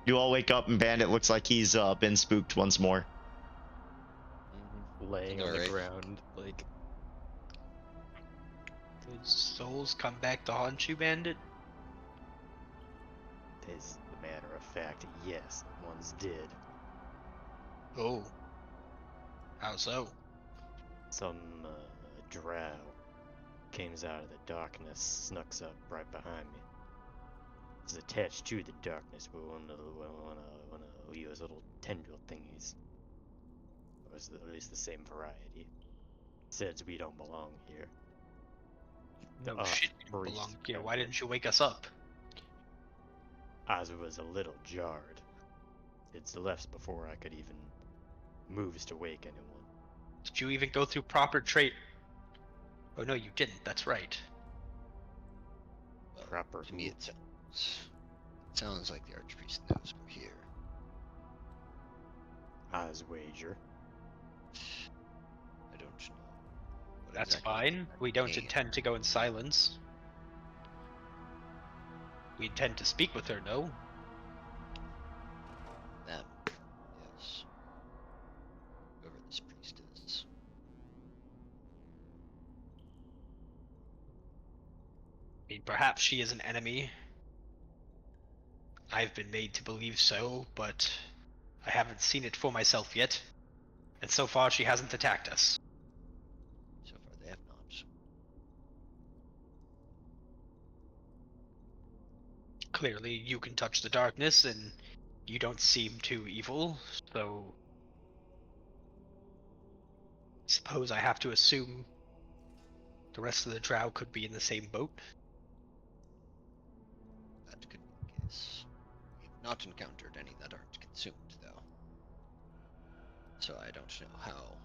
Speaker 1: You all wake up and Bandit looks like he's been spooked once more.
Speaker 2: Laying on the
Speaker 4: Alright.
Speaker 2: ground, like...
Speaker 6: Did souls come back to haunt you, Bandit?
Speaker 2: As a matter of fact, yes, one's dead.
Speaker 6: Oh. How so?
Speaker 2: Some drow comes out of the darkness, snucks up right behind me. It's attached to the darkness with one of those little tendril thingies. Or at least the same variety. Says we don't belong here. The,
Speaker 6: No shit, you don't
Speaker 2: priest
Speaker 6: belong here.
Speaker 2: got
Speaker 6: Why
Speaker 2: it.
Speaker 6: didn't you wake us up?
Speaker 2: I was a little jarred. It's left before I could even moves to wake anyone.
Speaker 6: Did you even go through proper trait? Oh no, you didn't. That's right.
Speaker 4: Well,
Speaker 2: Proper
Speaker 4: to me,
Speaker 2: who?
Speaker 4: it sounds like the Archpriest knows we're here.
Speaker 2: As wager.
Speaker 4: I don't know. What
Speaker 6: That's
Speaker 4: exactly
Speaker 6: fine. We don't
Speaker 4: Hey.
Speaker 6: intend to go in silence. We intend to speak with her, no?
Speaker 4: Them. Yes. Whoever this priest is.
Speaker 6: I mean, perhaps she is an enemy. I've been made to believe so, but I haven't seen it for myself yet. And so far, she hasn't attacked us.
Speaker 4: So far, they have not.
Speaker 6: Clearly, you can touch the darkness, and you don't seem too evil, so... Suppose I have to assume the rest of the drow could be in the same boat.
Speaker 4: That could be the case. We've not encountered any that aren't consumed, though. So I don't know how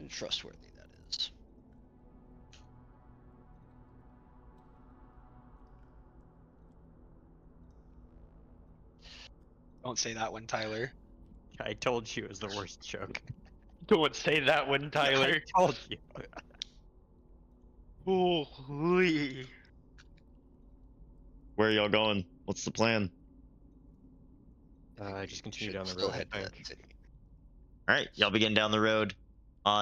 Speaker 4: trustworthy that is.
Speaker 6: Don't say that one, Tyler.
Speaker 2: I told you it was the worst joke.
Speaker 6: Don't say that one, Tyler.
Speaker 2: I told you.
Speaker 6: Holy.
Speaker 1: Where are y'all going? What's the plan?
Speaker 4: I think we
Speaker 2: Just continue
Speaker 4: should
Speaker 2: down the
Speaker 4: still
Speaker 2: road, I
Speaker 4: head to that
Speaker 2: think.
Speaker 4: city.
Speaker 1: All right, y'all begin down the road.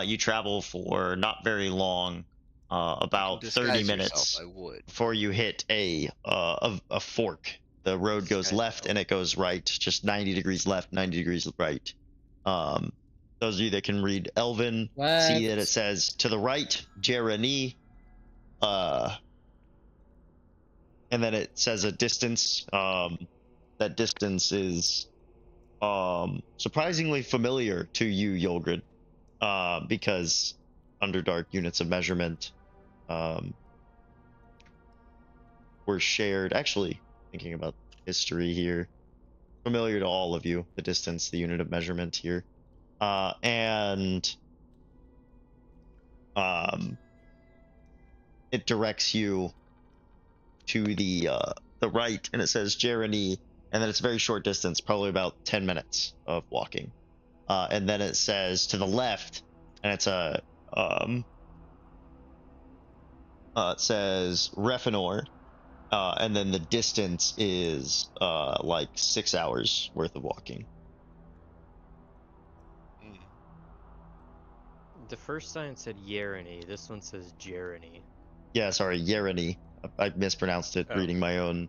Speaker 1: You travel for not very long, about 30
Speaker 4: Disguise
Speaker 1: minutes
Speaker 4: yourself, I would.
Speaker 1: before you hit a fork. The road goes
Speaker 4: Disguise
Speaker 1: left
Speaker 4: yourself.
Speaker 1: and it goes right, just 90 degrees left, 90 degrees right. Those of you that can read Elven see that it
Speaker 3: Left.
Speaker 1: says to the right, Jeremy, and then it says a distance. That distance is surprisingly familiar to you, Yulgrid, because Underdark units of measurement were shared. Actually, thinking about history here, familiar to all of you, the distance, the unit of measurement here, and it directs you to the right, and it says Jeremy, and then it's a very short distance, probably about 10 minutes of walking. And then it says to the left, and it's a it says Refinor, and then the distance is like 6 hours worth of walking.
Speaker 4: Mm.
Speaker 2: The first sign said Yerany. This one says Jeremy.
Speaker 1: Yeah, sorry, Yerany. I mispronounced it
Speaker 2: Oh.
Speaker 1: reading my own.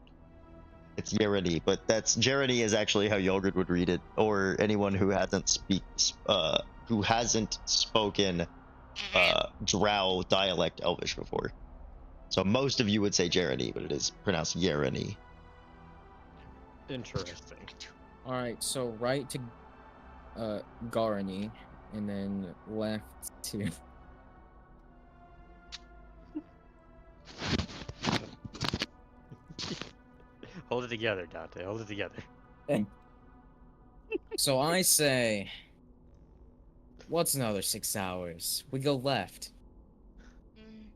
Speaker 1: It's Yerany, but that's Jeremy is actually how Yogurt would read it, or anyone who hasn't spoken Drow dialect Elvish before. So most of you would say Jeremy, but it is pronounced Yerany.
Speaker 2: Interesting.
Speaker 3: All right, so right to Garani, and then left to
Speaker 2: Hold it together, Dante. Hold it together.
Speaker 3: So I say, what's another 6 hours? We go left.
Speaker 5: Mm.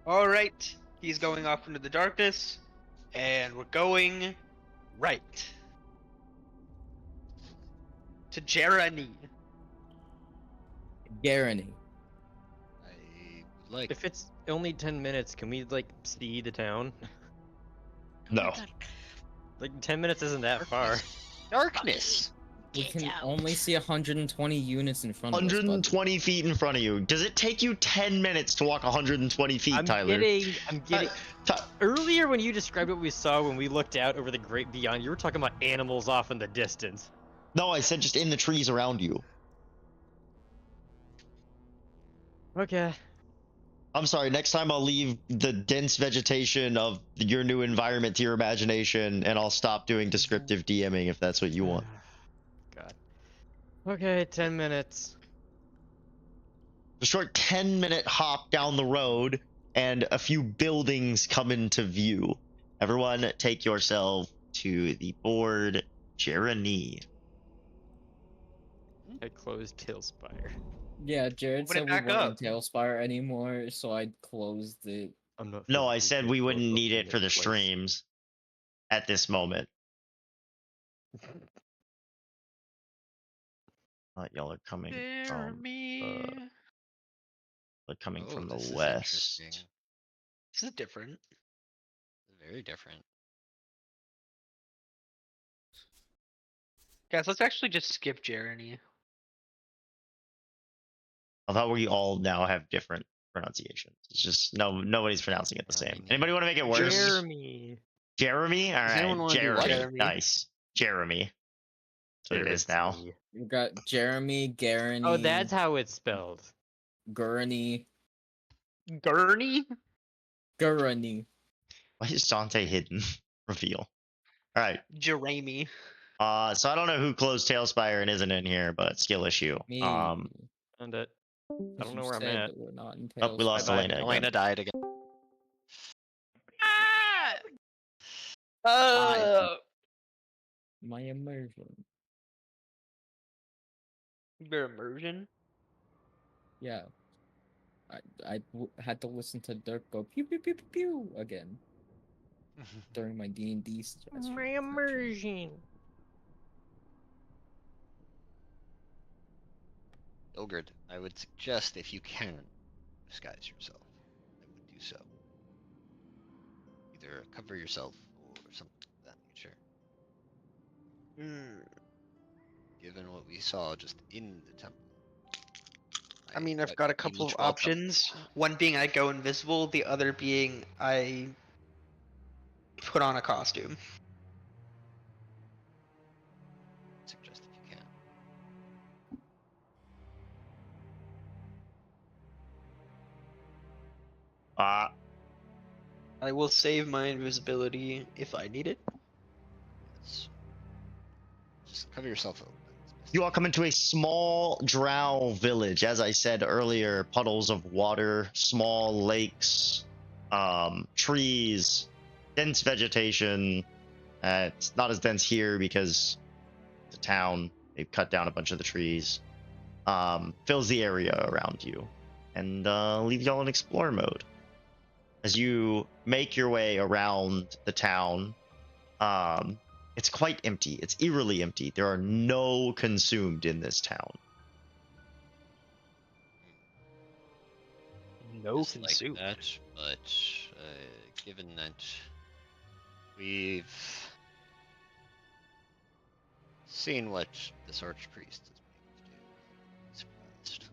Speaker 6: Alright, he's going off into the darkness, and we're going right. To Jeremy.
Speaker 3: Garani.
Speaker 4: I would like.
Speaker 2: If it's only 10 minutes, can we like see the town?
Speaker 5: Oh my
Speaker 1: No.
Speaker 5: God.
Speaker 2: Like 10 minutes isn't that far.
Speaker 4: Darkness.
Speaker 3: We
Speaker 5: Get
Speaker 3: can
Speaker 5: out.
Speaker 3: only see 120 units in front of us. bud.
Speaker 1: 120 feet in front of you. Does it take you 10 minutes to walk 120 feet,
Speaker 2: I'm
Speaker 1: Tyler?
Speaker 2: getting. Earlier, when you described what we saw when we looked out over the great beyond, you were talking about animals off in the distance.
Speaker 1: No, I said just in the trees around you.
Speaker 2: Okay.
Speaker 1: I'm sorry, next time I'll leave the dense vegetation of your new environment to your imagination, and I'll stop doing descriptive DMing if that's what you want.
Speaker 2: God. Okay, 10 minutes.
Speaker 1: a short 10-minute hop down the road, and a few buildings come into view. Everyone, take yourself to the board, Jeremy.
Speaker 2: I closed Tailspire.
Speaker 3: Yeah, Jared
Speaker 6: Open it
Speaker 3: said we
Speaker 6: back
Speaker 3: weren't in
Speaker 6: up.
Speaker 3: Tailspire anymore, so I closed it.
Speaker 2: I'm not.
Speaker 1: No, I
Speaker 2: physically
Speaker 1: said we
Speaker 2: capable of
Speaker 1: wouldn't need
Speaker 2: opening
Speaker 1: it for the
Speaker 2: twice.
Speaker 1: streams at this moment. Y'all are coming from
Speaker 6: Jeremy.
Speaker 1: they're coming from the
Speaker 4: this is
Speaker 1: west.
Speaker 4: interesting.
Speaker 6: This is different.
Speaker 4: Very different.
Speaker 6: Guys, let's actually just skip Jeremy.
Speaker 1: I thought we all now have different pronunciations. It's just nobody's pronouncing it the same.
Speaker 4: Jeremy.
Speaker 1: Anybody want to make it worse?
Speaker 2: Jeremy.
Speaker 1: Jeremy? All
Speaker 4: Does anyone
Speaker 1: right,
Speaker 4: wanna do
Speaker 1: Jeremy.
Speaker 4: what?
Speaker 6: Jeremy.
Speaker 1: Nice. Jeremy. That's what it is now.
Speaker 2: Jeremy.
Speaker 3: We got Jeremy, Garany,
Speaker 2: Oh, that's how it's spelled.
Speaker 3: Gurney,
Speaker 6: Gurney?
Speaker 3: Gurney.
Speaker 1: Why is Dante hidden? Reveal. All right.
Speaker 6: Jeremy.
Speaker 1: So I don't know who closed Tailspire and isn't in here, but skill issue.
Speaker 3: Me.
Speaker 2: And it. I don't
Speaker 3: You
Speaker 2: know where I'm
Speaker 3: said
Speaker 2: at.
Speaker 3: that we're not in
Speaker 1: Oh, we lost
Speaker 3: Tailspire.
Speaker 1: Elena again.
Speaker 4: Elena died again.
Speaker 5: Ah!
Speaker 3: My immersion.
Speaker 6: Your immersion?
Speaker 3: Yeah. Had to listen to Dirk go pew pew pew pew pew again during my D&D session.
Speaker 2: My immersion.
Speaker 4: Ilgrid, I would suggest if you can disguise yourself, I would do so. Either cover yourself or something of that nature. Given what we saw just in the temple.
Speaker 6: I mean, I've
Speaker 4: bet
Speaker 6: got a
Speaker 4: you
Speaker 6: couple
Speaker 4: each
Speaker 6: of
Speaker 4: welcome.
Speaker 6: options. One being I go invisible, the other being I put on a costume.
Speaker 4: Suggest if you can.
Speaker 6: I will save my invisibility if I need it.
Speaker 4: Yes. Just cover yourself up.
Speaker 1: You all come into a small drow village. As I said earlier, puddles of water, small lakes, trees, dense vegetation. It's not as dense here because it's a town. They've cut down a bunch of the trees. Fills the area around you, and leaves y'all in explore mode. As you make your way around the town, it's quite empty. It's eerily empty. There are no consumed in this town.
Speaker 6: No
Speaker 4: Just like
Speaker 6: consumed.
Speaker 4: that, but given that we've seen what this archpriest has been able to do, I'm surprised.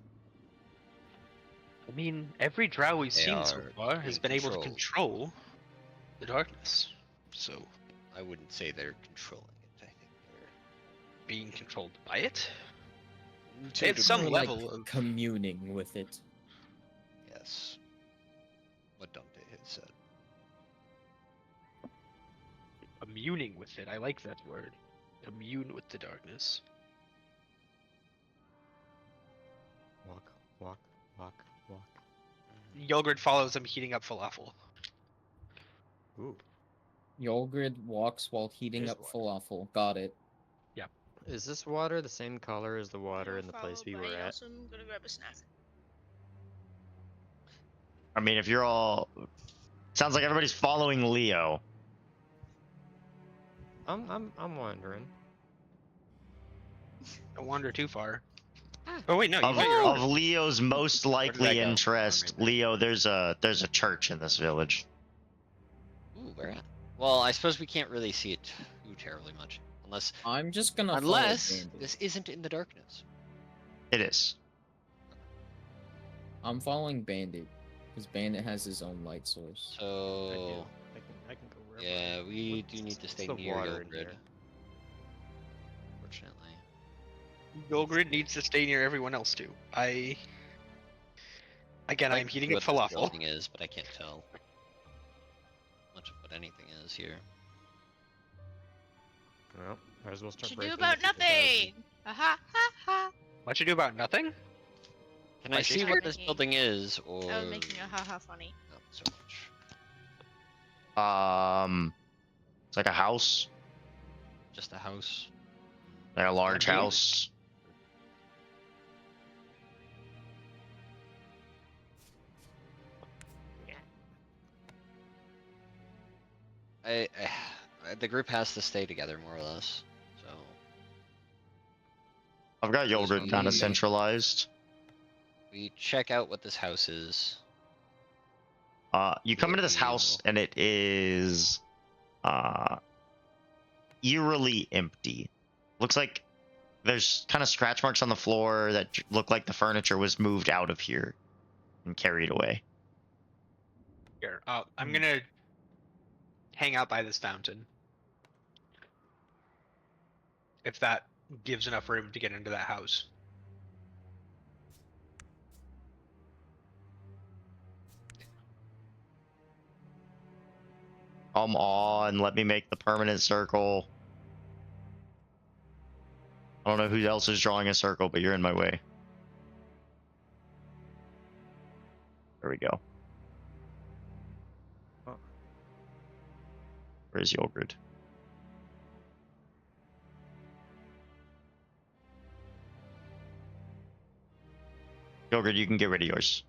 Speaker 6: I mean, every drow we've
Speaker 4: They
Speaker 6: seen so
Speaker 4: are
Speaker 6: far has
Speaker 4: being
Speaker 6: been able to
Speaker 4: controlled.
Speaker 6: control the darkness. So,
Speaker 4: I wouldn't say they're controlling it. I think they're
Speaker 6: being controlled by it?
Speaker 4: to
Speaker 6: It's some
Speaker 3: More
Speaker 6: level
Speaker 3: like
Speaker 6: of-
Speaker 3: communing with it.
Speaker 4: Yes. What Dante had said.
Speaker 6: Immuning with it. I like that word. Immune with the darkness.
Speaker 2: Walk, walk, walk, walk.
Speaker 6: Yogurt follows him heating up falafel.
Speaker 2: Ooh.
Speaker 3: Yolgrid walks while heating
Speaker 2: Here's
Speaker 3: up
Speaker 2: water.
Speaker 3: falafel. Got it.
Speaker 2: Is this water the same color as the water in the place
Speaker 5: Followed
Speaker 2: we
Speaker 5: by
Speaker 2: were at?
Speaker 5: Yasum. I'm gonna grab a snack.
Speaker 1: I mean, if you're all... Sounds like everybody's following Leo.
Speaker 2: I'm wondering.
Speaker 6: Don't wander too far.
Speaker 5: Ah.
Speaker 6: Oh wait, no, you
Speaker 1: Of,
Speaker 6: got your
Speaker 1: of
Speaker 6: own.
Speaker 1: Leo's most
Speaker 4: I
Speaker 1: likely
Speaker 4: go?
Speaker 1: interest,
Speaker 4: Right.
Speaker 1: Leo, there's a church in this village.
Speaker 4: Ooh, where at? Well, I suppose we can't really see it too terribly much.
Speaker 3: I'm just gonna
Speaker 4: Unless
Speaker 3: follow Bandit.
Speaker 4: this isn't in the darkness.
Speaker 1: It is.
Speaker 3: I'm following Bandit because Bandit has his own light source.
Speaker 4: So
Speaker 2: I can go wherever.
Speaker 4: yeah, we
Speaker 2: What's-
Speaker 4: do need to
Speaker 2: what's
Speaker 4: stay
Speaker 2: the
Speaker 4: near
Speaker 2: water in
Speaker 4: Yogrid.
Speaker 2: here?
Speaker 4: Fortunately.
Speaker 6: Yogurt needs to stay near everyone else too. Again, I'm heating up
Speaker 4: what this
Speaker 6: falafel.
Speaker 4: building is, but I can't tell much of what anything is here.
Speaker 2: Well, might as well start
Speaker 5: Should do
Speaker 2: breaking
Speaker 5: about
Speaker 2: into 50,000.
Speaker 5: nothing. Ha ha ha ha.
Speaker 6: What you do about nothing?
Speaker 4: Can I see what this building is, or
Speaker 5: I was making a haha funny.
Speaker 4: not so much?
Speaker 1: It's like a house,
Speaker 4: Just a house.
Speaker 1: like a large
Speaker 4: Okay.
Speaker 1: house.
Speaker 4: The group has to stay together more or less. So
Speaker 1: I've got
Speaker 4: Suppose
Speaker 1: Yogurt kind
Speaker 4: we-
Speaker 1: of centralized.
Speaker 4: we check out what this house is.
Speaker 1: You come into this
Speaker 4: We
Speaker 1: house and it is eerily empty. Looks like there's kind of scratch marks on the floor that look like the furniture was moved out of here and carried away.
Speaker 6: Here, I'm gonna hang out by this fountain. If that gives enough room to get into that house.
Speaker 1: Come on, let me make the permanent circle. I don't know who else is drawing a circle, but you're in my way. There we go.
Speaker 2: Oh.
Speaker 1: Where's Yogurt? Yogurt, you can get rid of yours.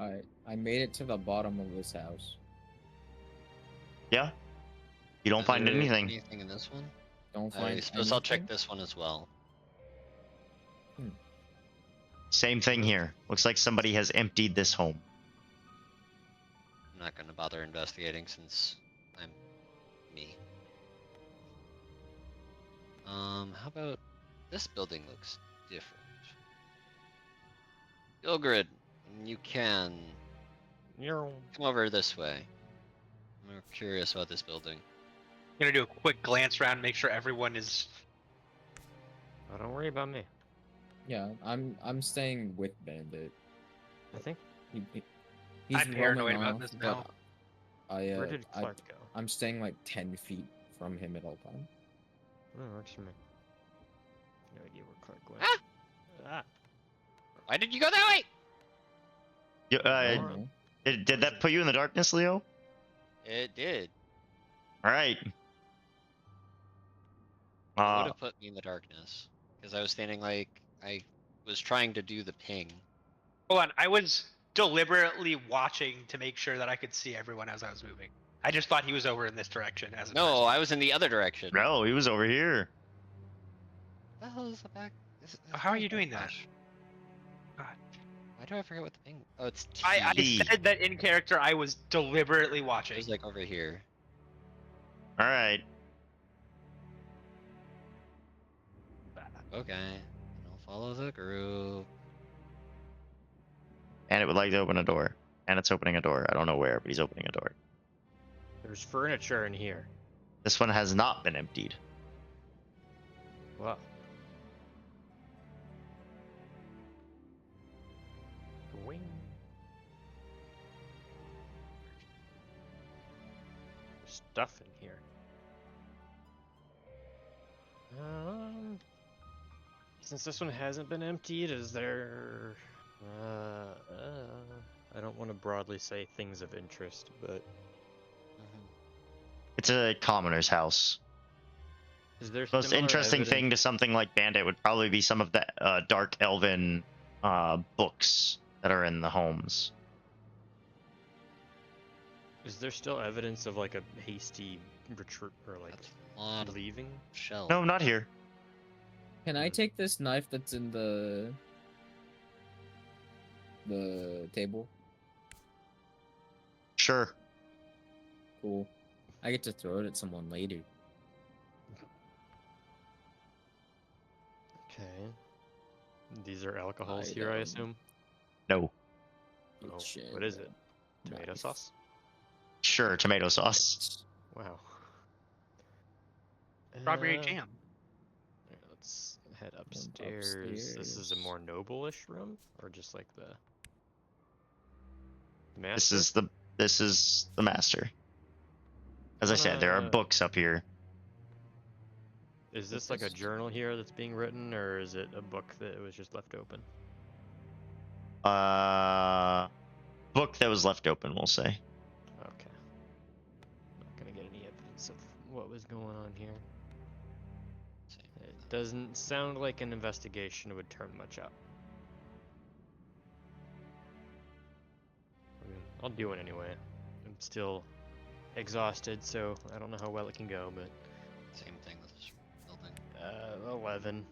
Speaker 3: Alright, I made it to the bottom of this house.
Speaker 1: Yeah? You don't
Speaker 4: Is
Speaker 1: find
Speaker 4: there
Speaker 1: anything.
Speaker 4: Anything in this one?
Speaker 3: Don't
Speaker 4: I
Speaker 3: find
Speaker 4: suppose I'll check
Speaker 3: anything?
Speaker 4: this one as well.
Speaker 1: Same thing here. Looks like somebody has emptied this home.
Speaker 4: I'm not gonna bother investigating since I'm me. How about this building looks different? Ilgrid, you can come over this way. I'm curious about this building.
Speaker 6: Gonna do a quick glance around, make sure everyone is.
Speaker 2: Oh, don't worry about me.
Speaker 3: Yeah, I'm staying with Bandit.
Speaker 2: I think.
Speaker 3: He's
Speaker 6: I'm paranoid
Speaker 3: roaming
Speaker 6: about
Speaker 3: off,
Speaker 6: this
Speaker 3: but
Speaker 6: now.
Speaker 2: Where did Clark go?
Speaker 3: I'm staying like 10 feet from him at all times.
Speaker 2: Oh, works for me. No idea where Clark went.
Speaker 4: Ah! Why did you go that way?
Speaker 1: You,
Speaker 3: I
Speaker 2: Alright.
Speaker 3: don't know.
Speaker 1: did that put you in the darkness, Leo?
Speaker 4: It did.
Speaker 1: Alright.
Speaker 4: It would have put me in the darkness. Because I was standing like I was trying to do the ping.
Speaker 6: Hold on, I was deliberately watching to make sure that I could see everyone as I was moving. I just thought he was over in this direction as a
Speaker 4: No,
Speaker 6: person.
Speaker 4: I was in the other direction.
Speaker 1: No, he was over here.
Speaker 4: What the hell is the back?
Speaker 6: How are you doing that?
Speaker 4: Gosh.
Speaker 6: God.
Speaker 4: Why do I forget what the ping? Oh, it's T.
Speaker 6: I
Speaker 1: T.
Speaker 6: said that in character I was deliberately
Speaker 4: It
Speaker 6: watching.
Speaker 4: was like over here.
Speaker 1: Alright.
Speaker 4: Okay. I'll follow the group.
Speaker 1: And it would like to open a door. And it's opening a door. I don't know where, but he's opening a door.
Speaker 2: There's furniture in here.
Speaker 1: This one has not been emptied.
Speaker 2: Wow. Wing. There's stuff in here. Since this one hasn't been emptied, is there? I don't want to broadly say things of interest, but
Speaker 1: It's a commoner's house.
Speaker 2: is there
Speaker 1: Most
Speaker 2: similar
Speaker 1: interesting
Speaker 2: evidence?
Speaker 1: thing to something like Bandit would probably be some of the dark elven books that are in the homes.
Speaker 2: Is there still evidence of like a hasty retreat or like
Speaker 4: That's a lot of
Speaker 2: leaving?
Speaker 4: shell.
Speaker 1: No, not here.
Speaker 3: Can I take this knife that's in the table?
Speaker 1: Sure.
Speaker 3: Cool. I get to throw it at someone later.
Speaker 2: Okay. These are alcohols here, I assume.
Speaker 1: No.
Speaker 2: Oh,
Speaker 3: Shit.
Speaker 2: what is it? Tomato
Speaker 3: Knife.
Speaker 2: sauce?
Speaker 1: Sure, tomato sauce.
Speaker 2: Wow.
Speaker 6: Strawberry
Speaker 2: Uh,
Speaker 6: jam.
Speaker 2: alright, let's head upstairs. This is a more noble-ish room, or just like the master?
Speaker 1: This is the master. As I said, there are books up here.
Speaker 2: Is this like a journal here that's being written, or is it a book that was just left open?
Speaker 1: Book that was left open, we'll say.
Speaker 2: Okay. Not gonna get any evidence of what was going on here. It doesn't sound like an investigation would turn much up. I mean, I'll do it anyway. I'm still exhausted, so I don't know how well it can go, but
Speaker 4: Same thing with this building.
Speaker 2: 11.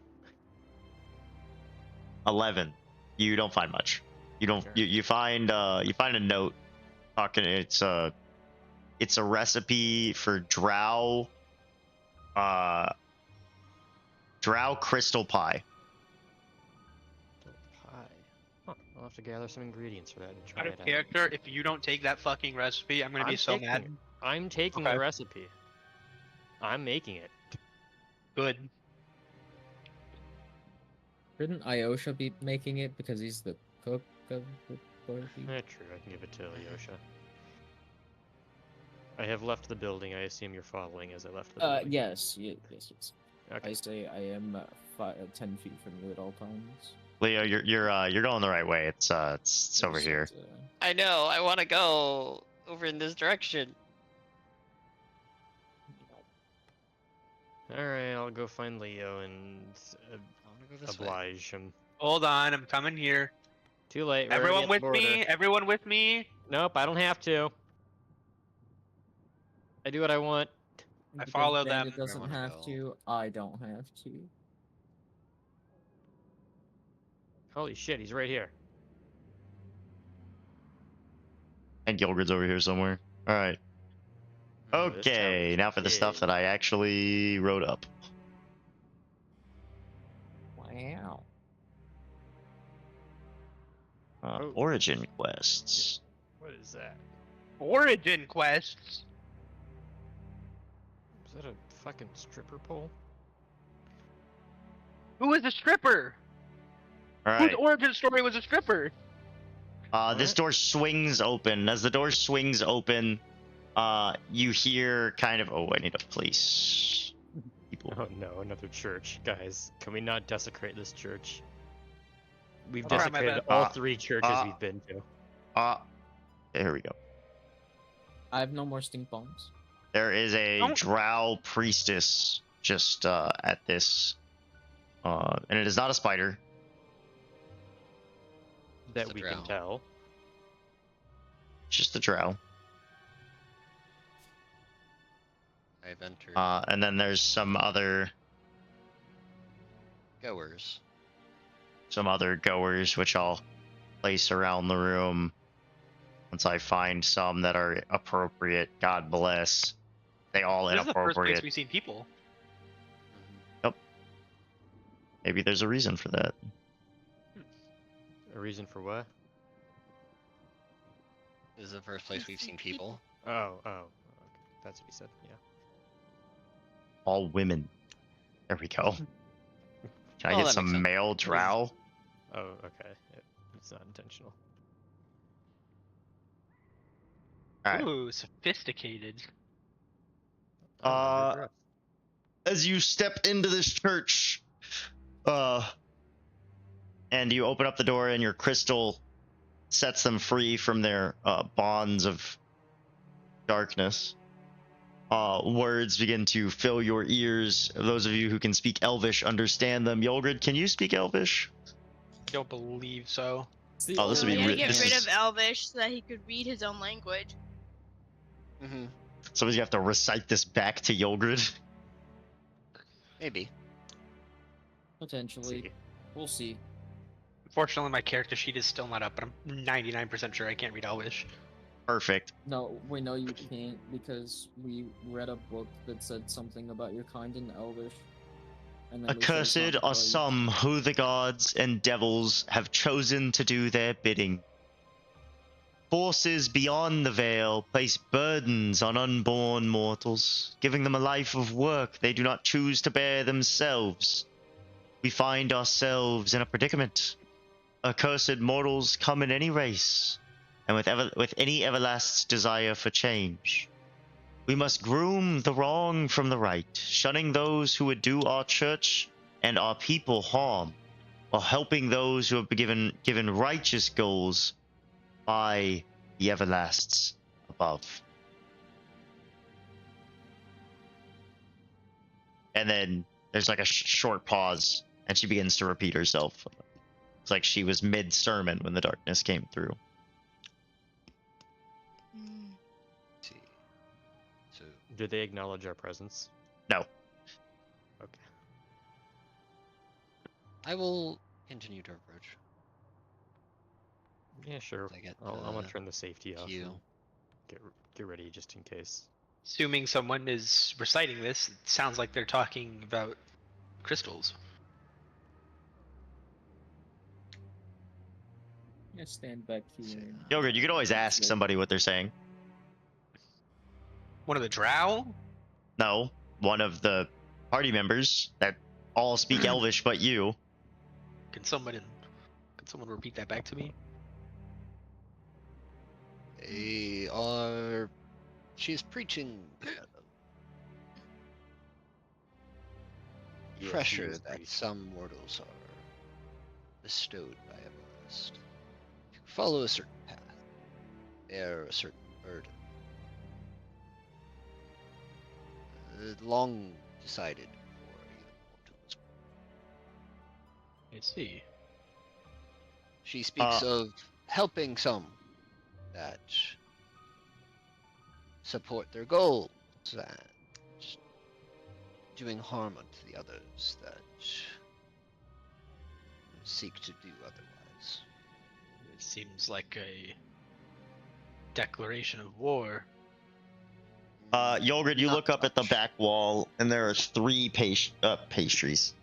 Speaker 1: 11. You don't find much. You don't.
Speaker 2: Sure.
Speaker 1: You find a note talking. It's a recipe for drow. Drow crystal pie.
Speaker 2: Pie. Huh. I'll have to gather some ingredients for that and try
Speaker 6: Out
Speaker 2: it
Speaker 6: of
Speaker 2: out.
Speaker 6: character, if you don't take that fucking recipe, I'm gonna be so mad.
Speaker 2: I'm taking
Speaker 6: Okay.
Speaker 2: the recipe. I'm making it.
Speaker 6: Good.
Speaker 3: Shouldn't Iosha be making it because he's the cook of the party?
Speaker 2: True, I can give it to Yosha. I have left the building. I assume you're following as I left the building.
Speaker 3: Yes.
Speaker 2: Okay.
Speaker 3: I say I am 10 feet from you at all times.
Speaker 1: Leo, you're going the right way. It's over
Speaker 3: Just,
Speaker 1: here.
Speaker 7: I know. I want to go over in this direction.
Speaker 2: Alright, I'll go find Leo and
Speaker 4: I want to go this way.
Speaker 2: oblige him.
Speaker 6: Hold on, I'm coming here.
Speaker 2: Too late. we're
Speaker 6: Everyone
Speaker 2: already at the
Speaker 6: with
Speaker 2: border.
Speaker 6: me? Everyone with me?
Speaker 2: Nope, I don't have to. I do what I want.
Speaker 6: I
Speaker 3: Because
Speaker 6: follow
Speaker 3: Bandit
Speaker 6: them.
Speaker 3: doesn't
Speaker 4: wanna
Speaker 3: have
Speaker 4: go.
Speaker 3: to. I don't have to.
Speaker 2: Holy shit, he's right here.
Speaker 1: And Gilgrid's over here somewhere. All right.
Speaker 2: Oh, this town
Speaker 1: Okay,
Speaker 2: is
Speaker 1: now for the stuff
Speaker 2: big.
Speaker 1: that I actually wrote up.
Speaker 3: Wow.
Speaker 2: Oh.
Speaker 1: Origin quests.
Speaker 2: What is that?
Speaker 6: Origin quests.
Speaker 2: Is that a fucking stripper pole?
Speaker 6: Who is a stripper?
Speaker 1: All
Speaker 6: Whose
Speaker 1: right.
Speaker 6: origin story was a stripper?
Speaker 1: This
Speaker 2: What?
Speaker 1: door swings open. As the door swings open, you hear kind of. Oh, I need to place people.
Speaker 2: Oh no, another church. Guys, can we not desecrate this church? We've
Speaker 6: I'll try my
Speaker 2: desecrated
Speaker 6: best.
Speaker 2: all 3 churches
Speaker 1: uh,
Speaker 2: we've been to.
Speaker 1: There we go.
Speaker 3: I have no more stink bombs.
Speaker 1: There is a
Speaker 6: Don't-
Speaker 1: drow priestess just at this, and it is not a spider.
Speaker 2: That
Speaker 4: the
Speaker 2: we
Speaker 4: drow.
Speaker 2: can tell.
Speaker 1: It's just a drow.
Speaker 4: I've entered
Speaker 1: And then there's some other
Speaker 4: goers.
Speaker 1: goers which I'll place around the room once I find some that are appropriate. God bless. They all
Speaker 6: This is the first place
Speaker 1: inappropriate.
Speaker 6: we've seen people.
Speaker 1: Maybe there's a reason for that.
Speaker 2: A reason for what?
Speaker 4: This is the first place we've seen people.
Speaker 2: Oh. Okay. That's what he said, yeah.
Speaker 1: All women. There we go. Can I
Speaker 4: Oh,
Speaker 1: get
Speaker 4: that makes
Speaker 1: some
Speaker 4: sense.
Speaker 1: male drow?
Speaker 2: Oh, okay. It's not intentional.
Speaker 1: All right.
Speaker 6: Ooh, sophisticated.
Speaker 1: Uh, As you step into this church, and you open up the door and your crystal sets them free from their bonds of darkness. Words begin to fill your ears. Those of you who can speak Elvish understand them. Yolgrid, can you speak Elvish?
Speaker 6: Don't believe so.
Speaker 1: Oh, this would be
Speaker 5: We had to
Speaker 1: re-
Speaker 5: get
Speaker 1: this
Speaker 5: rid
Speaker 1: is-
Speaker 5: of Elvish so that he could read his own language.
Speaker 4: Mm-hmm.
Speaker 1: Somebody's gonna have to recite this back to Yolgrid.
Speaker 4: Maybe.
Speaker 3: Potentially.
Speaker 2: See.
Speaker 3: We'll see.
Speaker 6: Unfortunately, my character sheet is still not up, but I'm 99% sure I can't read Elvish.
Speaker 1: Perfect.
Speaker 3: No, we know you can't because we read a book that said something about your kind in Elvish. And then we chose not
Speaker 1: Accursed
Speaker 3: to
Speaker 1: are
Speaker 3: tell you.
Speaker 1: some who the gods and devils have chosen to do their bidding. Forces beyond the veil place burdens on unborn mortals, giving them a life of work they do not choose to bear themselves. We find ourselves in a predicament. Accursed mortals come in any race, and with any everlasting desire for change. We must groom the wrong from the right, shunning those who would do our church and our people harm, while helping those who have been given righteous goals by the everlasts above. And then there's like a short pause, and she begins to repeat herself. It's like she was mid-sermon when the darkness came through.
Speaker 5: Mm.
Speaker 4: Let's see. So
Speaker 2: Do they acknowledge our presence?
Speaker 1: No.
Speaker 2: Okay.
Speaker 4: I will continue to approach.
Speaker 2: Yeah, sure.
Speaker 4: I get
Speaker 2: I'm gonna
Speaker 4: the
Speaker 2: turn the safety off
Speaker 4: cue.
Speaker 2: and get ready just in case.
Speaker 6: Assuming someone is reciting this, it sounds like they're talking about crystals.
Speaker 3: Yeah, stand back
Speaker 4: Let's see,
Speaker 3: here.
Speaker 1: Yogurt, you could always ask
Speaker 3: Sure.
Speaker 1: somebody what they're saying.
Speaker 6: One of the drow?
Speaker 1: No, one of the party members that all speak Elvish but you.
Speaker 6: Can someone repeat that back to me?
Speaker 4: They are. She's preaching
Speaker 2: Yeah, she
Speaker 4: pressure
Speaker 2: is
Speaker 4: that
Speaker 2: pretty-
Speaker 4: some mortals are bestowed by Everlast to follow a certain path, bear a certain burden. Long decided before even mortal was born.
Speaker 6: I see.
Speaker 4: She speaks of helping some that support their goals and doing harm unto the others that seek to do otherwise.
Speaker 6: It seems like a declaration of war.
Speaker 1: Yogurt, you
Speaker 4: Not
Speaker 1: look up at the
Speaker 4: much.
Speaker 1: back wall, and there are three tapestries.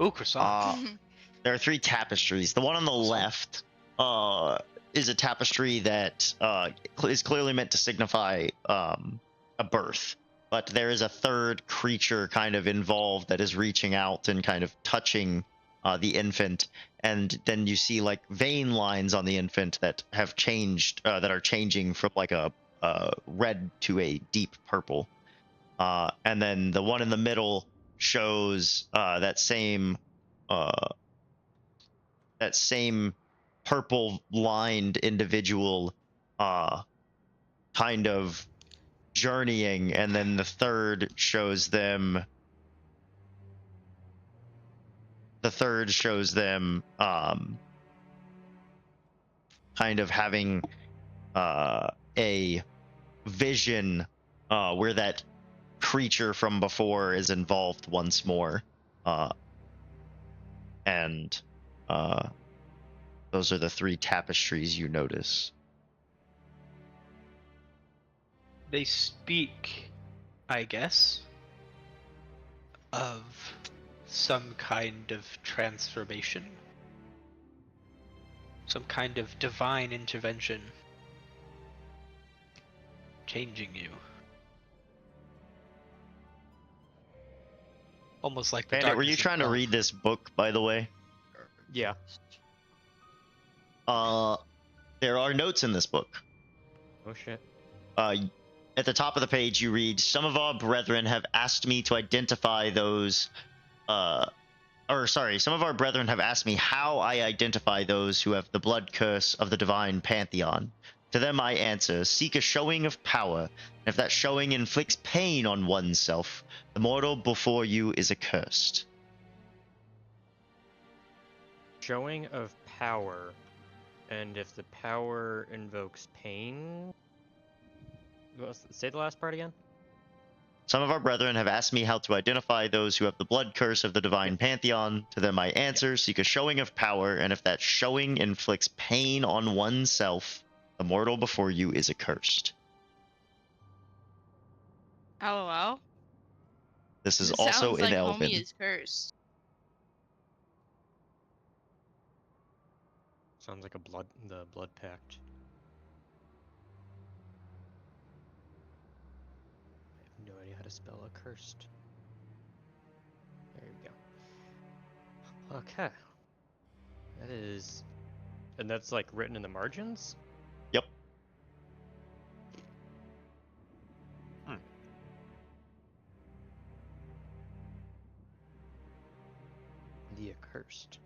Speaker 6: Ooh, croissant.
Speaker 1: There are three tapestries. The one on the left is a tapestry that is clearly meant to signify a birth. But there is a third creature kind of involved that is reaching out and kind of touching the infant. And then you see like vein lines on the infant that have changed, that are changing from like a red to a deep purple. And then the one in the middle shows that same purple lined individual kind of journeying, and then the third shows them kind of having a vision where that creature from before is involved once more, and those are the three tapestries you notice.
Speaker 6: They speak, I guess, of some kind of transformation. Some kind of divine intervention. Changing you. Almost like the
Speaker 1: Bandit, were you
Speaker 6: darkness
Speaker 1: trying to
Speaker 6: itself.
Speaker 1: read this book, by the way?
Speaker 2: Yeah.
Speaker 1: There are notes in this book.
Speaker 2: Oh shit.
Speaker 1: At the top of the page, you read, "Some of our brethren have asked me to identify those, some of our brethren have asked me how I identify those who have the blood curse of the divine pantheon. To them I answer, seek a showing of power, and if that showing inflicts pain on oneself, the mortal before you is accursed."
Speaker 2: Showing of power, and if the power invokes pain. Say the last part again.
Speaker 1: Some of our brethren have asked me how to identify those who have the blood curse of the divine pantheon. To them I answer, seek a showing of power, and if that showing inflicts pain on oneself, the mortal before you is accursed.
Speaker 5: LOL.
Speaker 1: This is
Speaker 5: It
Speaker 1: also
Speaker 5: sounds
Speaker 1: in
Speaker 5: like
Speaker 1: Elven.
Speaker 5: homie is cursed.
Speaker 2: Sounds like the blood pact. I have no idea how to spell accursed. There you go. Okay. That is, and that's like written in the margins.
Speaker 1: Yep.
Speaker 2: first.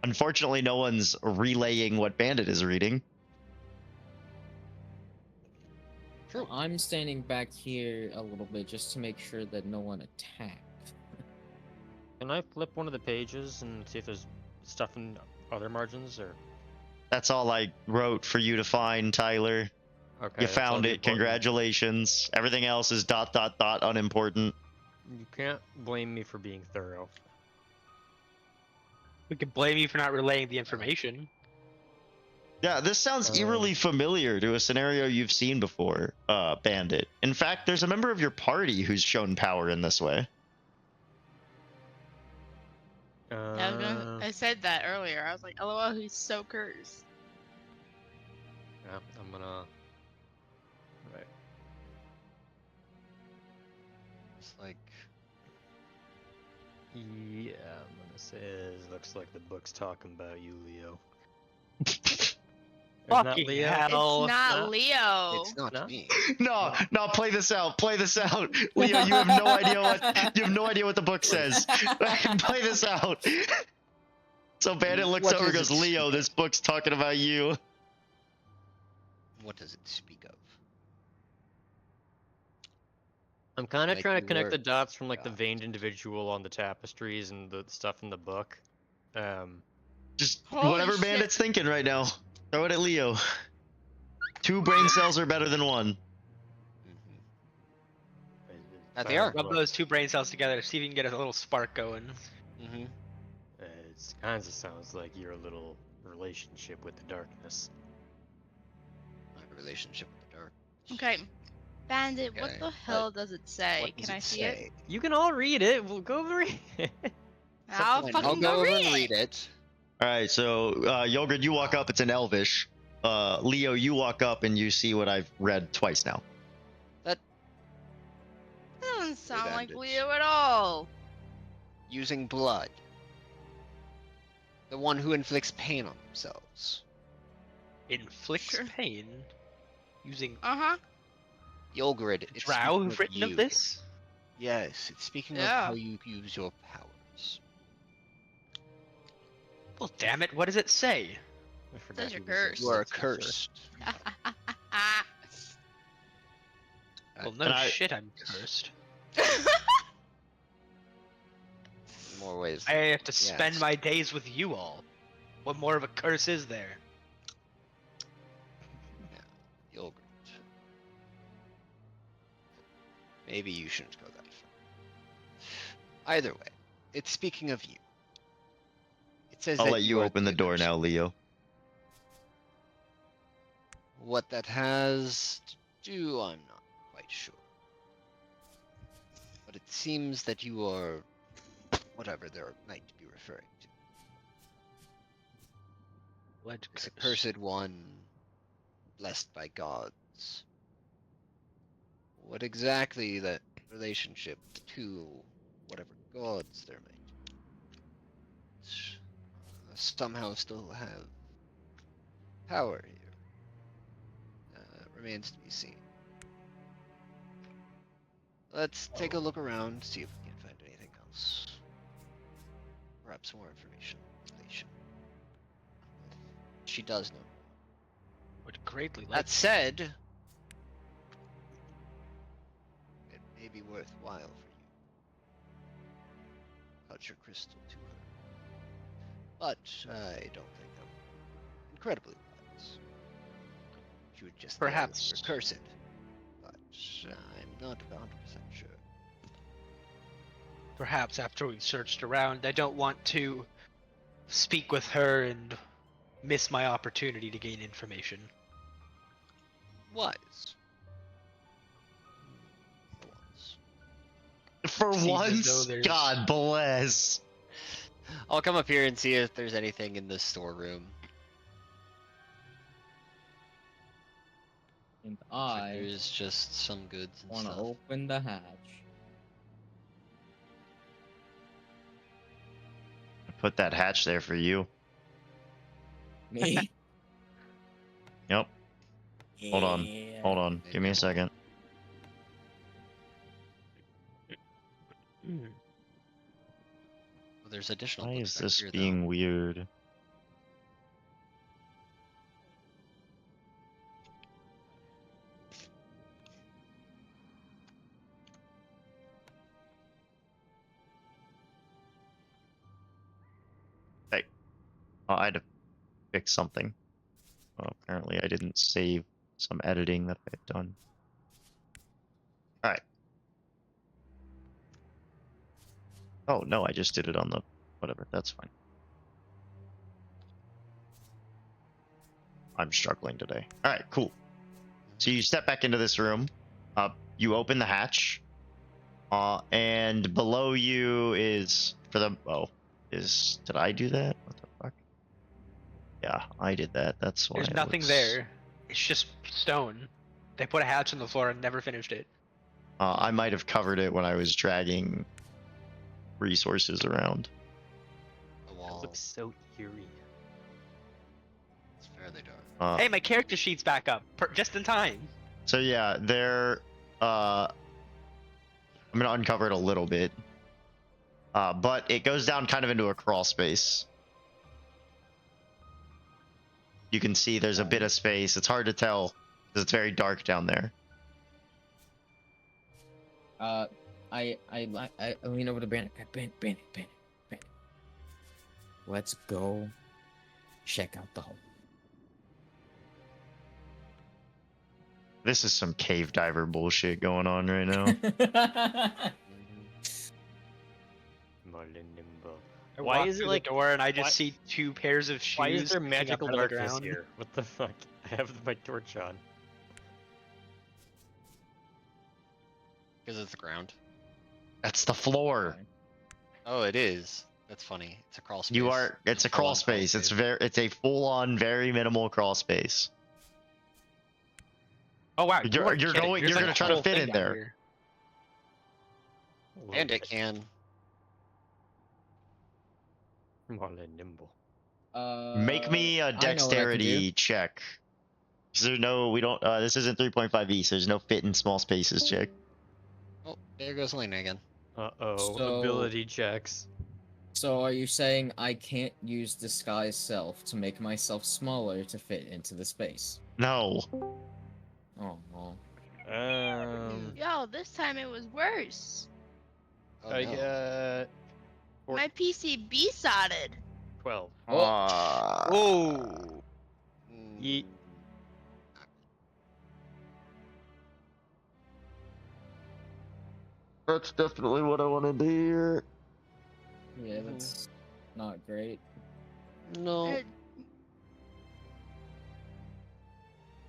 Speaker 1: Unfortunately, no one's relaying what Bandit is reading.
Speaker 3: True. I'm standing back here a little bit just to make sure that no one attacked.
Speaker 2: Can I flip one of the pages and see if there's stuff in other margins, or?
Speaker 1: That's all I wrote for you to find, Tyler.
Speaker 2: Okay.
Speaker 1: You
Speaker 2: that's all
Speaker 1: found
Speaker 2: the
Speaker 1: it.
Speaker 2: important-
Speaker 1: Congratulations. Everything else is ... unimportant.
Speaker 2: You can't blame me for being thorough.
Speaker 6: We could blame you for not relaying the information.
Speaker 1: Yeah, this sounds eerily familiar to a scenario you've seen before, Bandit. In fact, there's a member of your party who's shown power in this way.
Speaker 5: I said that earlier. I was like, LOL, he's so cursed.
Speaker 2: Yeah, I'm gonna. Right.
Speaker 4: It's like
Speaker 2: Yeah, I'm gonna say it looks like the book's talking about you, Leo. Isn't that
Speaker 6: Fucking
Speaker 2: Leo?
Speaker 6: hell.
Speaker 5: It's not
Speaker 2: no.
Speaker 5: Leo.
Speaker 4: it's not
Speaker 2: No?
Speaker 4: me.
Speaker 1: No, no, play this out. Play this out. Leo, you have no idea what the book says. Play this out. So Bandit looks
Speaker 4: What
Speaker 1: over and
Speaker 4: does
Speaker 1: goes,
Speaker 4: it
Speaker 1: Leo,
Speaker 4: speak
Speaker 1: this book's talking about you.
Speaker 4: What does it speak of?
Speaker 2: I'm kind of
Speaker 4: Like
Speaker 2: trying to
Speaker 4: you
Speaker 2: connect
Speaker 4: were-
Speaker 2: the dots from like the
Speaker 4: God.
Speaker 2: veined individual on the tapestries and the stuff in the book.
Speaker 1: Just
Speaker 5: Holy
Speaker 1: whatever
Speaker 5: shit.
Speaker 1: Bandit's thinking right now. Throw it at Leo. 2 brain cells are better than 1.
Speaker 4: That they are.
Speaker 6: Rub those 2 brain cells together, see if you can get a little spark going.
Speaker 4: Mm-hmm.
Speaker 2: It kind of sounds like your little relationship with the darkness.
Speaker 4: My relationship with the dark.
Speaker 5: Okay. Bandit, what
Speaker 4: Okay,
Speaker 5: the hell does it say?
Speaker 4: What does
Speaker 5: Can I
Speaker 4: it
Speaker 5: see it?
Speaker 4: say?
Speaker 2: You can all read it. We'll go over it.
Speaker 5: I'll
Speaker 4: Fine,
Speaker 5: fucking
Speaker 4: I'll go over
Speaker 5: read
Speaker 4: and
Speaker 5: it.
Speaker 4: read it.
Speaker 1: Alright, so Yogurt, you walk up, it's in Elvish. Leo, you walk up and you see what I've read twice now.
Speaker 5: That doesn't sound like
Speaker 4: bandits.
Speaker 5: Leo at all.
Speaker 4: Using blood. The one who inflicts pain on themselves.
Speaker 6: Inflicts
Speaker 5: Sure.
Speaker 6: pain using
Speaker 5: Uh-huh.
Speaker 4: Yolgrid, it's
Speaker 6: Drow
Speaker 4: speaking
Speaker 6: who've
Speaker 4: of
Speaker 6: written
Speaker 4: you.
Speaker 6: of this?
Speaker 4: Yes, it's speaking of
Speaker 5: Yeah.
Speaker 4: how you use your powers.
Speaker 6: Well, damn it, what does it say?
Speaker 2: I forgot
Speaker 5: Says you're
Speaker 2: who this is.
Speaker 5: cursed.
Speaker 4: You are
Speaker 2: That's for sure.
Speaker 4: cursed.
Speaker 6: Well, no
Speaker 1: And I-
Speaker 6: shit, I'm cursed.
Speaker 4: In more ways.
Speaker 6: I have to spend
Speaker 4: Yes.
Speaker 6: my days with you all. What more of a curse is there?
Speaker 4: Yolgrid. Maybe you shouldn't go that far. Either way, it's speaking of you. It says
Speaker 1: I'll
Speaker 4: that
Speaker 1: let you
Speaker 4: are
Speaker 1: open the door
Speaker 4: accursed.
Speaker 1: now, Leo.
Speaker 4: What that has to do, I'm not quite sure. But it seems that you are whatever they're might be referring to.
Speaker 6: Blood
Speaker 4: This
Speaker 6: curse.
Speaker 4: accursed one, blessed by gods. What exactly that relationship to whatever gods there might be. Somehow still have power here. Remains to be seen. Let's take a look around, see if we can find anything else. Perhaps more information. She does know.
Speaker 6: Would greatly like
Speaker 4: That said, it may be worthwhile for you. Touch your crystal to her. But I don't think I'm incredibly wise. She would just
Speaker 6: Perhaps.
Speaker 4: recurse it. But I'm not 100% sure.
Speaker 6: Perhaps after we've searched around, I don't want to speak with her and miss my opportunity to gain information.
Speaker 4: Wise. For once.
Speaker 1: For
Speaker 6: Seems as
Speaker 1: once,
Speaker 6: though there's-
Speaker 1: God bless.
Speaker 4: I'll come up here and see if there's anything in the storeroom.
Speaker 3: And
Speaker 4: If
Speaker 3: I
Speaker 4: there's just some goods and
Speaker 3: want to
Speaker 4: stuff.
Speaker 3: open the hatch.
Speaker 1: I put that hatch there for you.
Speaker 3: Me?
Speaker 1: Yep. Hold on.
Speaker 3: Yeah.
Speaker 1: Hold on. Give me a second.
Speaker 4: Oh, there's additional
Speaker 1: Why
Speaker 4: books
Speaker 1: is
Speaker 4: back
Speaker 1: this
Speaker 4: here,
Speaker 1: being weird? Hey, I had to fix something. Well, apparently I didn't save some editing that I had done. Alright. Oh, no, I just did it on the... whatever, that's fine. I'm struggling today. Alright, cool. So you step back into this room. You open the hatch. And below you is... for the... oh. Is... did I do that? What the fuck? Yeah, I did that. That's why
Speaker 6: There's
Speaker 1: it
Speaker 6: nothing
Speaker 1: looks...
Speaker 6: there. It's just stone. They put a hatch on the floor and never finished it.
Speaker 1: I might have covered it when I was dragging resources around.
Speaker 4: The
Speaker 2: That
Speaker 4: wall.
Speaker 2: looks so eerie.
Speaker 4: It's fairly dark.
Speaker 6: Hey, my character sheet's back up. Just in time.
Speaker 1: So yeah, they're... I'm gonna uncover it a little bit. But it goes down kind of into a crawl space. You can see there's a bit of space. It's hard to tell because it's very dark down there.
Speaker 3: I lean over to Bandit. Bandit. Let's go check out the hole.
Speaker 1: This is some cave diver bullshit going on right now.
Speaker 2: Malinimbo.
Speaker 6: I
Speaker 2: Why
Speaker 6: walk
Speaker 2: is it
Speaker 6: through
Speaker 2: like?
Speaker 6: the door and I just
Speaker 2: why-
Speaker 6: see 2 pairs of shoes?
Speaker 2: Why is there
Speaker 6: sticking up
Speaker 2: magical
Speaker 6: out of the
Speaker 2: darkness
Speaker 6: ground?
Speaker 2: here? What the fuck? I have my torch on.
Speaker 4: Because it's the ground.
Speaker 1: That's the floor.
Speaker 4: Oh, it is. That's funny. It's a crawl space.
Speaker 1: You are. It's a crawl
Speaker 4: full-on
Speaker 1: space. It's a full-on, very minimal crawl space.
Speaker 6: Oh wow,
Speaker 1: You're-
Speaker 6: you are
Speaker 1: you're
Speaker 6: kidding.
Speaker 1: going-
Speaker 6: There's
Speaker 1: you're
Speaker 6: like
Speaker 1: gonna
Speaker 6: a
Speaker 1: try to
Speaker 6: whole
Speaker 1: fit
Speaker 6: thing
Speaker 1: in
Speaker 6: down
Speaker 1: there.
Speaker 6: here.
Speaker 4: And it can.
Speaker 2: Malinimbo.
Speaker 1: Make me
Speaker 3: I
Speaker 1: a
Speaker 3: know what I can
Speaker 1: dexterity check. 'Cause there's no. We don't. This isn't 3.5e, so there's no fit in small spaces check.
Speaker 4: Oh, there goes Lena again.
Speaker 2: Uh-oh.
Speaker 3: So-
Speaker 2: Ability checks.
Speaker 3: So are you saying I can't use disguise self to make myself smaller to fit into the space?
Speaker 1: No.
Speaker 3: Oh, well.
Speaker 5: Yo, this time it was worse.
Speaker 4: Oh,
Speaker 2: I
Speaker 4: no.
Speaker 2: got Or-
Speaker 5: My PCB sodded.
Speaker 2: 12.
Speaker 6: Oh.
Speaker 2: Yeet.
Speaker 1: That's definitely what I wanted to hear.
Speaker 3: Yeah, that's not great.
Speaker 4: No.
Speaker 5: Uh,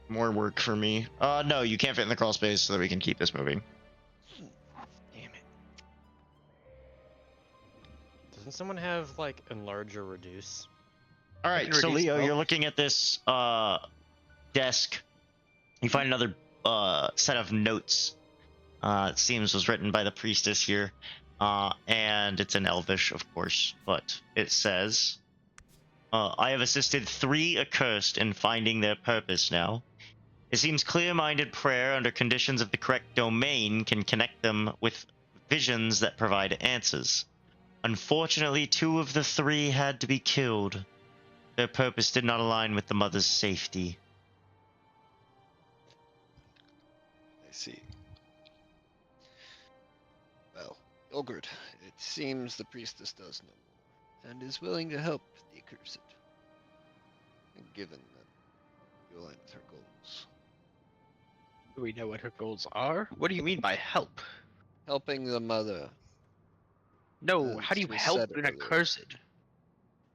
Speaker 1: More work for me. No, you can't fit in the crawl space so that we can keep this moving.
Speaker 4: Damn it.
Speaker 2: Doesn't someone have like enlarge or reduce?
Speaker 1: All right,
Speaker 6: can
Speaker 1: so
Speaker 6: reduce
Speaker 1: Leo,
Speaker 6: both.
Speaker 1: you're looking at this desk. You find another set of notes. It seems was written by the priestess here, and it's in Elvish, of course. But it says, "I have assisted 3 accursed in finding their purpose now. It seems clear-minded prayer under conditions of the correct domain can connect them with visions that provide answers. Unfortunately, 2 of the 3 had to be killed. Their purpose did not align with the mother's safety."
Speaker 4: I see. Well, Yogurt, it seems the priestess does know more, and is willing to help the accursed. And given that you align with her goals.
Speaker 6: Do we know what her goals are? What do you mean by help?
Speaker 4: Helping the mother.
Speaker 6: No,
Speaker 4: As
Speaker 6: how do you
Speaker 4: we
Speaker 6: help
Speaker 4: said
Speaker 6: an
Speaker 4: earlier.
Speaker 6: accursed?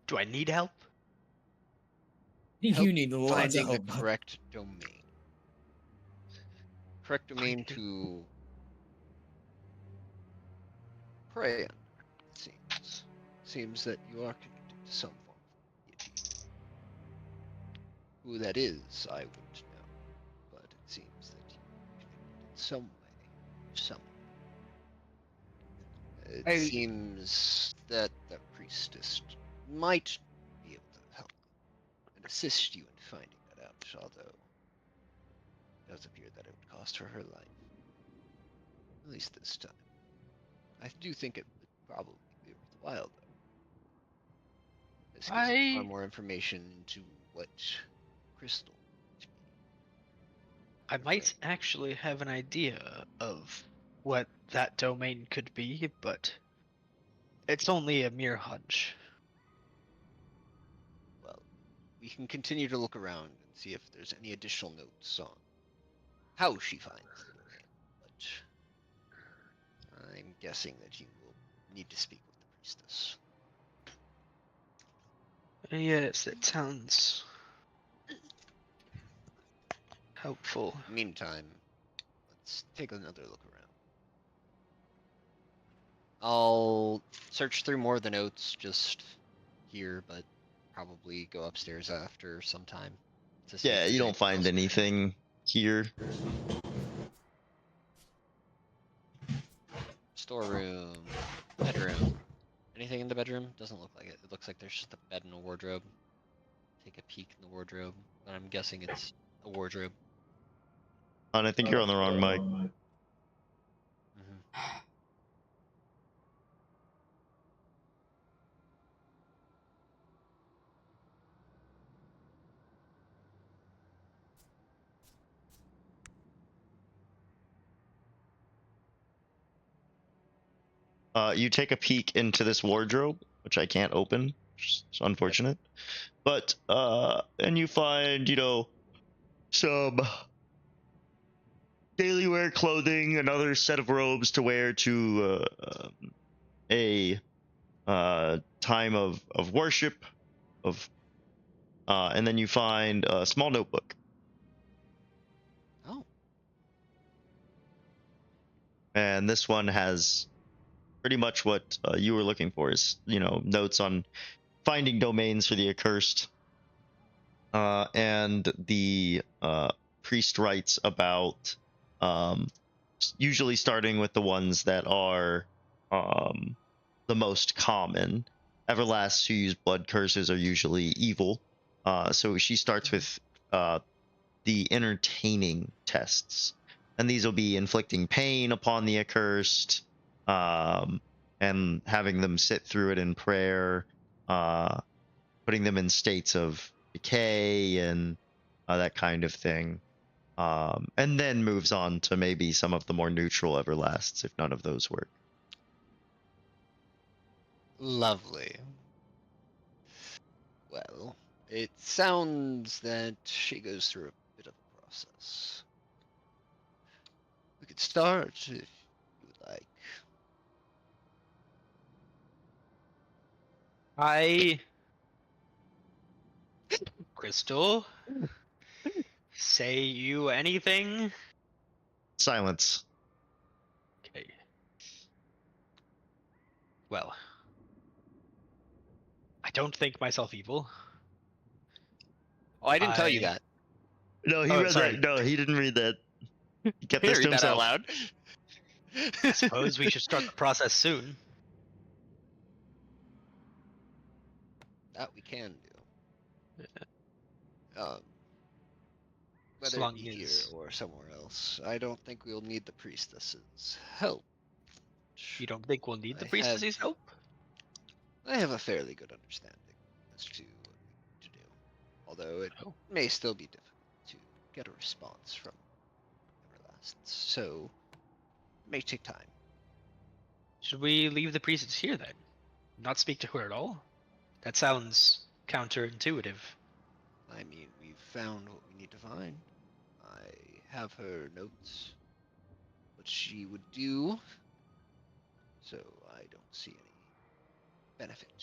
Speaker 6: Do I need help?
Speaker 3: You need lots of
Speaker 4: Finding the
Speaker 3: help. bud.
Speaker 4: correct domain. Correct domain to pray under, it seems. Seems that you are connected to some form of deity. Who that is, I wouldn't know. But it seems that you are connected in some way. Some. It seems that the priestess might be able to help and assist you in finding that out, although it does appear that it would cost her her life. At least this time. I do think it would probably be worthwhile, though. This gives us far more information into what crystal.
Speaker 6: I might actually have an idea of what that domain could be, but it's only a mere hunch.
Speaker 4: Well, we can continue to look around and see if there's any additional notes on how she finds the domain, but I'm guessing that you will need to speak with the priestess.
Speaker 6: Yes, it sounds helpful.
Speaker 4: Meantime, let's take another look around. I'll search through more of the notes just here, but probably go upstairs after some time to see if
Speaker 1: Yeah,
Speaker 4: there's
Speaker 1: you don't
Speaker 4: anything
Speaker 1: find
Speaker 4: else.
Speaker 1: anything here.
Speaker 4: Storeroom, bedroom. Anything in the bedroom? Doesn't look like it. It looks like there's just a bed and a wardrobe. Take a peek in the wardrobe, but I'm guessing it's a wardrobe.
Speaker 1: And I think you're on the wrong mic.
Speaker 4: Mhm.
Speaker 1: You take a peek into this wardrobe, which I can't open, which is unfortunate. But and you find, some daily wear clothing, another set of robes to wear to a time of worship, and then you find a small notebook.
Speaker 4: Oh,
Speaker 1: And this one has pretty much what you were looking for, is notes on finding domains for the accursed, and the priest writes about, usually starting with the ones that are the most common. Everlasts who use blood curses are usually evil, so she starts with the entertaining tests, and these will be inflicting pain upon the accursed, and having them sit through it in prayer, putting them in states of decay and that kind of thing, and then moves on to maybe some of the more neutral everlasts if none of those work.
Speaker 4: lovely. Well, it sounds that she goes through a bit of a process. We could start if you would like.
Speaker 6: Crystal, say you anything?
Speaker 1: Silence.
Speaker 6: Okay. Well, I don't think myself evil.
Speaker 4: Oh, I didn't tell you
Speaker 6: I-
Speaker 4: that.
Speaker 1: No, he
Speaker 6: Oh,
Speaker 1: read
Speaker 6: sorry.
Speaker 1: that. No, he didn't read that. He kept
Speaker 7: I
Speaker 1: this
Speaker 7: didn't
Speaker 1: to
Speaker 7: read that out
Speaker 1: himself.
Speaker 7: loud.
Speaker 6: I suppose we should start the process soon.
Speaker 4: That we can do.
Speaker 6: As
Speaker 4: Whether it
Speaker 6: long
Speaker 4: be here
Speaker 6: as
Speaker 4: or somewhere else, I don't think we'll need the priestess's help.
Speaker 6: you don't think we'll need the
Speaker 4: I
Speaker 6: priestess's help?
Speaker 4: I have a fairly good understanding as to what we need to do, although it
Speaker 6: Oh.
Speaker 4: may still be difficult to get a response from Everlasts, so it may take time.
Speaker 6: Should we leave the priestess here then? Not speak to her at all? That sounds counterintuitive.
Speaker 4: I mean, we've found what we need to find. I have her notes, what she would do, so I don't see any benefit in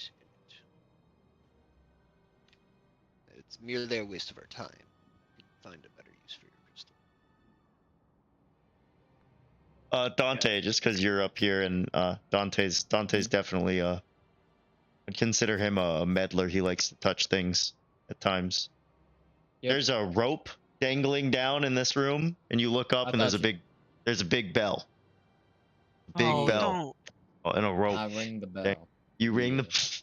Speaker 4: it. It's merely a waste of our time. We can find a better use for your crystal.
Speaker 1: Dante, just because you're up here, and Dante's definitely I'd consider him a meddler. He likes to touch things at times.
Speaker 3: Yep.
Speaker 1: There's a rope dangling down in this room, and you look up,
Speaker 3: I
Speaker 1: and there's
Speaker 3: touch
Speaker 1: a big bell. Big
Speaker 6: Oh,
Speaker 1: bell.
Speaker 6: don't.
Speaker 1: Oh, and a rope.
Speaker 3: I ring the bell.
Speaker 1: You ring
Speaker 3: Yeah.
Speaker 1: the.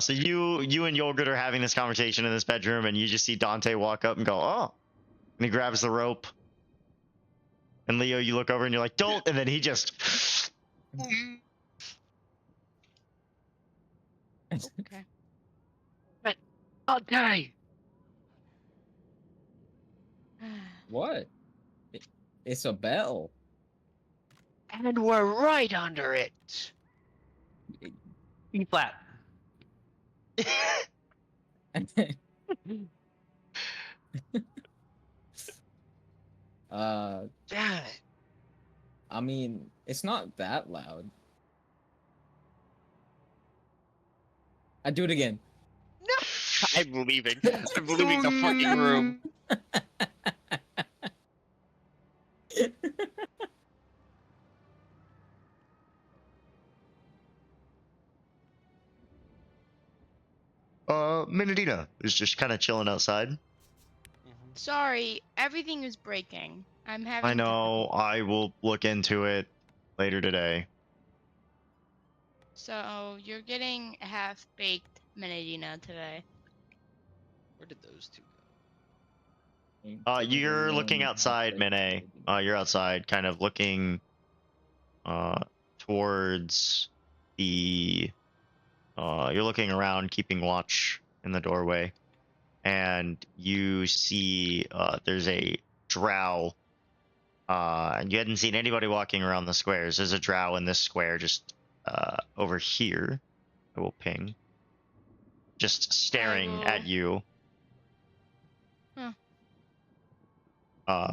Speaker 1: So you and Yogurt are having this conversation in this bedroom, and you just see Dante walk up and go, "Oh," and he grabs the rope. And Leo, you look over and you're like, "Don't!" And then he just
Speaker 5: Okay.
Speaker 6: Okay.
Speaker 3: What? It's a bell.
Speaker 6: And we're right under it. E flat.
Speaker 3: uh,
Speaker 4: Damn it.
Speaker 3: I mean, it's not that loud. I do it again.
Speaker 6: I'm leaving. I'm leaving the fucking room.
Speaker 1: Minadina is just kind of chilling outside.
Speaker 5: Sorry, everything is breaking. I'm having.
Speaker 1: I know. I will look into it later today.
Speaker 5: So you're getting half baked Menedina today.
Speaker 4: Where did those two go?
Speaker 1: You're looking outside, Mine. You're outside, kind of looking towards the. You're looking around, keeping watch in the doorway, and you see there's a drow. And you hadn't seen anybody walking around the squares. There's a drow in this square, just over here. I will ping. Just staring at
Speaker 5: will-
Speaker 1: you.
Speaker 5: Huh.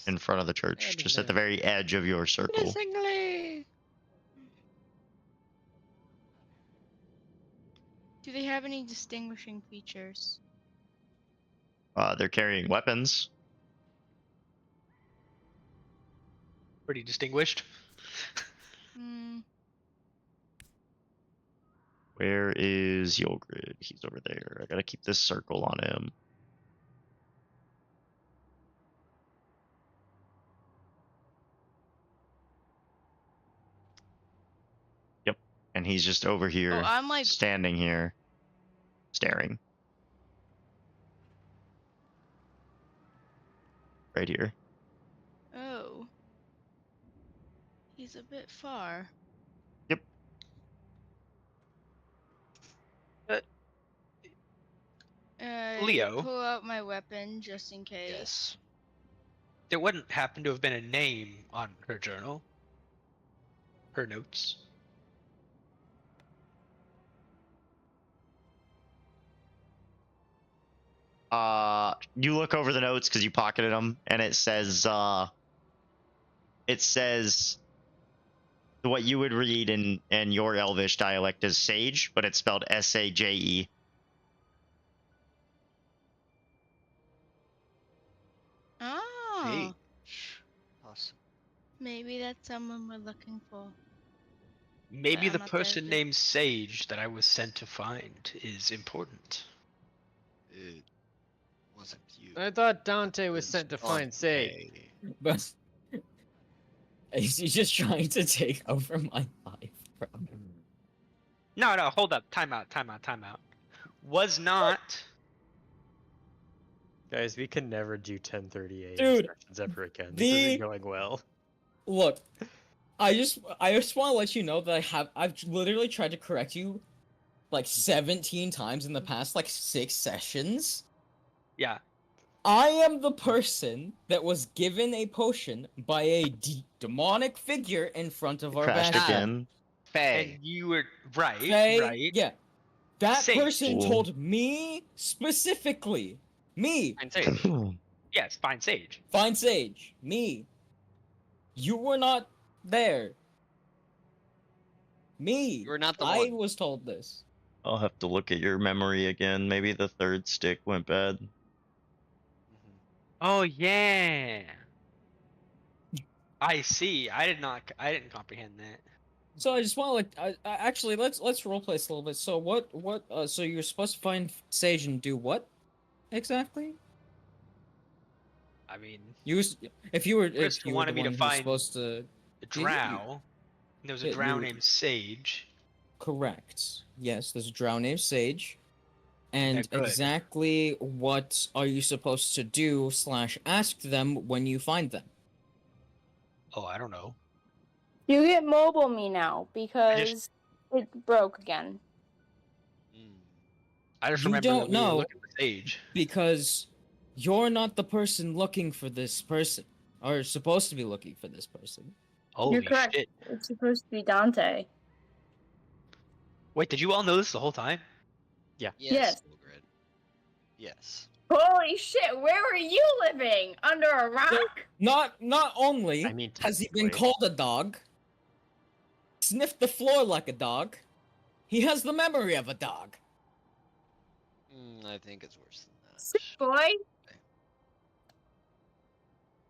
Speaker 1: In front of the church, just at the very edge of your circle.
Speaker 4: Missingly.
Speaker 5: Do they have any distinguishing features?
Speaker 1: They're carrying weapons.
Speaker 6: Pretty distinguished.
Speaker 5: Hmm.
Speaker 1: Where is Yogrid? He's over there. I gotta keep this circle on him. Yep. And he's just over here,
Speaker 5: Oh, I'm like.
Speaker 1: standing here, staring. Right here.
Speaker 5: Oh. He's a bit far.
Speaker 1: Yep.
Speaker 6: Leo.
Speaker 5: Pull out my weapon just in case.
Speaker 4: Yes.
Speaker 6: There wouldn't happen to have been a name on her journal. Her notes.
Speaker 1: You look over the notes because you pocketed them, and it says what you would read in your Elvish dialect as sage, but it's spelled S-A-J-E.
Speaker 5: Oh.
Speaker 4: Hey. Awesome.
Speaker 5: Maybe that's someone we're looking for.
Speaker 6: Maybe
Speaker 5: I'm
Speaker 6: the
Speaker 5: not there
Speaker 6: person
Speaker 5: to-
Speaker 6: named Sage that I was sent to find is important.
Speaker 4: It wasn't you.
Speaker 8: I thought Dante
Speaker 4: It
Speaker 8: was sent to find
Speaker 4: Dante.
Speaker 8: Sage.
Speaker 3: But is he just trying to take over my life, bro?
Speaker 6: No, hold up. Time out. Was not.
Speaker 2: Guys, we can never do 1038
Speaker 3: Dude,
Speaker 2: sessions ever again. This
Speaker 3: the-
Speaker 2: isn't going well.
Speaker 3: Look, I just want to let you know that I've literally tried to correct you like 17 times in the past like 6 sessions.
Speaker 6: Yeah.
Speaker 3: I am the person that was given a potion by a demonic figure in front of our
Speaker 1: Crashed
Speaker 3: bastion.
Speaker 1: again.
Speaker 4: Faye.
Speaker 6: And you were right.
Speaker 3: Okay?
Speaker 6: Right.
Speaker 3: Yeah. That
Speaker 6: Sage.
Speaker 3: person
Speaker 1: Cool.
Speaker 3: told me specifically, me,
Speaker 6: Find Sage. Yes, find Sage.
Speaker 3: find Sage, me. You were not there. Me.
Speaker 4: You were not the
Speaker 3: I
Speaker 4: one.
Speaker 3: was told this.
Speaker 1: I'll have to look at your memory again. Maybe the third stick went bad.
Speaker 6: Oh yeah. I see. I didn't comprehend that.
Speaker 3: So I just want to actually let's roleplay this a little bit. So so you're supposed to find Sage and do what exactly?
Speaker 6: I mean,
Speaker 3: If you were
Speaker 6: Chris
Speaker 3: the
Speaker 6: wanted me to
Speaker 3: one who's
Speaker 6: find
Speaker 3: supposed to
Speaker 6: a drow. There was a
Speaker 3: Yeah,
Speaker 6: drow
Speaker 3: you-
Speaker 6: named Sage.
Speaker 3: correct. Yes, there's a drow named Sage. And
Speaker 6: Yeah, good.
Speaker 3: exactly what are you supposed to do / ask them when you find them?
Speaker 6: Oh, I don't know.
Speaker 9: You get mobile me now because it broke again.
Speaker 6: I just
Speaker 3: You
Speaker 6: remember
Speaker 3: don't
Speaker 6: that we were
Speaker 3: know.
Speaker 6: looking for Sage.
Speaker 3: Because you're not the person looking for this person, or supposed to be looking for this person.
Speaker 6: Holy
Speaker 8: You're correct.
Speaker 6: shit!
Speaker 8: It's supposed to be Dante.
Speaker 6: Wait, did you all know this the whole time?
Speaker 4: Yes.
Speaker 8: Yes.
Speaker 4: Grid. Yes.
Speaker 8: Holy shit, where were you living? Under a rock?
Speaker 3: Not only
Speaker 2: I mean,
Speaker 3: has he been
Speaker 2: technically.
Speaker 3: called a dog, sniffed the floor like a dog, he has the memory of a dog.
Speaker 4: I think it's worse than that.
Speaker 8: Sick boy?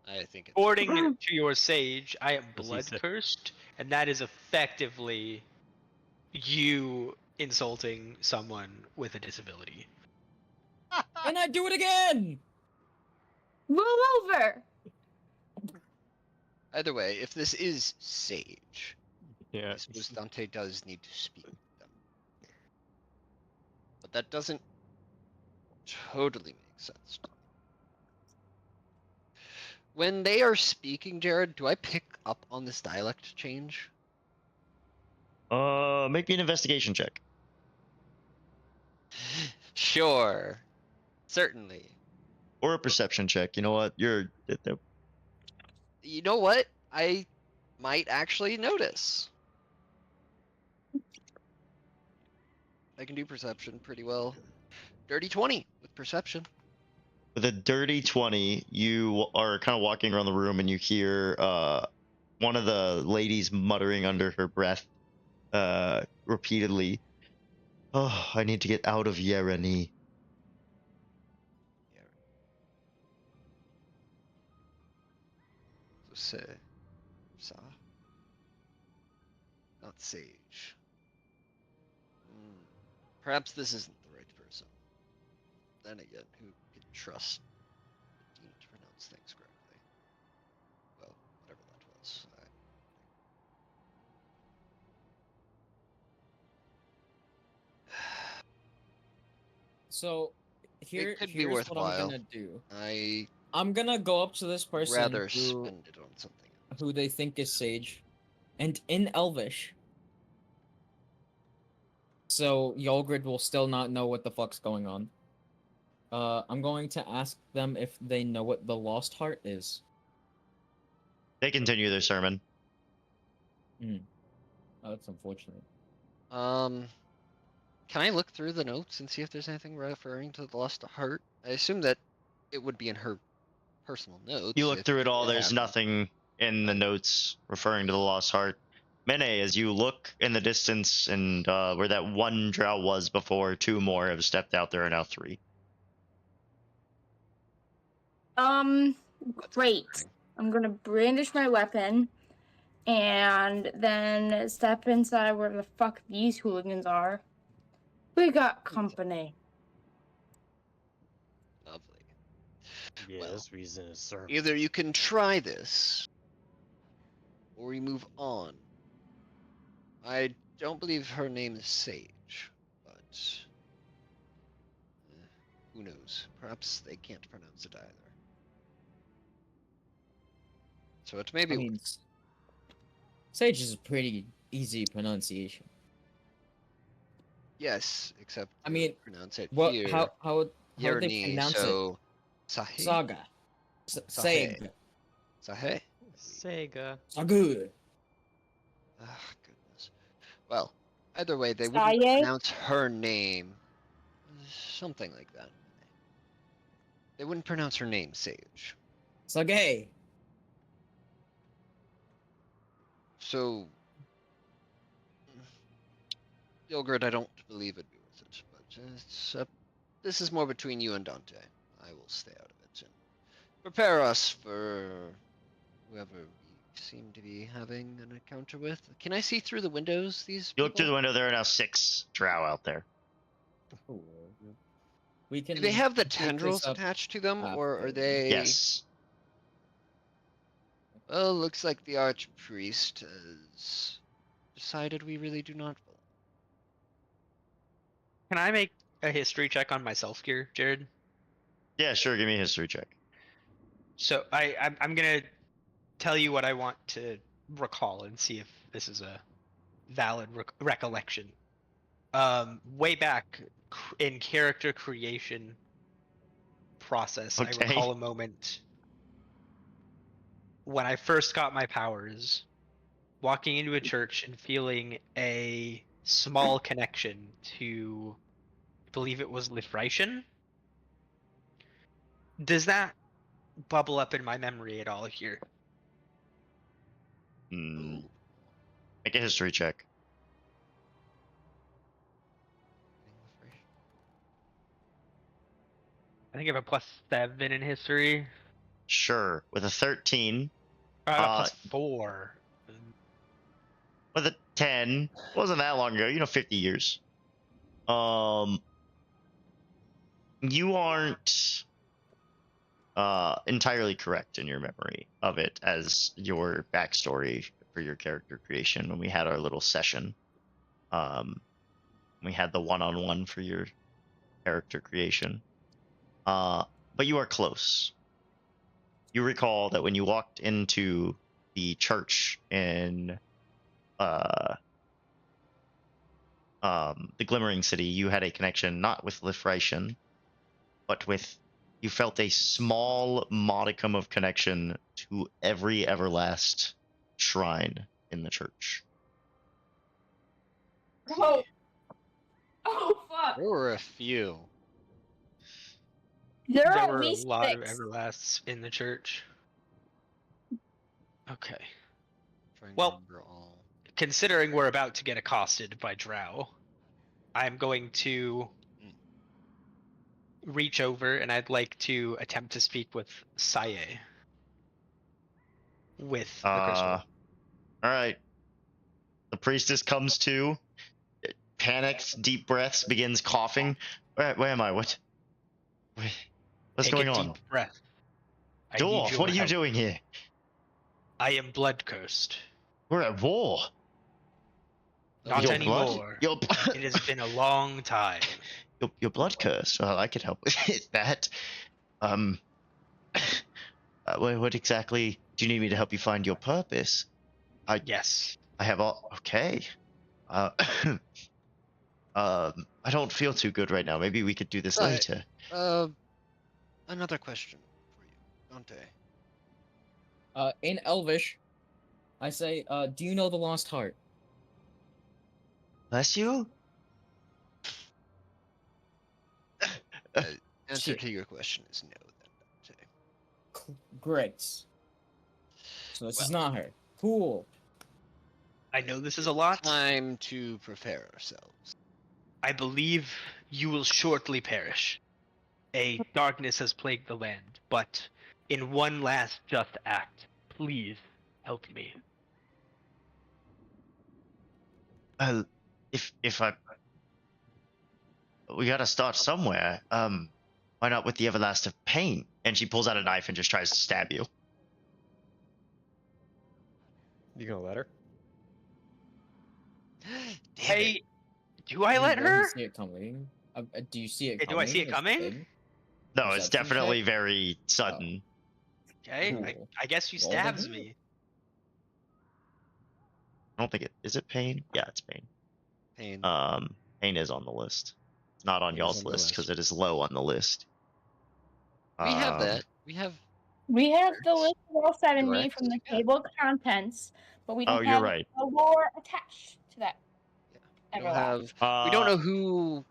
Speaker 4: I think it's
Speaker 6: According to your Sage, I am
Speaker 2: Was he
Speaker 6: blood
Speaker 2: sick?
Speaker 6: cursed, and that is effectively you insulting someone with a disability.
Speaker 3: And I do it again!
Speaker 8: Move over!
Speaker 4: Either way, if this is Sage,
Speaker 2: Yeah.
Speaker 4: I suppose Dante does need to speak with them. But that doesn't totally make sense to me. When they are speaking, Jared, do I pick up on this dialect change?
Speaker 1: Make me an investigation check.
Speaker 4: Sure. Certainly.
Speaker 1: Or a perception check. You know what? You're.
Speaker 4: You know what? I might actually notice. I can do perception pretty well. Dirty 20 with perception.
Speaker 1: With a dirty 20, you are kind of walking around the room and you hear one of the ladies muttering under her breath repeatedly, "Oh, I need to get out of Yereni."
Speaker 4: So Sa. Not Sage. Perhaps this isn't the right person. Then again, who can trust Medina to pronounce things correctly? Well, whatever that was.
Speaker 3: So,
Speaker 4: It could be
Speaker 3: here's what I'm
Speaker 4: worthwhile.
Speaker 3: gonna do.
Speaker 4: I'm
Speaker 3: gonna go up to this person
Speaker 4: rather
Speaker 3: who,
Speaker 4: spend it on something else.
Speaker 3: who they think is Sage, and in Elvish, so Yolgrid will still not know what the fuck's going on. I'm going to ask them if they know what the Lost Heart is.
Speaker 1: They continue their sermon.
Speaker 3: Oh, that's unfortunate.
Speaker 4: Can I look through the notes and see if there's anything referring to the Lost Heart? I assume that it would be in her personal notes.
Speaker 1: You look
Speaker 4: if
Speaker 1: through it all,
Speaker 4: it
Speaker 1: there's
Speaker 4: happened.
Speaker 1: nothing in the notes referring to the Lost Heart. Mene, as you look in the distance and where that one drow was before, two more have stepped out. There are now three.
Speaker 4: That's
Speaker 8: Great.
Speaker 4: comforting.
Speaker 8: I'm gonna brandish my weapon and then step inside where the fuck these hooligans are. We got company.
Speaker 4: Lovely.
Speaker 2: Yeah,
Speaker 4: Well,
Speaker 2: this reason is sermon.
Speaker 4: either you can try this, or we move on. I don't believe her name is Sage, but who knows? Perhaps they can't pronounce it either. So it may be
Speaker 3: I mean, Sage is a pretty easy pronunciation.
Speaker 4: yes, except
Speaker 3: I
Speaker 4: they
Speaker 3: mean,
Speaker 4: would pronounce it
Speaker 3: What?
Speaker 4: here.
Speaker 3: How would they
Speaker 4: Yerni,
Speaker 3: pronounce it?
Speaker 4: so Sahe.
Speaker 3: Saga. Sag.
Speaker 4: Sahe.
Speaker 2: Sega.
Speaker 3: Sagu.
Speaker 4: Ah, goodness. Well, either way, they wouldn't
Speaker 8: Saye?
Speaker 4: pronounce her name. Something like that. They wouldn't pronounce her name Sage.
Speaker 3: Sagay.
Speaker 4: So, Yogurt, I don't believe it'd be worth it. But it's, this is more between you and Dante. I will stay out of it and prepare us for whoever we seem to be having an encounter with. Can I see through the windows? These
Speaker 1: You look through the
Speaker 4: people?
Speaker 1: window. There are now 6 drow out there.
Speaker 3: We can.
Speaker 4: Do they have the
Speaker 3: take this
Speaker 4: tendrils
Speaker 3: up
Speaker 4: attached to them, or are
Speaker 3: after.
Speaker 4: they?
Speaker 1: Yes.
Speaker 4: Well, looks like the archpriest has decided we really do not belong.
Speaker 6: Can I make a history check on myself here, Jared?
Speaker 1: Yeah, sure. Give me a history check.
Speaker 6: So I'm gonna tell you what I want to recall and see if this is a valid recollection. Way back in character creation process, I
Speaker 1: Okay.
Speaker 6: recall a moment when I first got my powers, walking into a church and feeling a small connection to, I believe it was Lithracian. Does that bubble up in my memory at all here?
Speaker 1: Hmm.
Speaker 4: Ooh.
Speaker 1: Make a history check.
Speaker 6: I think I have a +7 in history.
Speaker 1: Sure. With a 13.
Speaker 6: I have a
Speaker 1: Uh,
Speaker 6: +4.
Speaker 1: with a 10. Wasn't that long ago. 50 years. You aren't entirely correct in your memory of it as your backstory for your character creation when we had our little session. We had the one-on-one for your character creation. But you are close. You recall that when you walked into the church in the Glimmering City, you had a connection not with Lithracian, but you felt a small modicum of connection to every Everlast shrine in the church.
Speaker 8: Oh. Oh fuck.
Speaker 4: There were a few.
Speaker 8: There are
Speaker 6: There
Speaker 8: at
Speaker 6: were a
Speaker 8: least
Speaker 6: lot of
Speaker 8: 6.
Speaker 6: Everlasts in the church. Okay.
Speaker 4: Trying to
Speaker 6: Well,
Speaker 4: remember all.
Speaker 6: considering we're about to get accosted by Drow, I'm going to reach over and I'd like to attempt to speak with Saye. With the crystal.
Speaker 1: All right. The priestess comes to, panics, deep breaths, begins coughing. Where am I? What's
Speaker 6: Take
Speaker 1: going
Speaker 6: a
Speaker 1: on?
Speaker 6: deep breath. I need
Speaker 1: Dwarf,
Speaker 6: your
Speaker 1: what are you
Speaker 6: help.
Speaker 1: doing here?
Speaker 6: I am blood cursed.
Speaker 1: We're at war.
Speaker 6: Not
Speaker 1: Your
Speaker 6: anymore.
Speaker 1: blood?
Speaker 6: It has been a long time.
Speaker 1: Your blood curse. Well, I could help with that. What exactly do you need me to help you find your purpose?
Speaker 6: Yes.
Speaker 1: I have all. Okay. I don't feel too good right now. Maybe we could do this
Speaker 4: Right.
Speaker 1: later.
Speaker 4: Another question for you, Dante.
Speaker 3: In Elvish, I say, do you know the Lost Heart?
Speaker 1: Bless you.
Speaker 4: Answer
Speaker 3: Shit.
Speaker 4: to your question is no, then, Dante.
Speaker 3: Great. So this is not her. Cool.
Speaker 6: I know this is a lot.
Speaker 4: Time to prepare ourselves.
Speaker 6: I believe you will shortly perish. A darkness has plagued the land, but in one last just act, please help me.
Speaker 1: If we gotta start somewhere. Why not with the everlasting pain? And she pulls out a knife and just tries to stab you.
Speaker 2: You gonna let her?
Speaker 4: Damn
Speaker 6: Hey,
Speaker 4: it.
Speaker 6: do I let
Speaker 3: Don't
Speaker 6: her?
Speaker 3: see it coming. Do you see it
Speaker 6: Hey,
Speaker 3: coming?
Speaker 6: do I see it
Speaker 3: is the
Speaker 6: coming?
Speaker 3: thing?
Speaker 1: No, it's
Speaker 3: Perception
Speaker 1: definitely
Speaker 3: check?
Speaker 1: very sudden.
Speaker 6: Okay,
Speaker 3: Cool.
Speaker 6: I guess she
Speaker 3: Roll the
Speaker 6: stabs
Speaker 3: hit.
Speaker 6: me.
Speaker 1: I don't think is it pain? Yeah, it's pain.
Speaker 4: Pain.
Speaker 1: Pain is on the list. It's not on
Speaker 3: Pain is
Speaker 1: y'all's
Speaker 3: on the
Speaker 1: list
Speaker 3: list.
Speaker 1: because it is low on the list.
Speaker 4: We have that. We have.
Speaker 8: We have the list of all 70
Speaker 4: Direct,
Speaker 8: from the
Speaker 4: yeah.
Speaker 8: table of contents, but we
Speaker 1: Oh,
Speaker 8: don't
Speaker 1: you're
Speaker 8: have
Speaker 1: right.
Speaker 8: a lore attached to that.
Speaker 4: We don't
Speaker 8: Everlast.
Speaker 4: have. We don't know who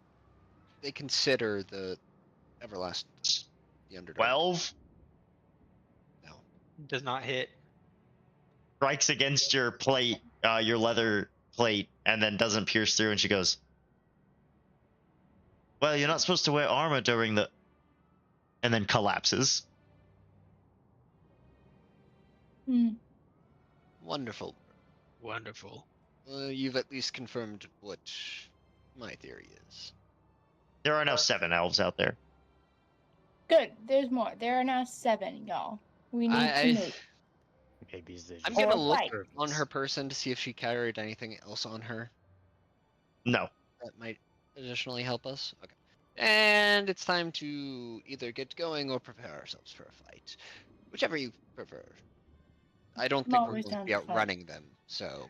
Speaker 4: they consider the Everlast, the Underdark.
Speaker 1: 12
Speaker 4: No.
Speaker 6: Does not hit.
Speaker 1: strikes against your plate, your leather plate, and then doesn't pierce through. And she goes, "Well, you're not supposed to wear armor during the," and then collapses.
Speaker 8: Hmm.
Speaker 4: Wonderful.
Speaker 6: Wonderful.
Speaker 4: You've at least confirmed what my theory is.
Speaker 1: There are now 7 elves out there.
Speaker 8: Good. There's more. There are now 7, y'all. We need to move.
Speaker 2: Babies, they
Speaker 4: I'm
Speaker 2: just
Speaker 4: gonna
Speaker 8: Or
Speaker 4: look
Speaker 8: fight.
Speaker 4: on her person to see if she carried anything else on her
Speaker 1: No.
Speaker 4: that might additionally help us. Okay. And it's time to either get going or prepare ourselves for a fight. Whichever you prefer. I don't
Speaker 8: I'm
Speaker 4: think we're
Speaker 8: always
Speaker 4: going to
Speaker 8: down
Speaker 4: be
Speaker 8: to fight.
Speaker 4: outrunning them, so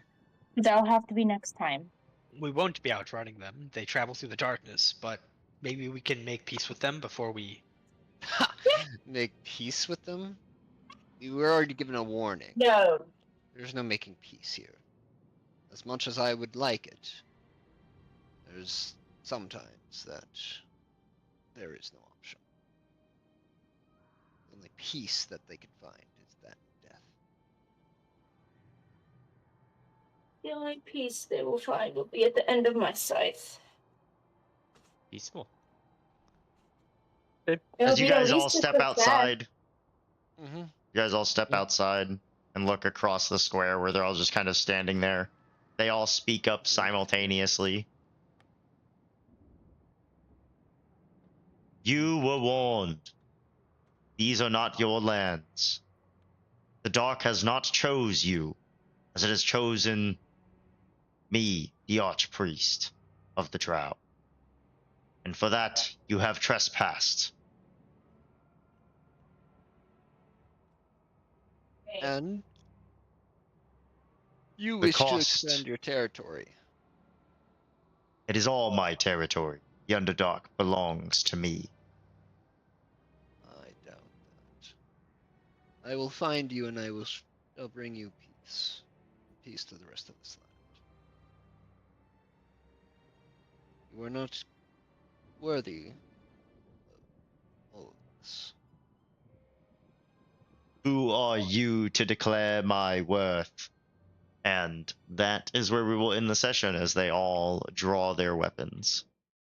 Speaker 8: That'll have to be next time.
Speaker 6: We won't be outrunning them. They travel through the darkness, but maybe we can make peace with them before we.
Speaker 4: Make peace with them? You were already given a warning.
Speaker 8: No.
Speaker 4: There's no making peace here. As much as I would like it, there's sometimes that there is no option. The only peace that they can find is that death.
Speaker 8: The only peace they will find will be at the end of my scythe.
Speaker 2: Peaceful.
Speaker 8: It'll
Speaker 1: As you
Speaker 8: be the
Speaker 1: guys all
Speaker 8: least
Speaker 1: step
Speaker 8: bit sad.
Speaker 1: outside,
Speaker 4: Mm-hmm.
Speaker 1: you guys all step outside and look across the square where they're all just kind of standing there. They all speak up simultaneously. You were warned. These are not your lands. The dark has not chose you, as it has chosen me, the archpriest of the drow. And for that, you have trespassed.
Speaker 4: And you
Speaker 1: The
Speaker 4: wish to
Speaker 1: cost.
Speaker 4: expand your territory.
Speaker 1: It is all my territory. The Underdark belongs to me.
Speaker 4: I doubt that. I will find you and I'll bring you peace. Peace to the rest of this land. You are not worthy of all of this.
Speaker 1: Who are you to declare my worth? And that is where we will end the session as they all draw their weapons.